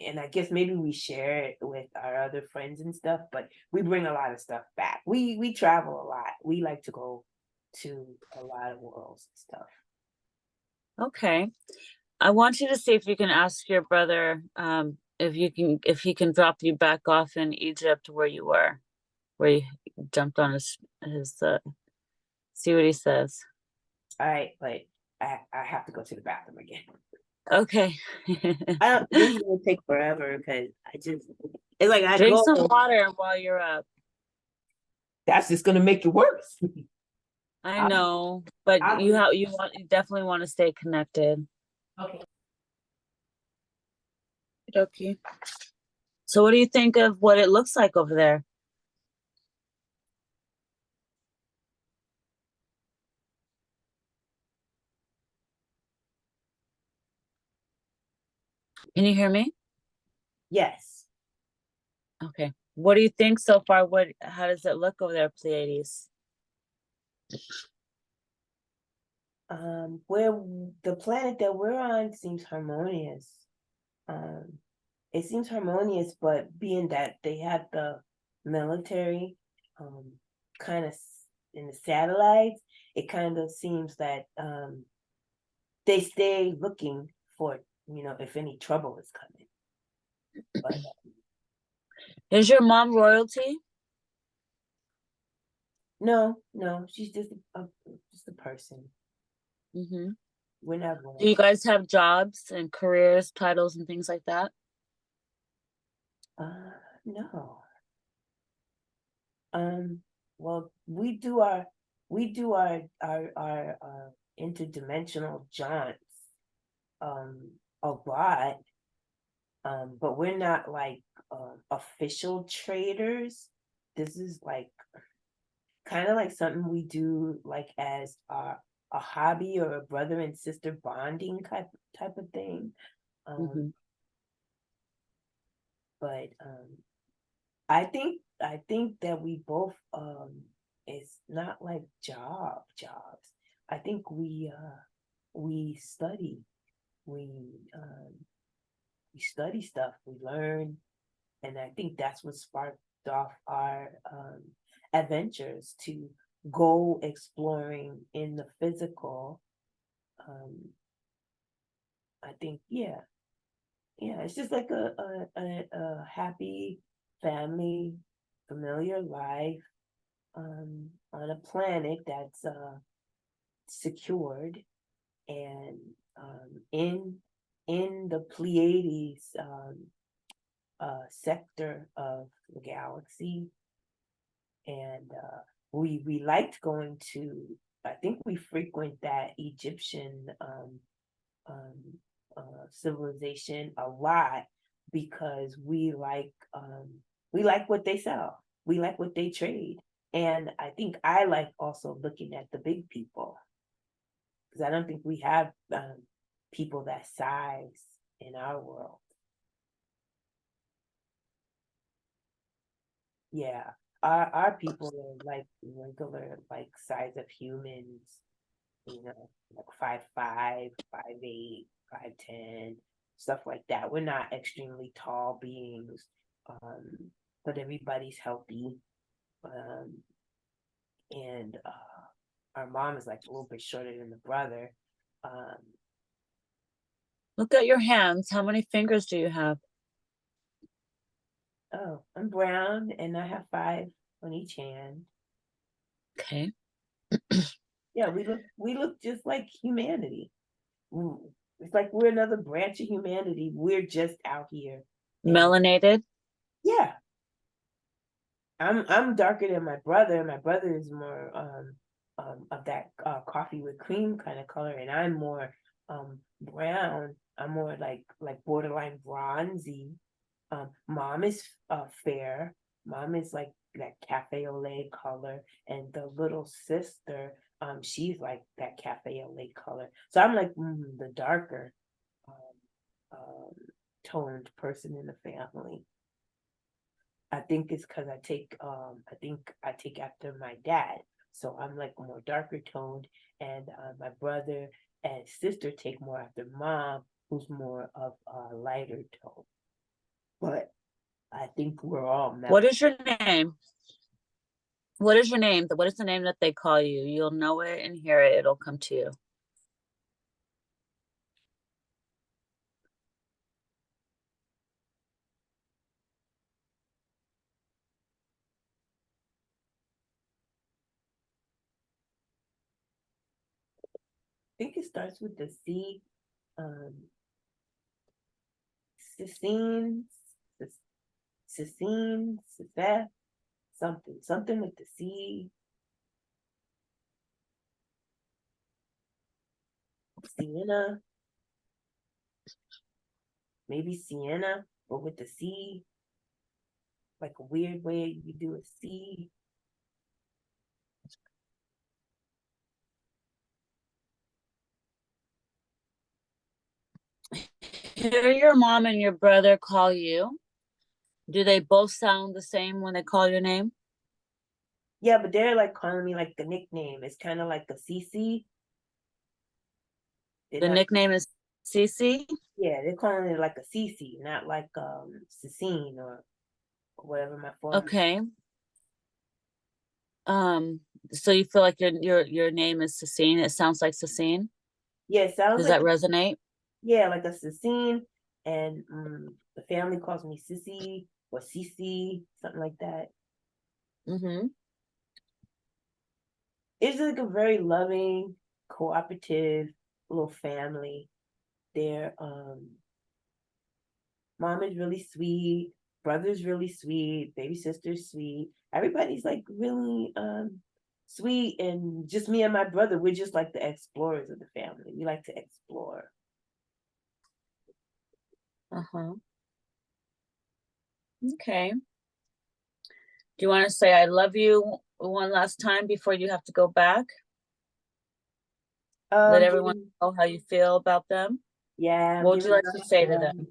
Speaker 2: and I guess maybe we share it with our other friends and stuff, but we bring a lot of stuff back. We travel a lot. We like to go to a lot of worlds and stuff.
Speaker 1: Okay. I want you to see if you can ask your brother if he can drop you back off in Egypt where you were, where you jumped on his see what he says.
Speaker 2: All right, but I have to go to the bathroom again.
Speaker 1: Okay.
Speaker 2: I don't. This is gonna take forever because I just. It's like I
Speaker 1: Drink
Speaker 2: go.
Speaker 1: some water while you're up.
Speaker 2: That's just gonna make it worse.
Speaker 1: I
Speaker 2: I'll,
Speaker 1: know, but
Speaker 2: I'll
Speaker 1: you definitely want to stay connected.
Speaker 2: okay.
Speaker 1: Okay. So what do you think of what it looks like over there? Can you hear me?
Speaker 2: Yes.
Speaker 1: Okay. What do you think so far? How does it look over there, Pleiades?
Speaker 2: Where the planet that we're on seems harmonious. Um, it seems harmonious, but being that they have the military, kind of in the satellites, it kind of seems that they stay looking for, if any trouble is coming. But
Speaker 1: Is your mom royalty?
Speaker 2: no, she's just a person.
Speaker 1: Mm-hmm.
Speaker 2: We're not
Speaker 1: Do you
Speaker 2: royal.
Speaker 1: guys have jobs and careers, titles, and things like that?
Speaker 2: No. Um, well, we do our interdimensional jaunts a lot, but we're not like official traders. This is like kind of like something we do like as a hobby or a brother and sister bonding type of thing.
Speaker 1: Mm-hmm.
Speaker 2: Um, but I think that we both it's not like jobs. I think we study. We um we study stuff, we learn, and I think that's what sparked off our adventures to go exploring in the physical. Um I think yeah, it's just like a happy family, familiar life on a planet that's secured and in the Pleiades sector of the galaxy, and we liked going to. I think we frequent that Egyptian um, civilization a lot because we like what they sell. We like what they trade. And I think I like also looking at the big people because I don't think we have people that size in our world. Yeah, our people are like regular, like size of humans, like 5'5", 5'8", 5'10", stuff like that. We're not extremely tall beings, but everybody's healthy. Um, and our mom is like a little bit shorter than the brother. Um,
Speaker 1: Look at your hands. How many fingers do you have?
Speaker 2: oh, I'm brown and I have 5 on each hand.
Speaker 1: Okay.
Speaker 2: Yeah, we look just like humanity. It's like we're another branch of humanity. We're just out here. And
Speaker 1: Melanated?
Speaker 2: yeah, I'm darker than my brother. My brother is more of that coffee with cream kind of color, and I'm more brown. I'm more like borderline bronzy. Mom is fair. Mom is like that cafe au lait color, and the little sister, she's like that cafe au lait color. So I'm like the darker um, um, toned person in the family. I think it's because I think I take after my dad. So I'm like more darker toned, and my brother and sister take more after mom, who's more of a lighter tone. But I think we're all
Speaker 1: What
Speaker 2: mellow.
Speaker 1: is your name? What is your name? What is the name that they call you? You'll know it and hear it. It'll come to you.
Speaker 2: I think it starts with the C. Um, Cicine, Cicine, Ciceth, something with the C. Sienna, maybe Sienna, but with the C, like a weird way you do a C.
Speaker 1: Hear your mom and your brother call you. Do they both sound the same when they call your name?
Speaker 2: Yeah, but they're like calling me like the nickname. It's kind of like a CC. They're
Speaker 1: The
Speaker 2: not.
Speaker 1: nickname is Cece.
Speaker 2: Yeah, they're calling it like a CC, not like Cecine or whatever my father.
Speaker 1: Okay. Um, so you feel like your name is Cecine. It sounds like Cecine.
Speaker 2: Yeah, it sounds
Speaker 1: Does
Speaker 2: like
Speaker 1: that resonate?
Speaker 2: yeah, like a Cecine, and the family calls me Sissy or Cece, something like that.
Speaker 1: Mm-hmm.
Speaker 2: It's like a very loving, cooperative little family. Their mom is really sweet, brother's really sweet, baby sister's sweet. Everybody's like really sweet, and just me and my brother, we're just like the explorers of the family. We like to explore.
Speaker 1: Uh-huh. Okay. Do you want to say I love you one last time before you have to go back? Let everyone
Speaker 2: Giving,
Speaker 1: know how you feel about them.
Speaker 2: yeah,
Speaker 1: What would you
Speaker 2: giving
Speaker 1: like to
Speaker 2: mom
Speaker 1: say
Speaker 2: a
Speaker 1: to
Speaker 2: hug,
Speaker 1: them?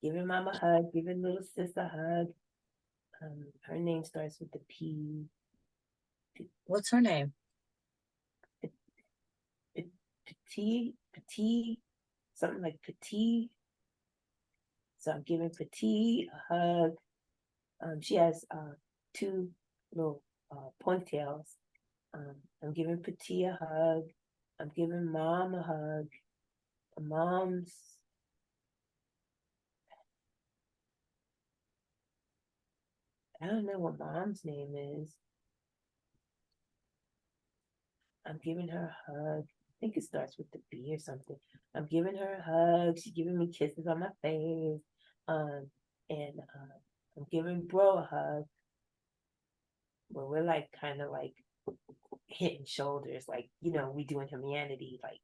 Speaker 2: giving mom a hug, giving little sis a hug. Her name starts with the P.
Speaker 1: What's her name?
Speaker 2: Petit, something like Petit. So I'm giving Petit a hug. She has two little ponytails. I'm giving Petit a hug. I'm giving mom a hug. Mom's, I don't know what mom's name is. I'm giving her a hug. I think it starts with the B or something. I'm giving her a hug. She's giving me kisses on my face. Um, and I'm giving bro a hug. Where we're like kind of like hitting shoulders, like we do in humanity. Like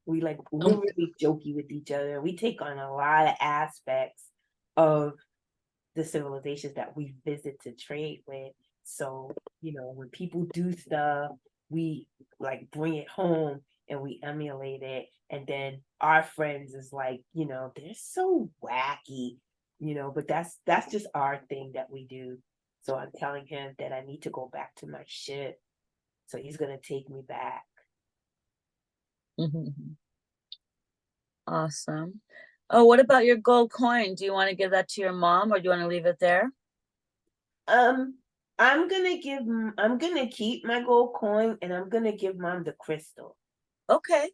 Speaker 2: we're
Speaker 1: Um,
Speaker 2: really jokey with each other. We take on a lot of aspects of the civilizations that we visit to trade with. So, when people do stuff, we like bring it home and we emulate it. And then our friends is like, they're so wacky, but that's just our thing that we do. So I'm telling him that I need to go back to my ship. So he's gonna take me back.
Speaker 1: mhm. Awesome. Oh, what about your gold coin? Do you want to give that to your mom or do you want to leave it there?
Speaker 2: Um, I'm gonna keep my gold coin and I'm gonna give mom the crystal.
Speaker 1: Okay.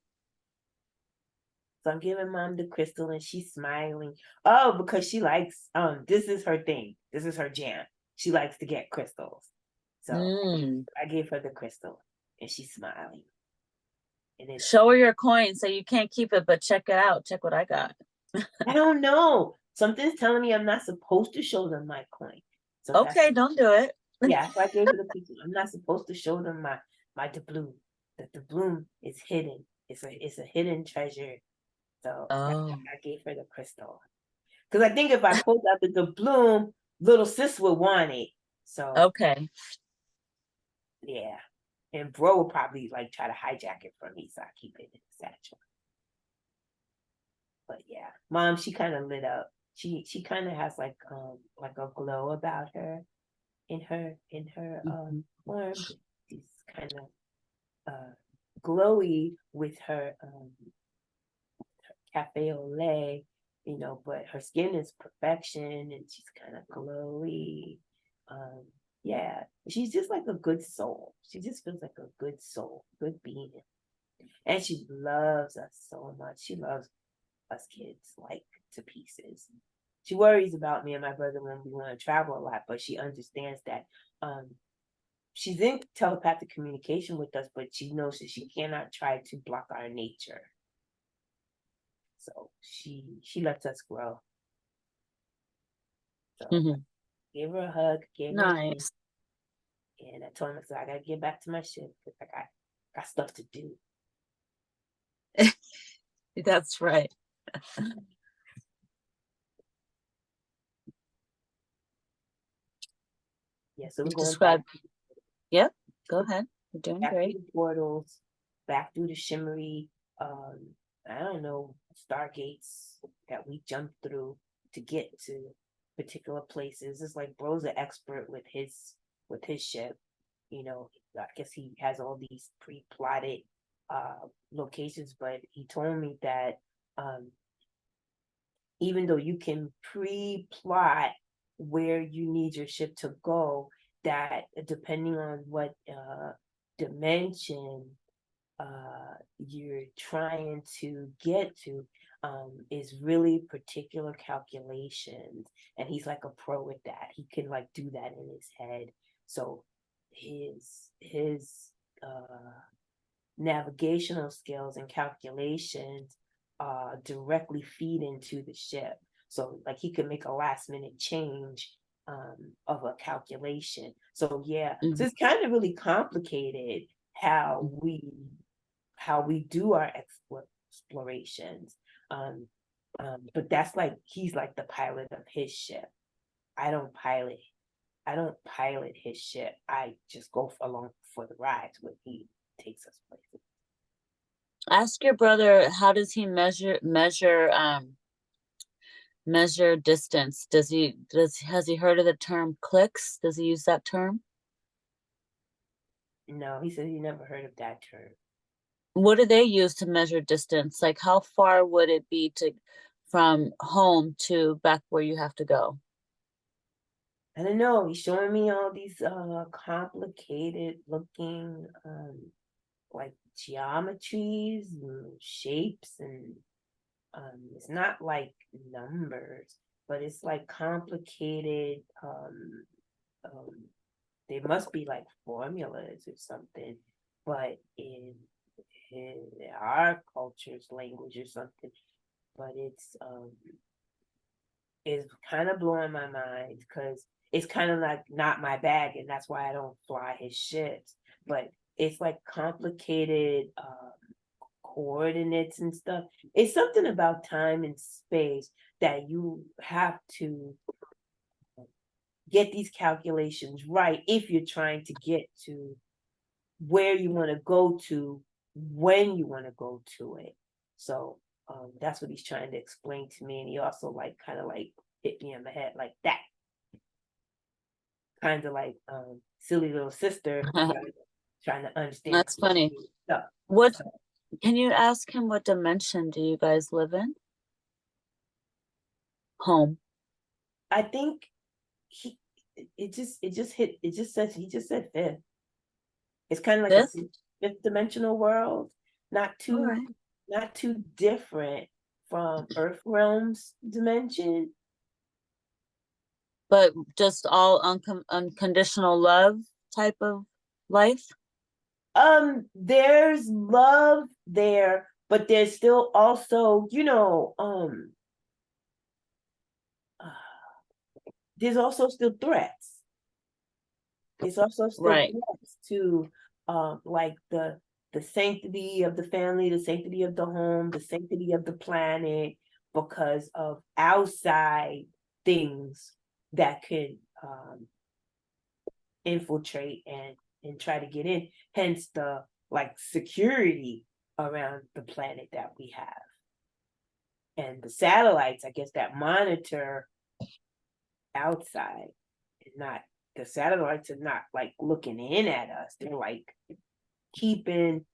Speaker 2: So I'm giving mom the crystal and she's smiling. Oh, because she likes this is her thing. This is her jam. She likes to get crystals. So I gave her the crystal, and she's smiling. And it's,
Speaker 3: show her your coin, so you can't keep it, but check it out. Check what I got.
Speaker 2: I don't know. Something's telling me I'm not supposed to show them my coin. So
Speaker 3: Okay, don't do it.
Speaker 2: yeah, so I gave her the crystal. I'm not supposed to show them my doubloon. The doubloon is hidden. It's a hidden treasure. So
Speaker 3: Oh,
Speaker 2: I gave her the crystal. Because I think if I pulled out the doubloon, little sis would want it. So
Speaker 3: okay.
Speaker 2: yeah. And bro will probably like try to hijack it from me, so I keep it in the satchel. But yeah, mom, she kind of lit up. She kind of has like a glow about her in her form. She's kind of glowy with her cafe au lait, you know, but her skin is perfection and she's kind of glowy. Yeah, she's just like a good soul. She just feels like a good soul, good being. And she loves us so much. She loves us kids like to pieces. She worries about me and my brother when we want to travel a lot, but she understands that she's in telepathic communication with us, but she knows that she cannot try to block our nature. So she lets us grow. So gave her a hug, gave her a kiss,
Speaker 3: Nice.
Speaker 2: and I told her, so I gotta get back to my ship because I got stuff to do.
Speaker 3: That's right.
Speaker 2: Yeah, so we're
Speaker 3: You
Speaker 2: going back.
Speaker 3: describe. Yep. Go ahead. You're doing
Speaker 2: Back through
Speaker 3: great.
Speaker 2: the portals, back through the shimmery, I don't know, stargates that we jumped through to get to particular places. It's like bro's an expert with his ship. You know, I guess he has all these pre-plotted locations, but he told me that even though you can pre-plot where you need your ship to go, that depending on what dimension you're trying to get to, is really particular calculations. And he's like a pro with that. He can like do that in his head. So his navigational skills and calculations directly feed into the ship. So like he could make a last minute change of a calculation. So yeah, so it's kind of really complicated how we do our explorations. But that's like he's like the pilot of his ship. I don't pilot. I don't pilot his ship. I just go along for the rides when he takes us places.
Speaker 3: Ask your brother, how does he measure distance? Has he heard of the term clicks? Does he use that term?
Speaker 2: No, he said he never heard of that term.
Speaker 3: What do they use to measure distance? Like how far would it be to from home to back where you have to go?
Speaker 2: I don't know. He's showing me all these complicated looking like geometries and shapes, and it's not like numbers, but it's like complicated they must be like formulas or something, but in our culture's language or something. But it's kind of blowing my mind because it's kind of like not my bag, and that's why I don't fly his ships. But it's like complicated coordinates and stuff. It's something about time and space that you have to get these calculations right if you're trying to get to where you want to go to when you want to go to it. So that's what he's trying to explain to me. And he also like kind of like hit me in the head like that. Kind of like silly little sister trying to understand
Speaker 3: That's funny.
Speaker 2: stuff.
Speaker 3: What can you ask him, what dimension do you guys live in? Home.
Speaker 2: I think he it just says he just said fifth. It's kind of like a
Speaker 3: This?
Speaker 2: fifth dimensional world, not
Speaker 3: All
Speaker 2: too
Speaker 3: right.
Speaker 2: not too different from Earth realm's dimension.
Speaker 3: But just all unconditional love. type of life?
Speaker 2: There's love there, but there's still also, there's also still threats. There's also still
Speaker 3: Right.
Speaker 2: threats to like the sanctity of the family, the sanctity of the home, the sanctity of the planet, because of outside things that could infiltrate and try to get in. Hence the like security around the planet that we have. And the satellites, I guess, that monitor outside is not, the satellites are not like looking in at us. They're like keeping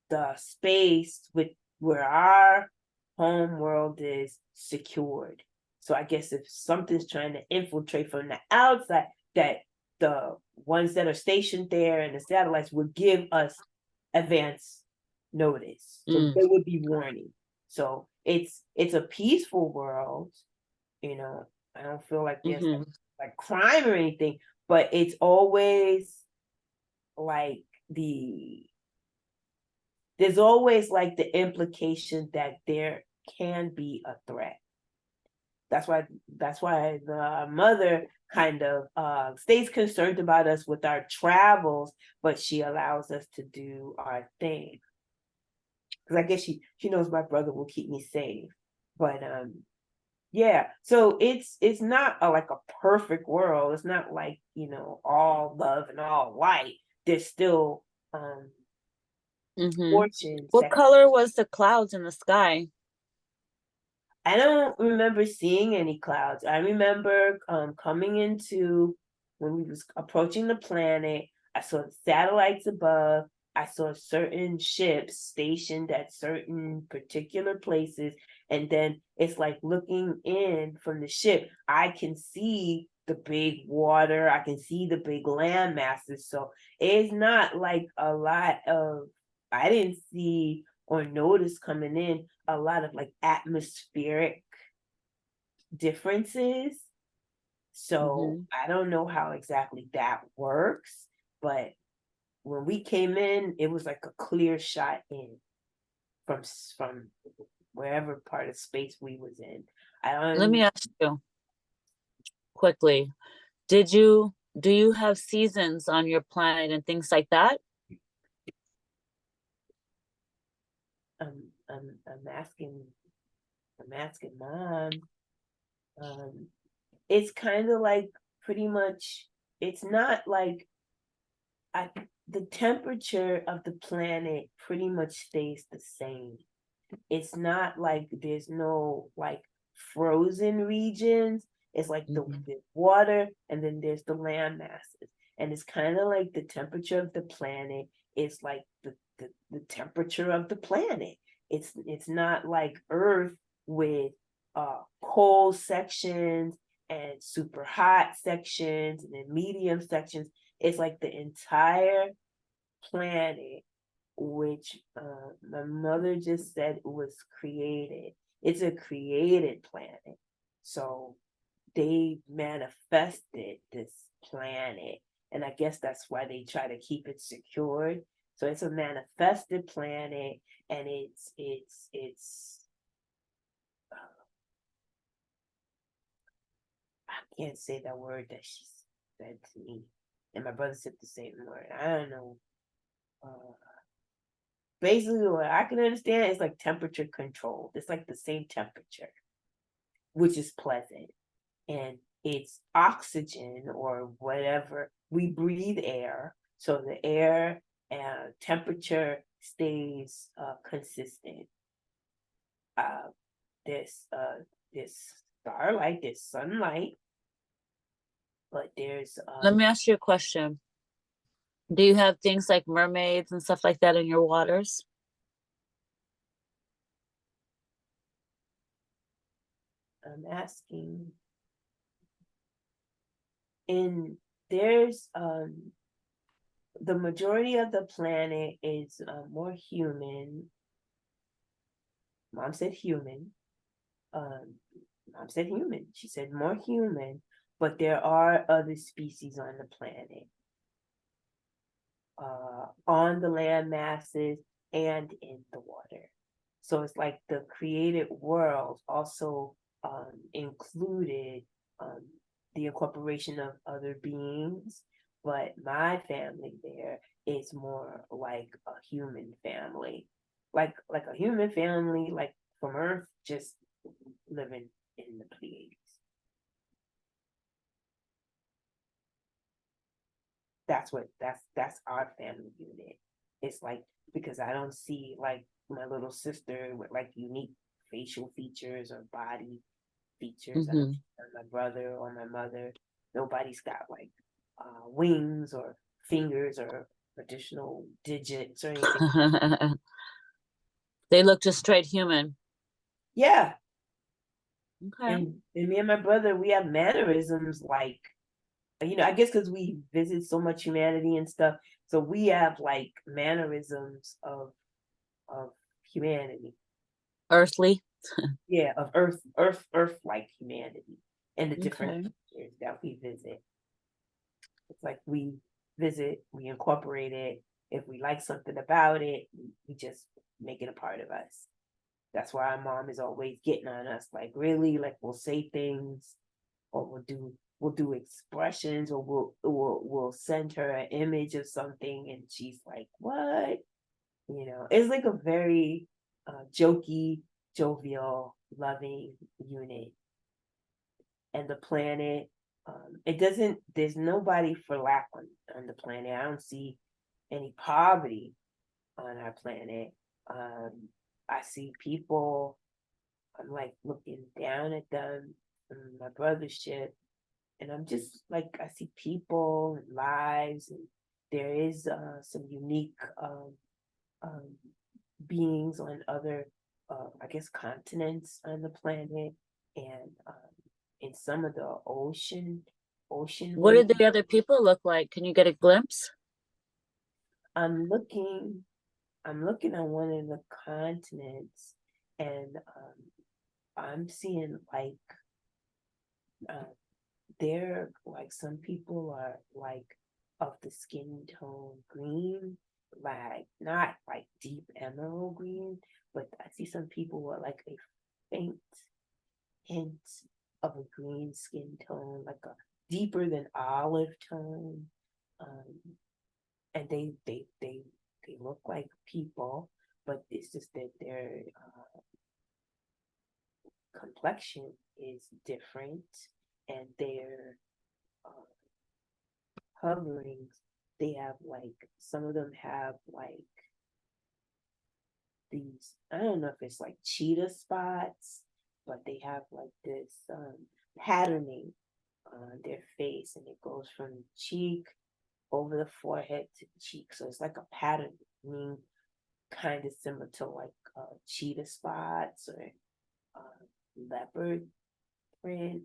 Speaker 2: the space with where our home world is secured. So I guess if something's trying to infiltrate from the outside, that the ones that are stationed there and the satellites would give us advance notice. So there would be warning. So it's a peaceful world, you know. I don't feel like there's like crime or anything, but it's always like there's always like the implication that there can be a threat. That's why the mother kind of stays concerned about us with our travels, but she allows us to do our thing. Because I guess she knows my brother will keep me safe. But yeah, so it's not like a perfect world. It's not like, all love and all light. There's still portions
Speaker 3: What
Speaker 2: that
Speaker 3: color was the clouds in the sky?
Speaker 2: I don't remember seeing any clouds. I remember coming into, when we was approaching the planet, I saw the satellites above. I saw certain ships stationed at certain particular places. And then it's like looking in from the ship, I can see the big water. I can see the big land masses. So it's not like a lot of, I didn't see or notice coming in a lot of like atmospheric differences. So I don't know how exactly that works, but when we came in, it was like a clear shot in from wherever part of space we was in.
Speaker 3: Let me ask you quickly. Do you have seasons on your planet and things like that?
Speaker 2: I'm asking mom. It's kind of like pretty much, it's not like the temperature of the planet pretty much stays the same. It's not like there's no like frozen regions. It's like the water, and then there's the land masses. And it's kind of like the temperature of the planet is like the temperature of the planet. It's not like Earth with cold sections and super hot sections and then medium sections. It's like the entire planet, which my mother just said was created. It's a created planet. So they manifested this planet. And I guess that's why they try to keep it secured. So it's a manifested planet, and it's I can't say that word that she said to me. And my brother said the same word. I don't know. Basically, what I can understand is like temperature control. It's like the same temperature, which is pleasant. And it's oxygen or whatever. We breathe air. So the air and temperature stays consistent. There's starlight, there's sunlight, but there's
Speaker 3: Let me ask you a question. Do you have things like mermaids and stuff like that in your waters?
Speaker 2: I'm asking, and there's the majority of the planet is more human. Mom said human. Mom said human. She said more human, but there are other species on the planet. on the land masses and in the water. So it's like the created world also included the incorporation of other beings, but my family there is more like a human family, like a human family, like from Earth, just living in the Pleiades. That's our family unit. It's like because I don't see like my little sister with like unique facial features or body features. I don't
Speaker 3: Mm-hmm.
Speaker 2: see my brother or my mother. Nobody's got like wings or fingers or additional digits or anything.
Speaker 3: They look just straight human.
Speaker 2: Yeah,
Speaker 3: Okay.
Speaker 2: and me and my brother, we have mannerisms like I guess because we visit so much humanity and stuff, so we have like mannerisms of humanity.
Speaker 3: Earthly.
Speaker 2: Yeah, of Earth like humanity and the different
Speaker 3: Okay.
Speaker 2: cultures that we visit. It's like we visit, we incorporate it. If we like something about it, we just make it a part of us. That's why our mom is always getting on us, like really, like we'll say things or we'll do expressions or we'll send her an image of something and she's like, what? It's like a very jokey, jovial, loving unit. And the planet, it doesn't, there's nobody for lack on the planet. I don't see any poverty on our planet. Um, I see people, I'm like looking down at them from my brother's ship, and I'm just like, I see people and lives, and there is some unique um, beings on other, I guess, continents on the planet, and in some of the ocean
Speaker 3: What did
Speaker 2: waves.
Speaker 3: the other people look like? Can you get a glimpse?
Speaker 2: I'm looking, I'm looking on one of the continents, and I'm seeing like uh, there, like some people are like of the skin tone green, like not like deep emerald green, but I see some people with like a faint hint of a green skin tone, like a deeper than olive tone. Um, and they look like people, but it's just that their complexion is different, and their uh, coverings, they have like some of them have like these, I don't know if it's like cheetah spots, but they have like this patterning on their face, and it goes from the cheek over the forehead to the cheek. So it's like a patterning, kind of similar to like cheetah spots or leopard print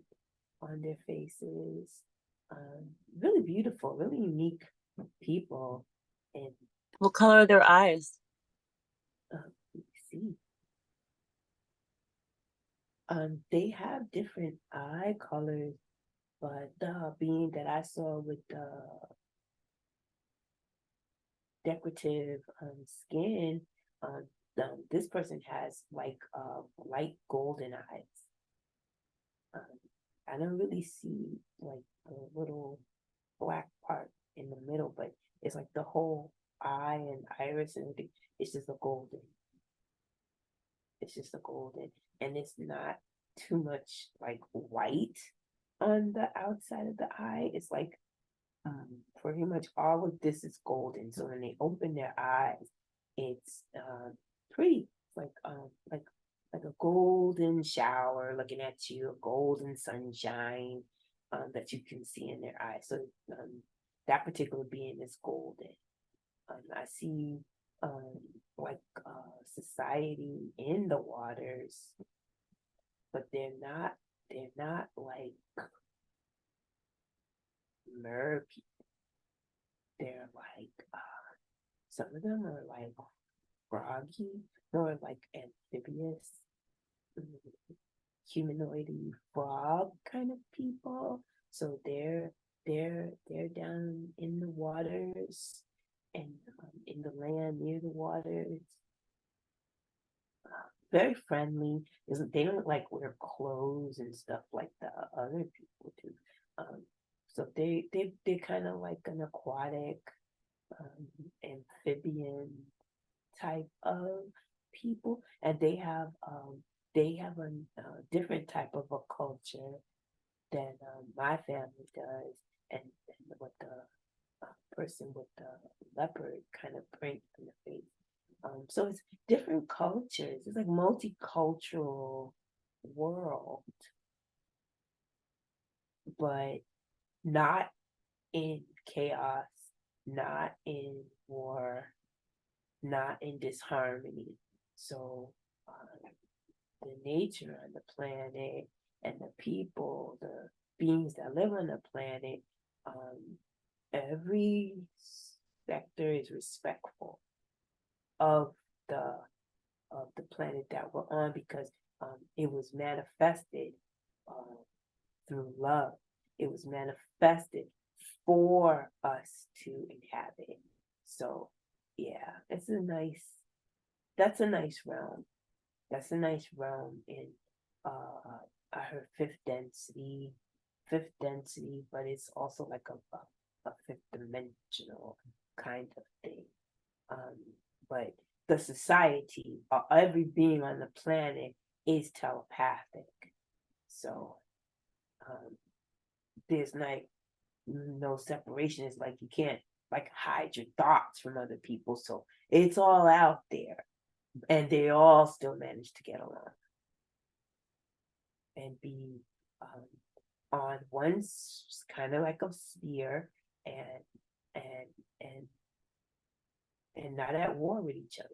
Speaker 2: on their faces. Really beautiful, really unique people. And
Speaker 3: What color are their eyes?
Speaker 2: let me see, they have different eye colors, but the being that I saw with the decorative skin, um, this person has like light golden eyes. Um, I don't really see like the little black part in the middle, but it's like the whole eye and iris and everything. It's just a golden. It's just a golden, and it's not too much like white on the outside of the eye. It's like pretty much all of this is golden. So when they open their eyes, it's pretty like a golden shower looking at you, a golden sunshine that you can see in their eyes. So that particular being is golden. I see um, like society in the waters, but they're not like mer people. They're like some of them are like froggy, or like amphibious, humanoidy frog kind of people. So they're down in the waters. and in the land near the water. It's very friendly. They don't like wear clothes and stuff like the other people do. So they're kind of like an aquatic amphibian type of people, and they have a different type of a culture than my family does, and what the person with the leopard kind of print in the face. So it's different cultures. It's like multicultural world, but not in chaos, not in war, not in disharmony. So the nature on the planet and the people, the beings that live on the planet, every sector is respectful of the planet that we're on, because it was manifested through love. It was manifested for us to inhabit. So yeah, that's a nice realm. That's a nice realm in I heard fifth density, but it's also like a fifth dimensional kind of thing. But the society, every being on the planet is telepathic. So there's like no separation. It's like you can't like hide your thoughts from other people. So it's all out there, and they all still manage to get along and be on one kind of like a sphere, and and and and not at war with each other.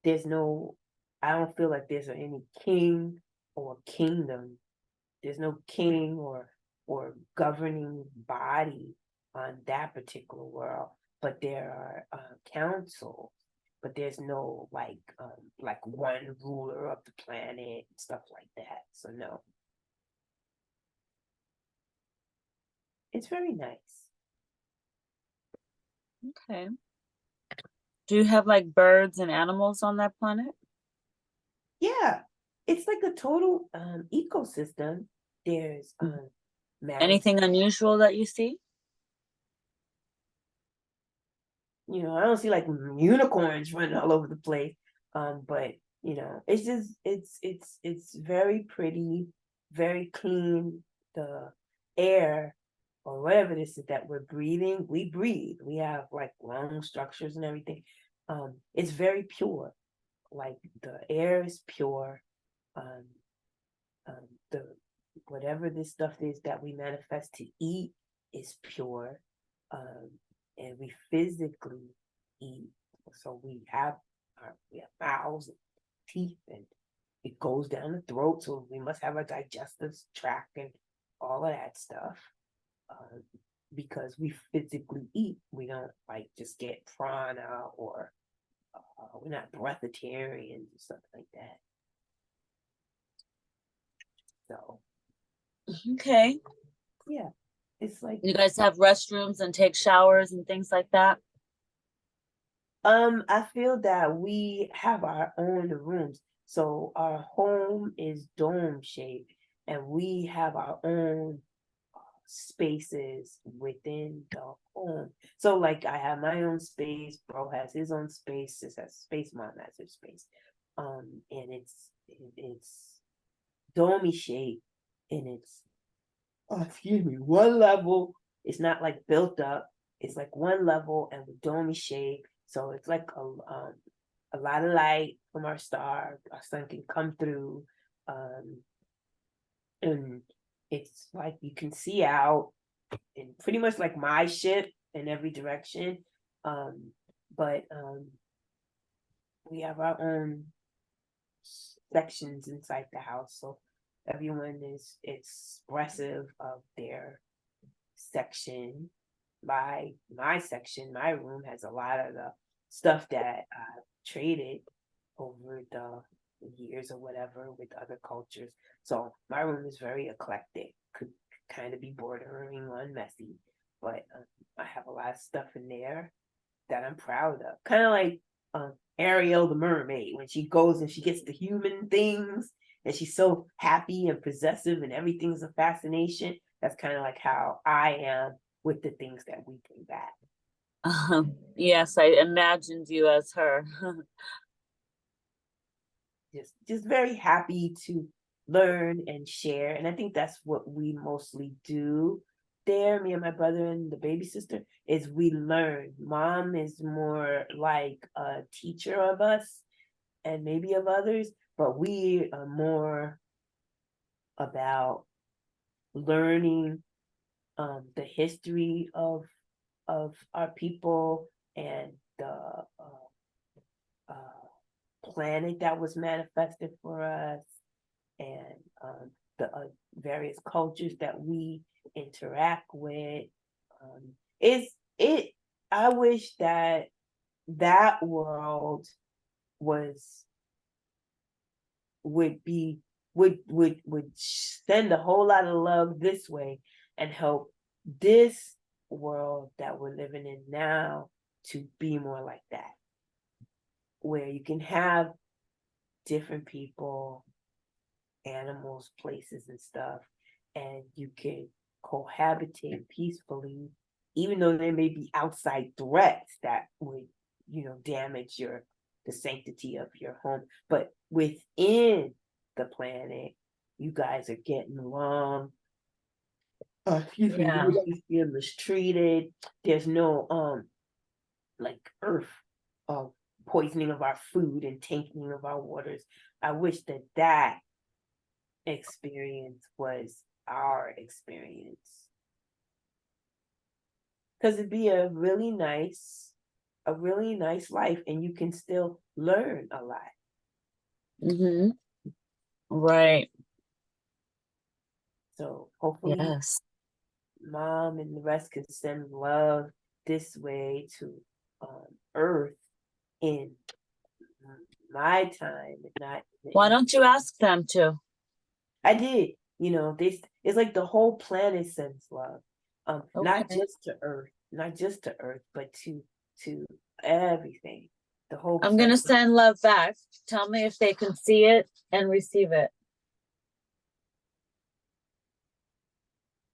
Speaker 2: There's no, I don't feel like there's any king or kingdom. There's no king or governing body on that particular world, but there are councils, but there's no like one ruler of the planet, stuff like that. So no, it's very nice.
Speaker 3: Okay. Do you have like birds and animals on that planet?
Speaker 2: Yeah, it's like a total ecosystem. There's mountains.
Speaker 3: Anything unusual that you see?
Speaker 2: I don't see like unicorns running all over the place. But it's just it's very pretty, very clean. The air or whatever this is that we're breathing, we breathe. We have like lung structures and everything. It's very pure. Like the air is pure. Um, the whatever this stuff is that we manifest to eat is pure. And we physically eat. So we have mouths and teeth, and it goes down the throat. So we must have a digestive tract and all of that stuff. Because we physically eat. We don't like just get prana, or we're not breatharians or something like that. So
Speaker 3: Okay.
Speaker 2: yeah, it's like
Speaker 3: You guys have restrooms and take showers and things like that?
Speaker 2: I feel that we have our own rooms. So our home is dome shaped, and we have our own spaces within the home. So like I have my own space, bro has his own space, sis has space, mom has her space. And it's domey shaped, and it's excuse me, one level. It's not like built up. It's like one level and with domey shape. So it's like a lot of light from our star. Our sun can come through, and it's like you can see out in pretty much like my ship in every direction. But we have our own sections inside the house, so everyone is expressive of their section. My section, my room has a lot of the stuff that I traded over the years or whatever with other cultures. So my room is very eclectic, could kind of be bordering on messy, but lot of stuff in there that I'm proud of. Kind of like Ariel the mermaid, when she goes and she gets the human things and she's so happy and possessive and everything's a fascination. That's kind of like how I am with the things that we bring back.
Speaker 3: Yes, I imagined you as her.
Speaker 2: Just very happy to learn and share. And I think that's what we mostly do there, me and my brother and the baby sister, is we learn. Mom is more like a teacher of us and maybe of others, but we are more about learning the history of our people and the planet that was manifested for us, and the various cultures that we interact with. I wish that that world would send a whole lot of love this way and help this world that we're living in now to be more like that, where you can have different people, animals, places, and stuff, and you can cohabitate peacefully, even though there may be outside threats that would, damage the sanctity of your home. But within the planet, you guys are getting along.
Speaker 3: Yeah.
Speaker 2: Nobody's being mistreated. There's no like earth poisoning of our food and tainting of our waters. I wish that experience was our experience, because it'd be a really nice life, and you can still learn a lot.
Speaker 3: Mm-hmm. Right.
Speaker 2: So hopefully
Speaker 3: Yes.
Speaker 2: Mom and the rest can send love this way to Earth in my time, and not.
Speaker 3: Why don't you ask them to?
Speaker 2: I did. It's like the whole planet sends love, not
Speaker 3: Okay.
Speaker 2: just to Earth, but to everything. The whole
Speaker 3: I'm gonna
Speaker 2: planet.
Speaker 3: send love back. Tell me if they can see it and receive it.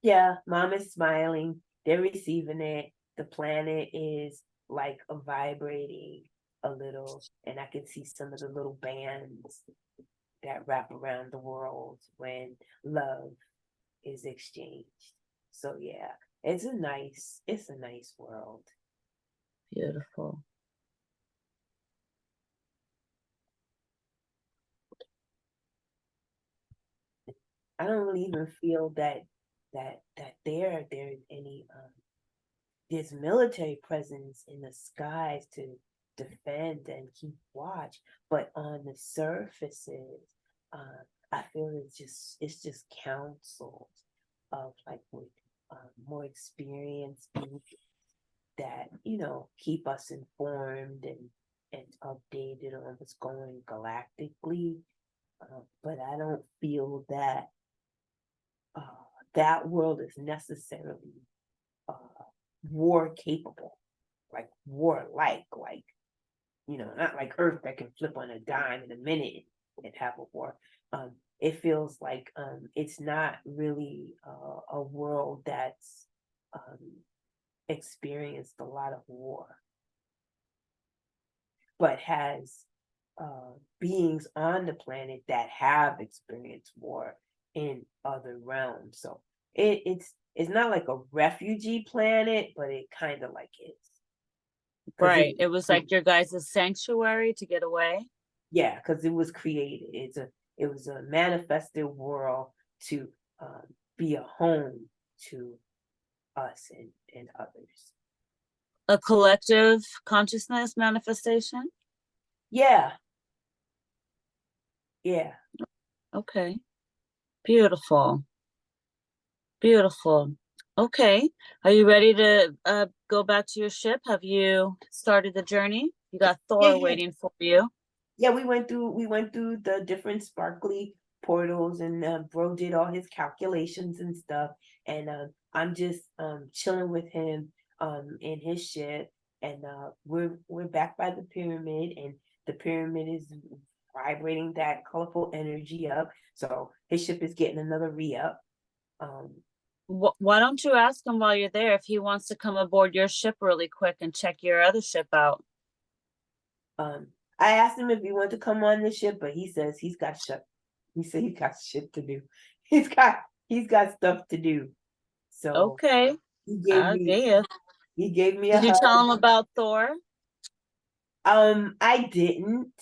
Speaker 2: Yeah, Mom is smiling. They're receiving it. The planet is like vibrating a little, and I can see some of the little bands that wrap around the world when love is exchanged. So yeah, it's a nice world.
Speaker 3: Beautiful.
Speaker 2: I don't really even feel that there's any there's military presence in the skies to defend and keep watch, but on the surfaces, I feel it's just counsels of like with more experienced people that keep us informed and updated on what's going galactically. But I don't feel that that world is necessarily war capable, like warlike, like not like Earth that can flip on a dime in a minute and have a war. It feels like it's not really a world that's experienced a lot of war, but has beings on the planet that have experienced war in other realms. So it's not like a refugee planet, but it kind of like is.
Speaker 3: Right. It was like your guys' sanctuary to get away.
Speaker 2: Yeah, because it was created. It was a manifested world to be a home to us and others.
Speaker 3: A collective consciousness manifestation.
Speaker 2: Yeah. Yeah.
Speaker 3: Okay. Beautiful. Beautiful. Okay. Are you ready to go back to your ship? Have you started the journey? You got
Speaker 2: Yeah,
Speaker 3: Thor
Speaker 2: yeah.
Speaker 3: waiting for you.
Speaker 2: Yeah, we went through the different sparkly portals, and bro did all his calculations and stuff, and I'm just chilling with him. in his ship, and we're back by the pyramid, and the pyramid is vibrating that colorful energy up. So his ship is getting another re-up.
Speaker 3: Why don't you ask him while you're there if he wants to come aboard your ship really quick and check your other ship out?
Speaker 2: I asked him if he wanted to come on the ship, but he says he's got shit. He said he's got shit to do. He's got stuff to do. So
Speaker 3: Okay,
Speaker 2: he gave
Speaker 3: I
Speaker 2: me
Speaker 3: guess.
Speaker 2: he gave me a
Speaker 3: Did you
Speaker 2: hug.
Speaker 3: tell him about Thor?
Speaker 2: I didn't,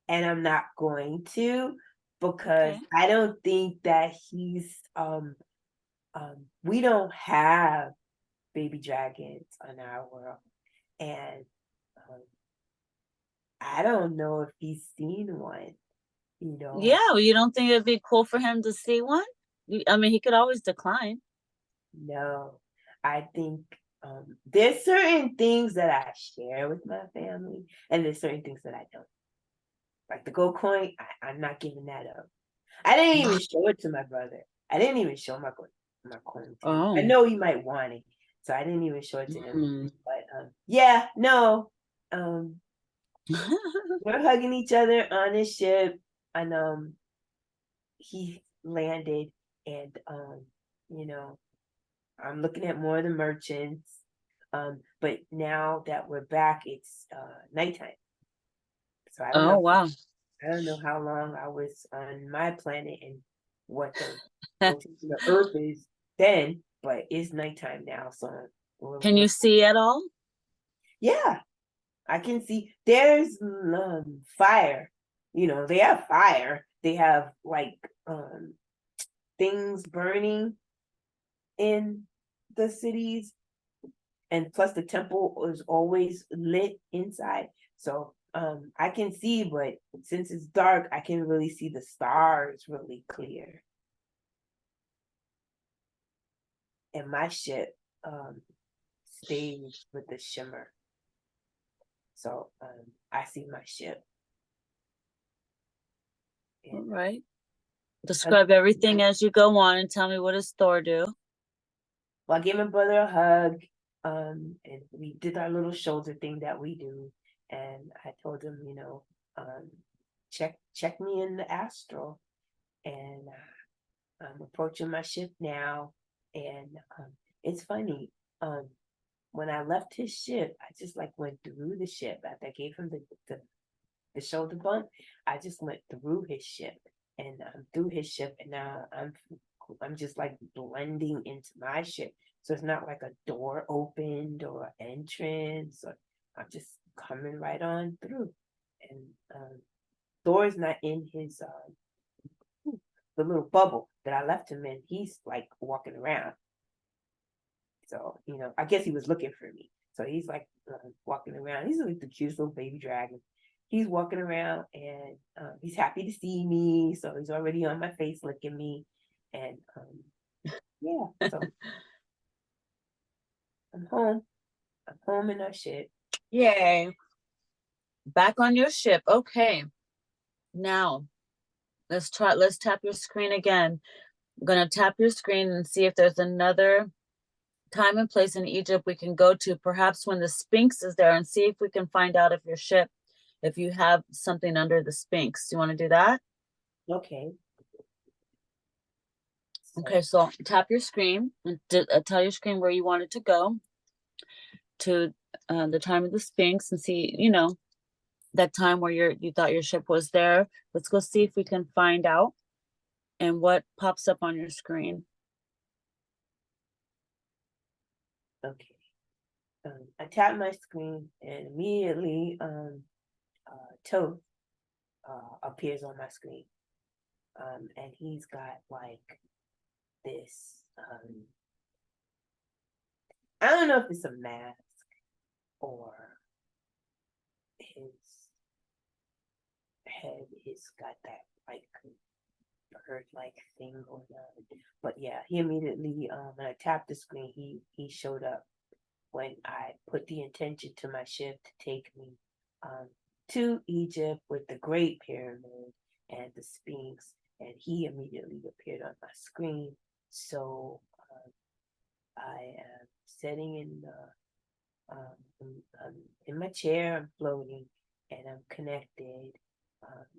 Speaker 2: and I'm not going to, because
Speaker 3: Okay.
Speaker 2: I don't think that he's we don't have baby dragons on our world, and um, I don't know if he's seen one, you
Speaker 3: Yeah,
Speaker 2: know.
Speaker 3: well, you don't think it'd be cool for him to see one? I mean, he could always decline.
Speaker 2: No, I think there's certain things that I share with my family, and there's certain things that I don't. Like the gold coin, I'm not giving that up. I didn't even show it to my brother. I didn't even show my coin to him. I
Speaker 3: Oh.
Speaker 2: know he might want it, so I didn't even show it to him.
Speaker 3: Hmm.
Speaker 2: But yeah, no. We're hugging each other on his ship, and he landed, and you know, I'm looking at more of the merchants. But now that we're back, it's nighttime. So
Speaker 3: Oh, wow.
Speaker 2: I don't know how long I was on my planet and what the rotation of Earth is then, but it's nighttime now. So
Speaker 3: Can you see at all?
Speaker 2: yeah, I can see there's fire. You know, they have fire. They have like things burning in the cities, and plus the temple is always lit inside. So I can see, but since it's dark, I can really see the stars really clear. And my ship stays with the shimmer. So I see my ship.
Speaker 3: All
Speaker 2: And
Speaker 3: right. Describe everything as you go on and tell me, what does Thor do?
Speaker 2: well, I gave my brother a hug, and we did our little shoulder thing that we do. And I told him, you know, check me in the astral. And I'm approaching my ship now, and it's funny. When I left his ship, I just like went through the ship after I gave him the shoulder bump. I just went through his ship, and through his ship, and now I'm just like blending into my ship. So it's not like a door opened or entrance, or I'm just coming right on through. And Thor's not in his the little bubble that I left him in. He's like walking around. So, you know, I guess he was looking for me. So he's like walking around. He's like the cutest little baby dragon. He's walking around, and he's happy to see me. So he's already on my face licking me. And yeah, so I'm home. I'm home in our shit.
Speaker 3: Yay. Back on your ship. Okay. Now, let's tap your screen again. I'm going to tap your screen and see if there's another time and place in Egypt we can go to, perhaps when the Sphinx is there, and see if we can find out if your ship, if you have something under the Sphinx. Do you want to do that?
Speaker 2: Okay.
Speaker 3: Okay, so tap your screen and tell your screen where you want it to go to the time of the Sphinx, and see, you know, that time where you thought your ship was there. Let's go see if we can find out and what pops up on your screen.
Speaker 2: Okay. I tap my screen, and immediately Toad appears on my screen. And he's got like this I don't know if it's a mask or his head is got that like bird like thing going on. But yeah, he immediately when I tapped the screen, he showed up when I put the intention to my ship to take me to Egypt with the Great Pyramid and the Sphinx, and he immediately appeared on my screen. So I am sitting in the in my chair, I'm floating, and I'm connected,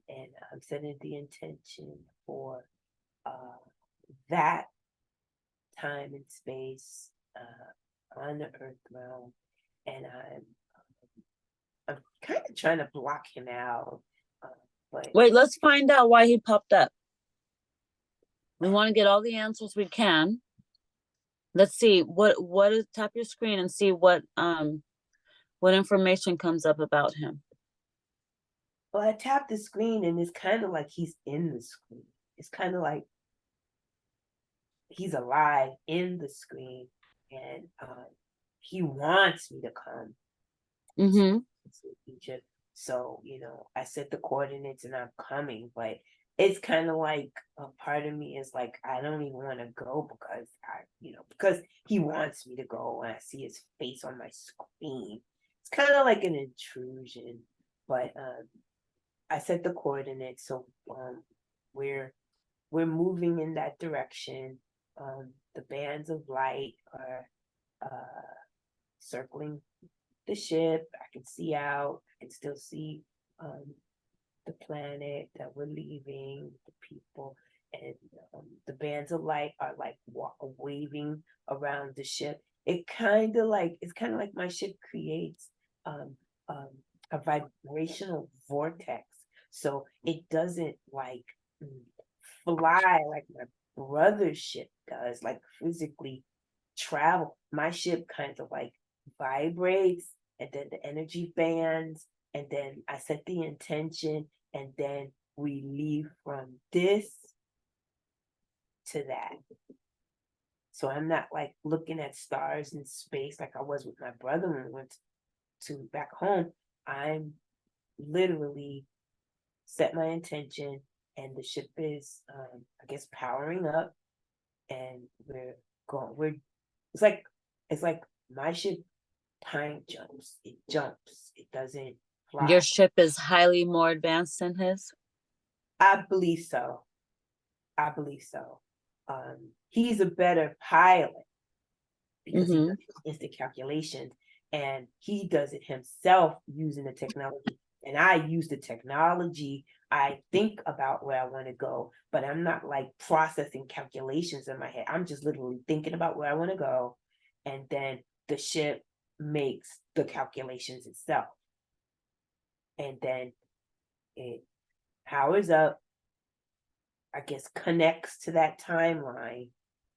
Speaker 2: and I'm setting the intention for that time and space on the earth realm, and I'm kind of trying to block him out, but
Speaker 3: Wait, let's find out why he popped up. We want to get all the answers we can. Let's see what is, tap your screen and see what information comes up about him.
Speaker 2: well, I tapped the screen and it's kind of like he's in the screen. It's kind of like he's alive in the screen, and he wants me to come
Speaker 3: Mm-hmm.
Speaker 2: to Egypt. So, I set the coordinates and I'm coming, but it's kind of like a part of me is like, I don't even want to go because because he wants me to go and I see his face on my screen. It's kind of like an intrusion, but I set the coordinates, so we're moving in that direction. The bands of light are circling the ship. I can see out. I can still see the planet that we're leaving, the people, and the bands of light are like waving around the ship. It's kind of like my ship creates a vibrational vortex, so it doesn't like fly like my brother's ship does, like physically travel. My ship kind of like vibrates, and then the energy bands, and then I set the intention, and then we leave from this to that. So I'm not like looking at stars in space like I was with my brother when we went to back home. I'm literally set my intention, and the ship is I guess powering up, and we're going. It's like my ship time jumps. It jumps. It doesn't fly.
Speaker 3: Your ship is highly more advanced than his.
Speaker 2: I believe so. I believe so. He's a better pilot because he does instant calculations, and he does it himself using the technology. And I use the technology. I think about where I want to go, but I'm not like processing calculations in my head. I'm just literally thinking about where I want to go, and then the ship makes the calculations itself, and then it powers up, I guess, connects to that timeline,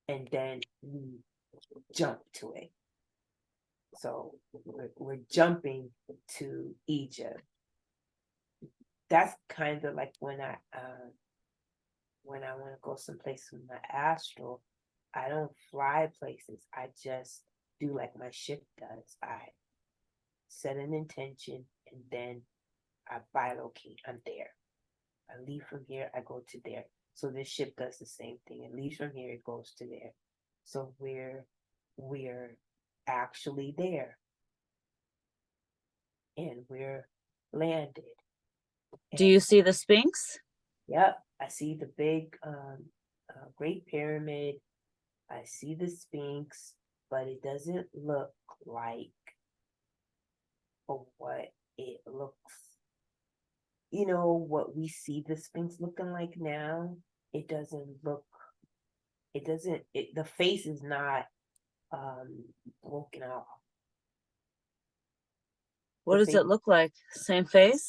Speaker 2: and then we jump to it. So we're jumping to Egypt. That's kind of like when I want to go someplace with my astral. I don't fly places. I just do like my ship does. I set an intention, and then I bilocate. I'm there. I leave from here, I go to there. So this ship does the same thing. It leaves from here, it goes to there. So we're actually there, and we're landed.
Speaker 3: Do you see the Sphinx?
Speaker 2: Yep, I see the big Great Pyramid. I see the Sphinx, but it doesn't look like what it looks. What we see the Sphinx looking like now. It doesn't look. It doesn't. The face is not broken off.
Speaker 3: What
Speaker 2: The
Speaker 3: does
Speaker 2: face,
Speaker 3: it look like? Same face?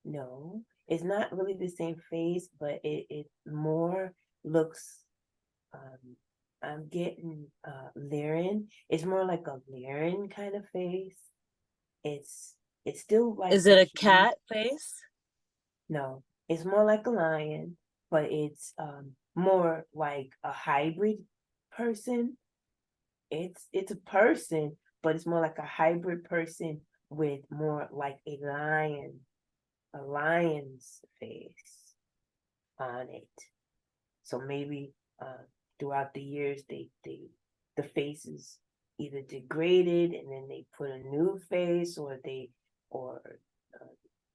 Speaker 2: no, it's not really the same face, but it more looks. I'm getting Lyran. It's more like a Lyran kind of face. It's still like.
Speaker 3: Is it a cat face?
Speaker 2: No, it's more like a lion, but it's more like a hybrid person. It's a person, but it's more like a hybrid person with more like a lion's face on it. So maybe throughout the years the face is either degraded and then they put a new face, or uh,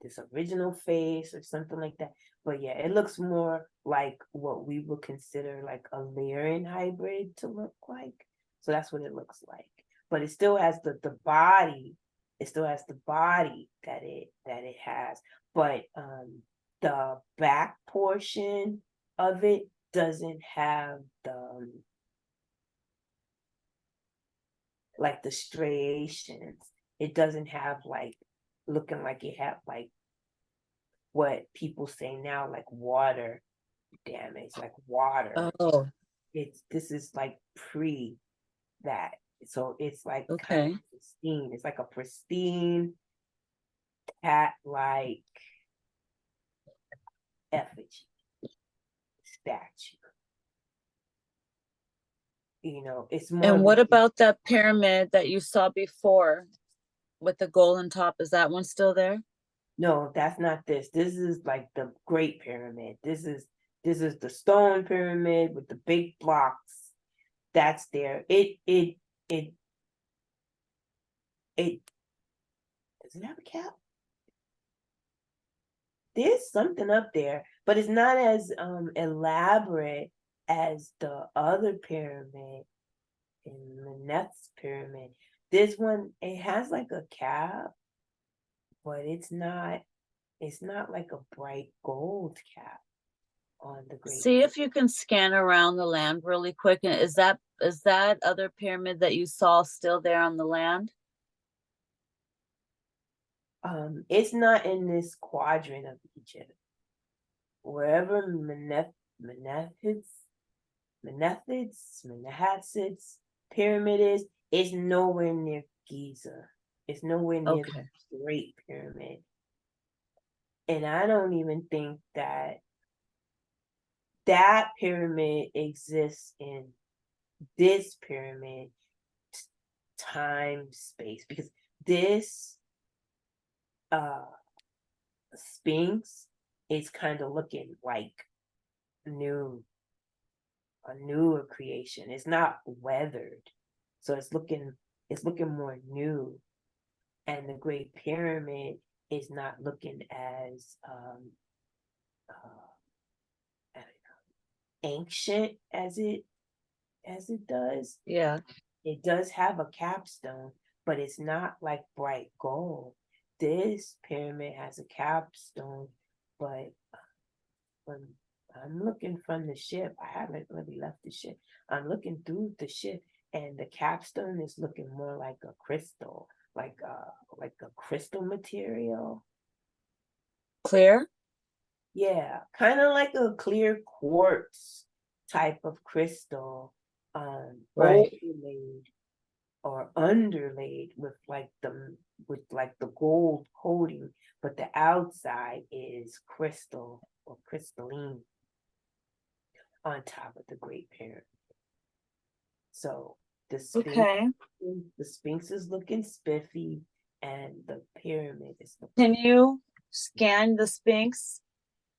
Speaker 2: this original face or something like that. But yeah, it looks more like what we would consider like a Lyran hybrid to look like. So that's what it looks like. But it still has the body. It still has the body that it has. But the back portion of it doesn't have the like the striations. It doesn't have like looking like it had like what people say now, like water damage, like water.
Speaker 3: Oh,
Speaker 2: This is like pre that. So it's like kind
Speaker 3: okay.
Speaker 2: of pristine. It's like a pristine cat like effigy statue. It's more
Speaker 3: And what
Speaker 2: looking.
Speaker 3: about that pyramid that you saw before with the golden top? Is that one still there?
Speaker 2: No, that's not this. This is like the Great Pyramid. This is the stone pyramid with the big blocks. That's there. It does it have a cap? There's something up there, but it's not as elaborate as the other pyramid in the next pyramid. This one, it has like a cap, but it's not like a bright gold cap on the Great
Speaker 3: See
Speaker 2: Pyramid.
Speaker 3: if you can scan around the land really quick. And is that other pyramid that you saw still there on the land?
Speaker 2: It's not in this quadrant of Egypt. Wherever Menethid's pyramid is, it's nowhere near Giza. It's nowhere near
Speaker 3: Okay.
Speaker 2: the Great Pyramid. And I don't even think that pyramid exists in this pyramid time space, because this Sphinx is kind of looking like new, a newer creation. It's not weathered, so it's looking more new. And the Great Pyramid is not looking as ancient as it does.
Speaker 3: Yeah.
Speaker 2: It does have a capstone, but it's not like bright gold. This pyramid has a capstone, but when I'm looking from the ship, I haven't really left the ship. I'm looking through the ship, and the capstone is looking more like a crystal, like a crystal material.
Speaker 3: Clear?
Speaker 2: Yeah, kind of like a clear quartz type of crystal,
Speaker 3: Right.
Speaker 2: overlaid or underlaid with like the gold coating, but the outside is crystal or crystalline on top of the Great Pyramid. So the Sphinx,
Speaker 3: Okay.
Speaker 2: the Sphinx is looking spiffy, and the pyramid is
Speaker 3: Can
Speaker 2: looking.
Speaker 3: you scan the Sphinx?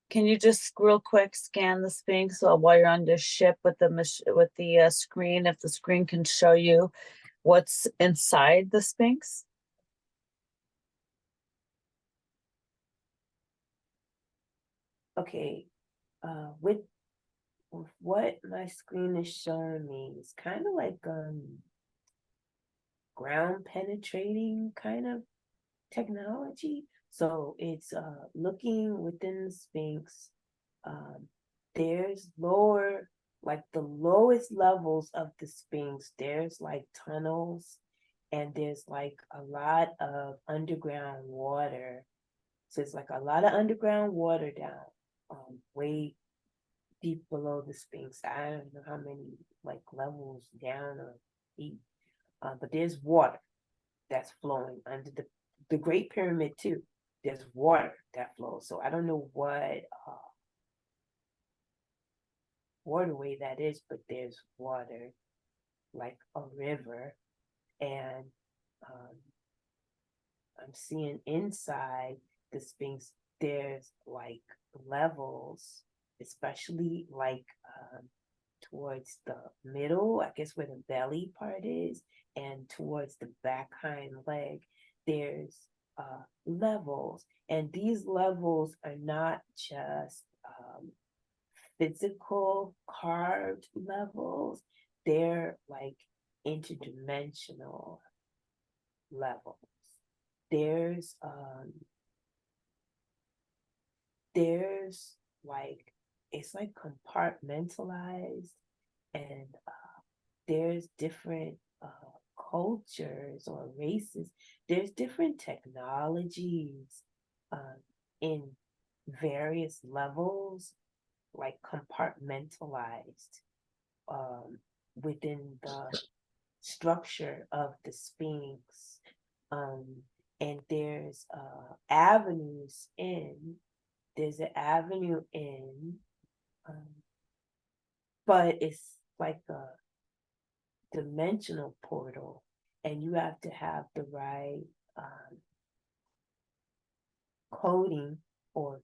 Speaker 3: Can you just real quick scan the Sphinx while you're on the ship with the screen? If the screen can show you what's inside the Sphinx?
Speaker 2: Okay, with what my screen is showing me, it's kind of like ground penetrating kind of technology. So it's looking within the Sphinx. There's lower, like the lowest levels of the Sphinx, there's like tunnels, and there's like a lot of underground water. So it's like a lot of underground water down, way deep below the Sphinx. I don't know how many like levels down or deep, but there's water that's flowing under the Great Pyramid too. There's water that flows. So I don't know what waterway that is, but there's water like a river, and um, I'm seeing inside the Sphinx. There's like levels, especially like towards the middle, I guess where the belly part is, and towards the back hind leg, there's levels. And these levels are not just physical carved levels, they're like interdimensional levels. There's like, it's like compartmentalized, and there's different cultures or races. There's different technologies in various levels, like compartmentalized within the structure of the Sphinx. And there's avenues in. There's an avenue in, but it's like a dimensional portal, and you have to have the right coding or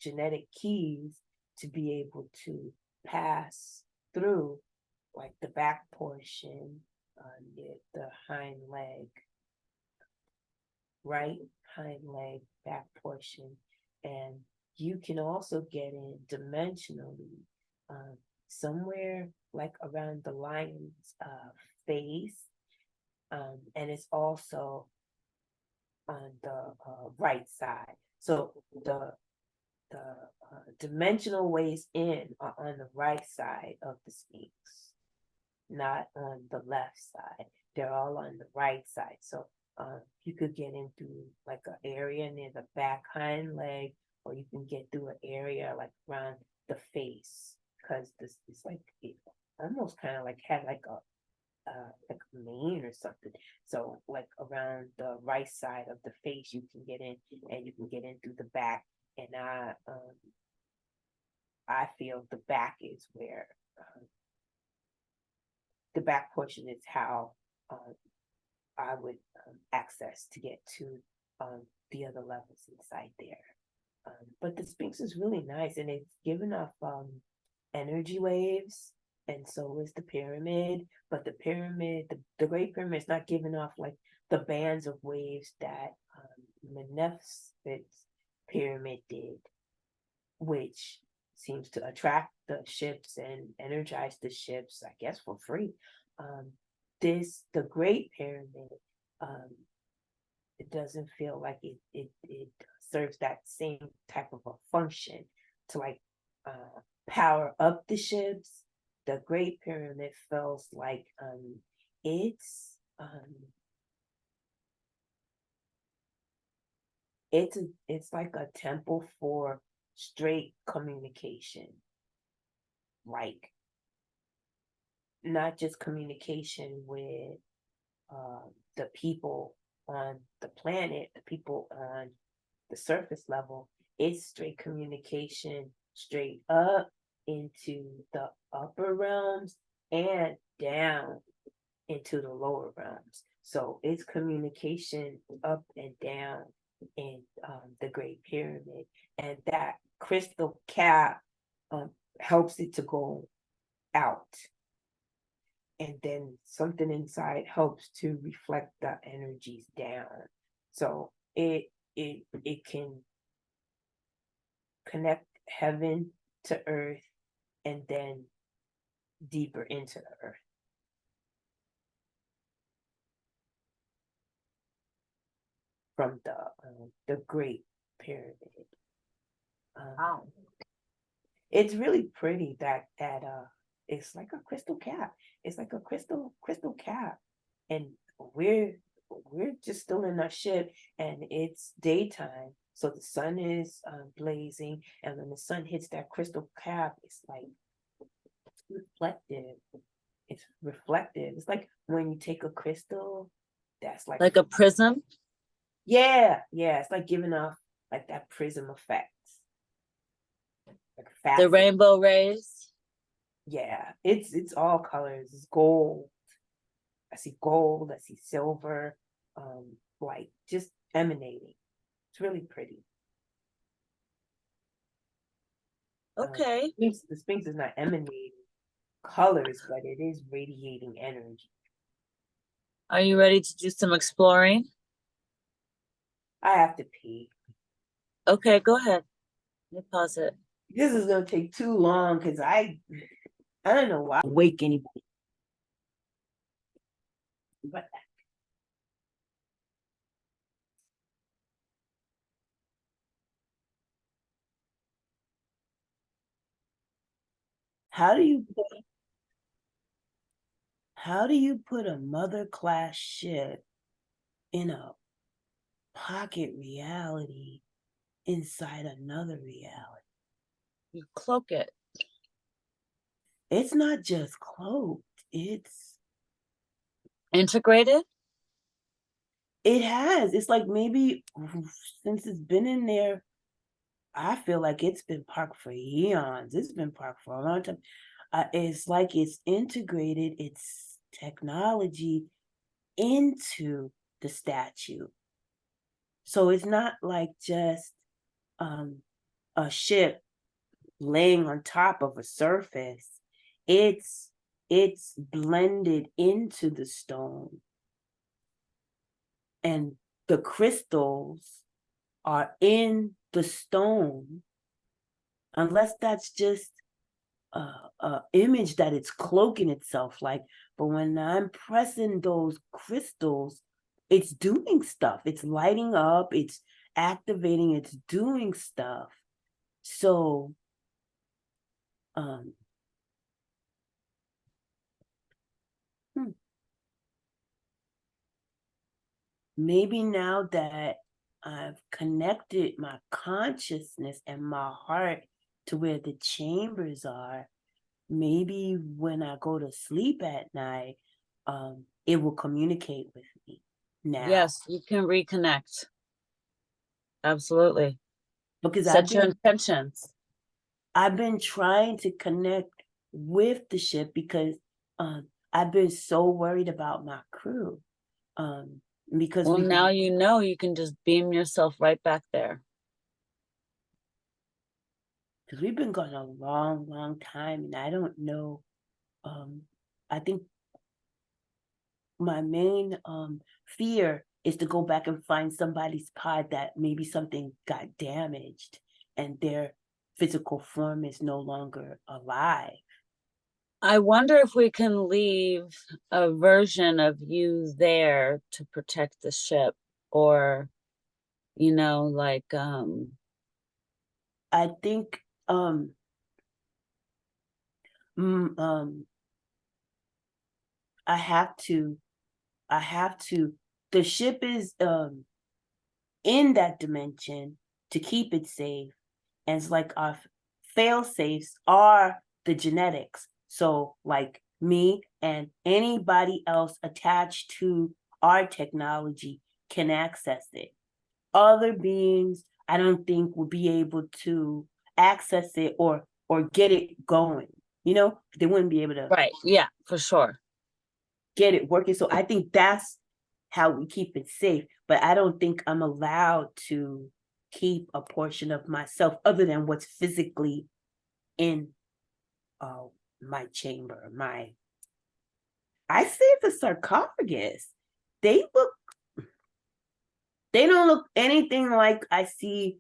Speaker 2: genetic keys to be able to pass through, like the back portion, the hind leg, right hind leg, back portion. And you can also get in dimensionally, somewhere like around the lion's face, and it's also on the right side. So the dimensional ways in are on the right side of the Sphinx, not on the left side. They're all on the right side. So you could get into like an area near the back hind leg, or you can get through an area like around the face, because this is like, it almost kind of like had like a mane or something. So like around the right side of the face, you can get in, and you can get in through the back. And I feel the back is where the back portion is how I would access to get to the other levels inside there. But the Sphinx is really nice, and it's giving off energy waves, and so is the pyramid. But the pyramid, the Great Pyramid, is not giving off like the bands of waves that Menefsit's pyramid did, which seems to attract the ships and energize the ships, I guess, for free. The Great Pyramid, it doesn't feel like it serves that same type of a function to like power up the ships. The Great Pyramid feels like it's like a temple for straight communication, like not just communication with the people on the planet, the people on the surface level. It's straight communication straight up into the upper realms and down into the lower realms. So it's communication up and down in the Great Pyramid, and that crystal cap helps it to go out, and then something inside helps to reflect the energies down. So it can connect heaven to earth, and then deeper into the earth. From the Great Pyramid.
Speaker 3: Wow.
Speaker 2: It's really pretty that it's like a crystal cap. It's like a crystal cap, and we're just still in our ship, and it's daytime, so the sun is blazing, and when the sun hits that crystal cap, it's like reflective. It's reflective. It's like when you take a crystal that's like
Speaker 3: a prism.
Speaker 2: Yeah, it's like giving off like that prism effect. Like
Speaker 3: The rainbow rays.
Speaker 2: Yeah, it's all colors. It's gold. I see gold, I see silver, like just emanating. It's really pretty.
Speaker 3: Okay.
Speaker 2: The Sphinx is not emanating colors, but it is radiating energy.
Speaker 3: Are you ready to do some exploring?
Speaker 2: I have to pee.
Speaker 3: Okay, go ahead. Let me pause it.
Speaker 2: This is gonna take too long because I don't know why I wake anybody. But how do you put a mother class ship in a pocket reality inside another reality?
Speaker 3: You cloak it.
Speaker 2: It's not just cloaked, it's
Speaker 3: Integrated?
Speaker 2: it's like maybe since it's been in there, I feel like it's been parked for eons. It's been parked for a long time. It's like it's integrated its technology into the statue. So it's not like just a ship laying on top of a surface. It's blended into the stone. And the crystals are in the stone, unless that's just a image that it's cloaking itself like. But when I'm pressing those crystals, it's doing stuff. It's lighting up, it's activating, it's doing stuff. So maybe now that I've connected my consciousness and my heart to where the chambers are, maybe when I go to sleep at night, it will communicate with me now.
Speaker 3: Yes, you can reconnect. Absolutely.
Speaker 2: Because
Speaker 3: set your intentions.
Speaker 2: I've been trying to connect with the ship because I've been so worried about my crew. Because
Speaker 3: well, now you know you can just beam yourself right back there.
Speaker 2: Because we've been gone a long, long time, and I don't know. I think my main fear is to go back and find somebody's pod that maybe something got damaged and their physical form is no longer alive.
Speaker 3: I wonder if we can leave a version of you there to protect the ship, or, you know, like,
Speaker 2: I think I have to the ship is in that dimension to keep it safe. And it's like our fail safes are the genetics. So like me and anybody else attached to our technology can access it. Other beings, I don't think will be able to access it or get it going. You know, they wouldn't be able to.
Speaker 3: Right. Yeah, for sure.
Speaker 2: Get it working. So I think that's how we keep it safe. But I don't think I'm allowed to keep a portion of myself other than what's physically in my chamber. I say it's a sarcophagus. They don't look anything like I see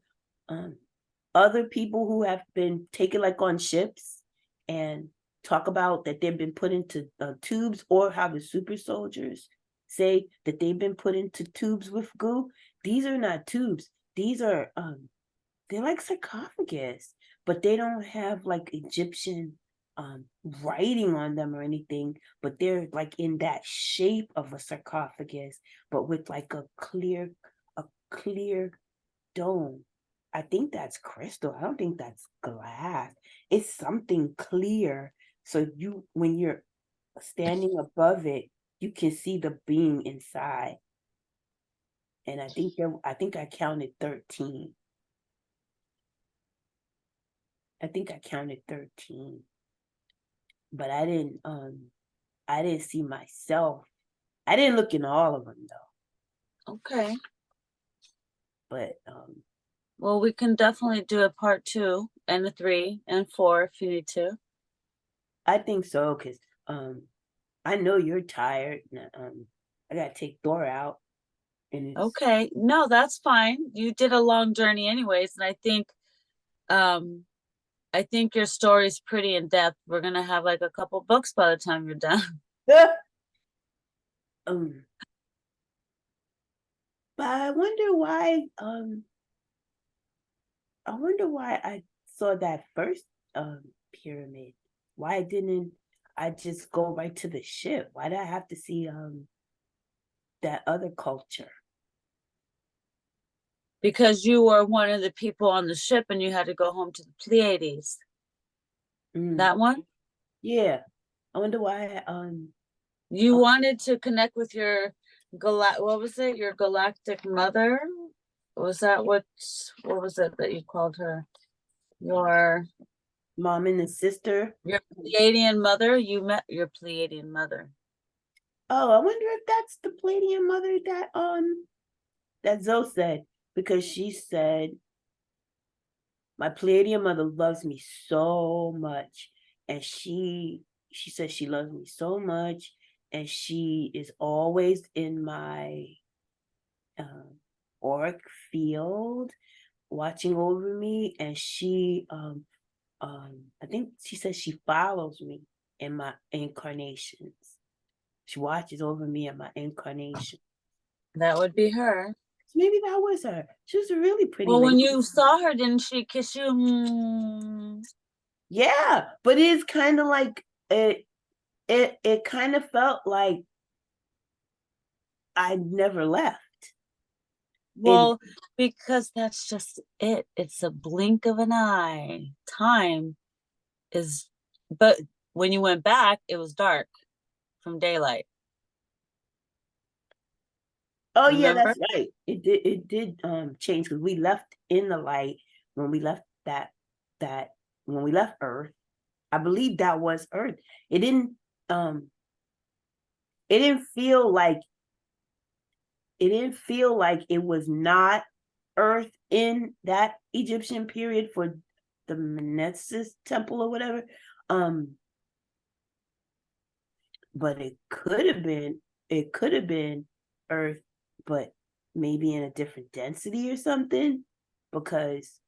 Speaker 2: other people who have been taken like on ships and talk about that they've been put into tubes, or how the super soldiers say that they've been put into tubes with goo. These are not tubes. These are they're like sarcophagus, but they don't have like Egyptian writing on them or anything, but they're like in that shape of a sarcophagus, but with like a clear dome. I think that's crystal. I don't think that's glass. It's something clear. So when you're standing above it, you can see the being inside. And I think I counted 13. I think I counted 13. But I didn't see myself. I didn't look in all of them though.
Speaker 3: Okay.
Speaker 2: But
Speaker 3: well, we can definitely do a part 2 and a 3 and 4 if you need to.
Speaker 2: I think so, because I know you're tired. I gotta take Thor out. And
Speaker 3: okay, no, that's fine. You did a long journey anyways, and I think your story's pretty in depth. We're gonna have like a couple books by the time you're done.
Speaker 2: But I wonder why I saw that first pyramid. Why didn't I just go right to the ship? Why did I have to see that other culture?
Speaker 3: Because you were one of the people on the ship and you had to go home to the Pleiades. That one?
Speaker 2: Yeah. I wonder why
Speaker 3: You wanted to connect with your what was it? Your galactic mother? Was that what was it that you called her? Your
Speaker 2: mom and the sister.
Speaker 3: Your Pleiadian mother? You met your Pleiadian mother.
Speaker 2: Oh, I wonder if that's the Pleiadian mother that Zoe said, because she said my Pleiadian mother loves me so much, and she says she loves me so much, and she is always in my auric field watching over me, and she I think she says she follows me in my incarnations. She watches over me in my incarnation.
Speaker 3: That would be her.
Speaker 2: Maybe that was her. She was a really pretty
Speaker 3: Well,
Speaker 2: lady.
Speaker 3: when you saw her, didn't she kiss you? Mm.
Speaker 2: Yeah, but it's kind of like it kind of felt like I never left.
Speaker 3: Well, because that's just it. It's a blink of an eye. Time is, but when you went back, it was dark from daylight.
Speaker 2: Oh yeah,
Speaker 3: Remember?
Speaker 2: that's right. It did change because we left in the light when we left that when we left Earth. I believe that was Earth. Um it didn't feel like it was not Earth in that Egyptian period for the Meneses temple or whatever. But it could have been Earth, but maybe in a different density or something, because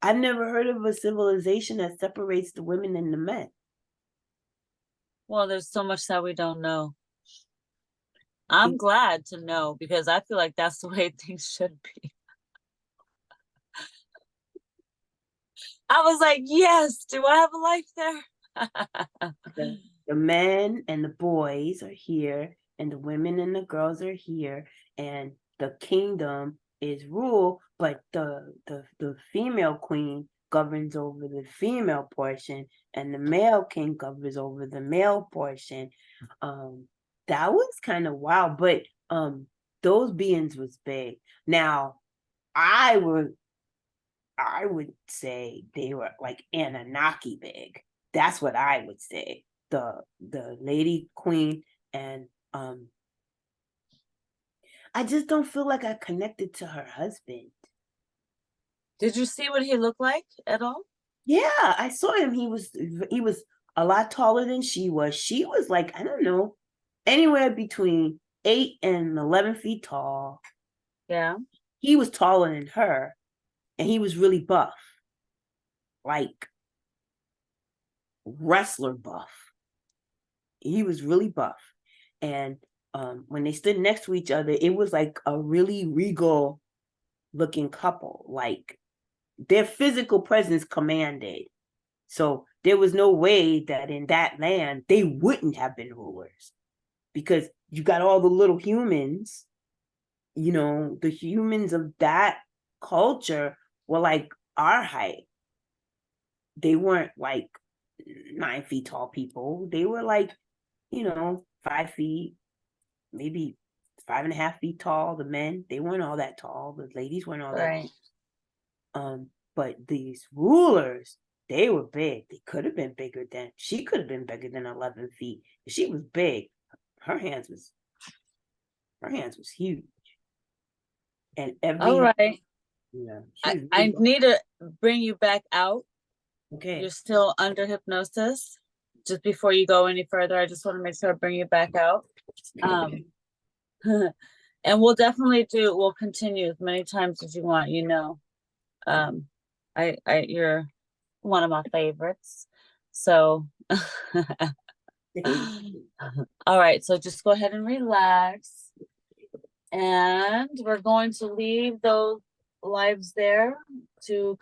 Speaker 2: I've never heard of a civilization that separates the women and the men.
Speaker 3: Well, there's so much that we don't know. I'm glad to know because I feel like that's the way things should be. I was like, yes, do I have a life there?
Speaker 2: The men and the boys are here, and the women and the girls are here, and the kingdom is ruled, but the female queen governs over the female portion, and the male king governs over the male portion. That was kind of wild, but those beings was big. Now, I would say they were like Anunnaki big. That's what I would say. The lady queen, and I just don't feel like I connected to her husband.
Speaker 3: Did you see what he looked like at all?
Speaker 2: Yeah, I saw him. He was a lot taller than she was. She was like, I don't know, anywhere between 8 and 11 feet tall.
Speaker 3: Yeah.
Speaker 2: He was taller than her, and he was really buff, like wrestler buff. He was really buff. And when they stood next to each other, it was like a really regal looking couple. Like their physical presence commanded. So there was no way that in that land they wouldn't have been rulers, because you got all the little humans, the humans of that culture were like our height. They weren't like 9 feet tall people. They were like, 5 feet, maybe 5.5 feet tall. The men, they weren't all that tall. The ladies weren't all
Speaker 3: Right.
Speaker 2: that. But these rulers, they were big. They could have been bigger than. She could have been bigger than 11 feet. She was big. Her hands was huge. And
Speaker 3: All right. I
Speaker 2: really
Speaker 3: need to bring you back out.
Speaker 2: okay.
Speaker 3: You're still under hypnosis. Just before you go any further, I just want to make sure I bring you back out. And we'll continue as many times as you want, you're one of my favorites. So All right, so just go ahead and relax. And we're going to leave those lives there to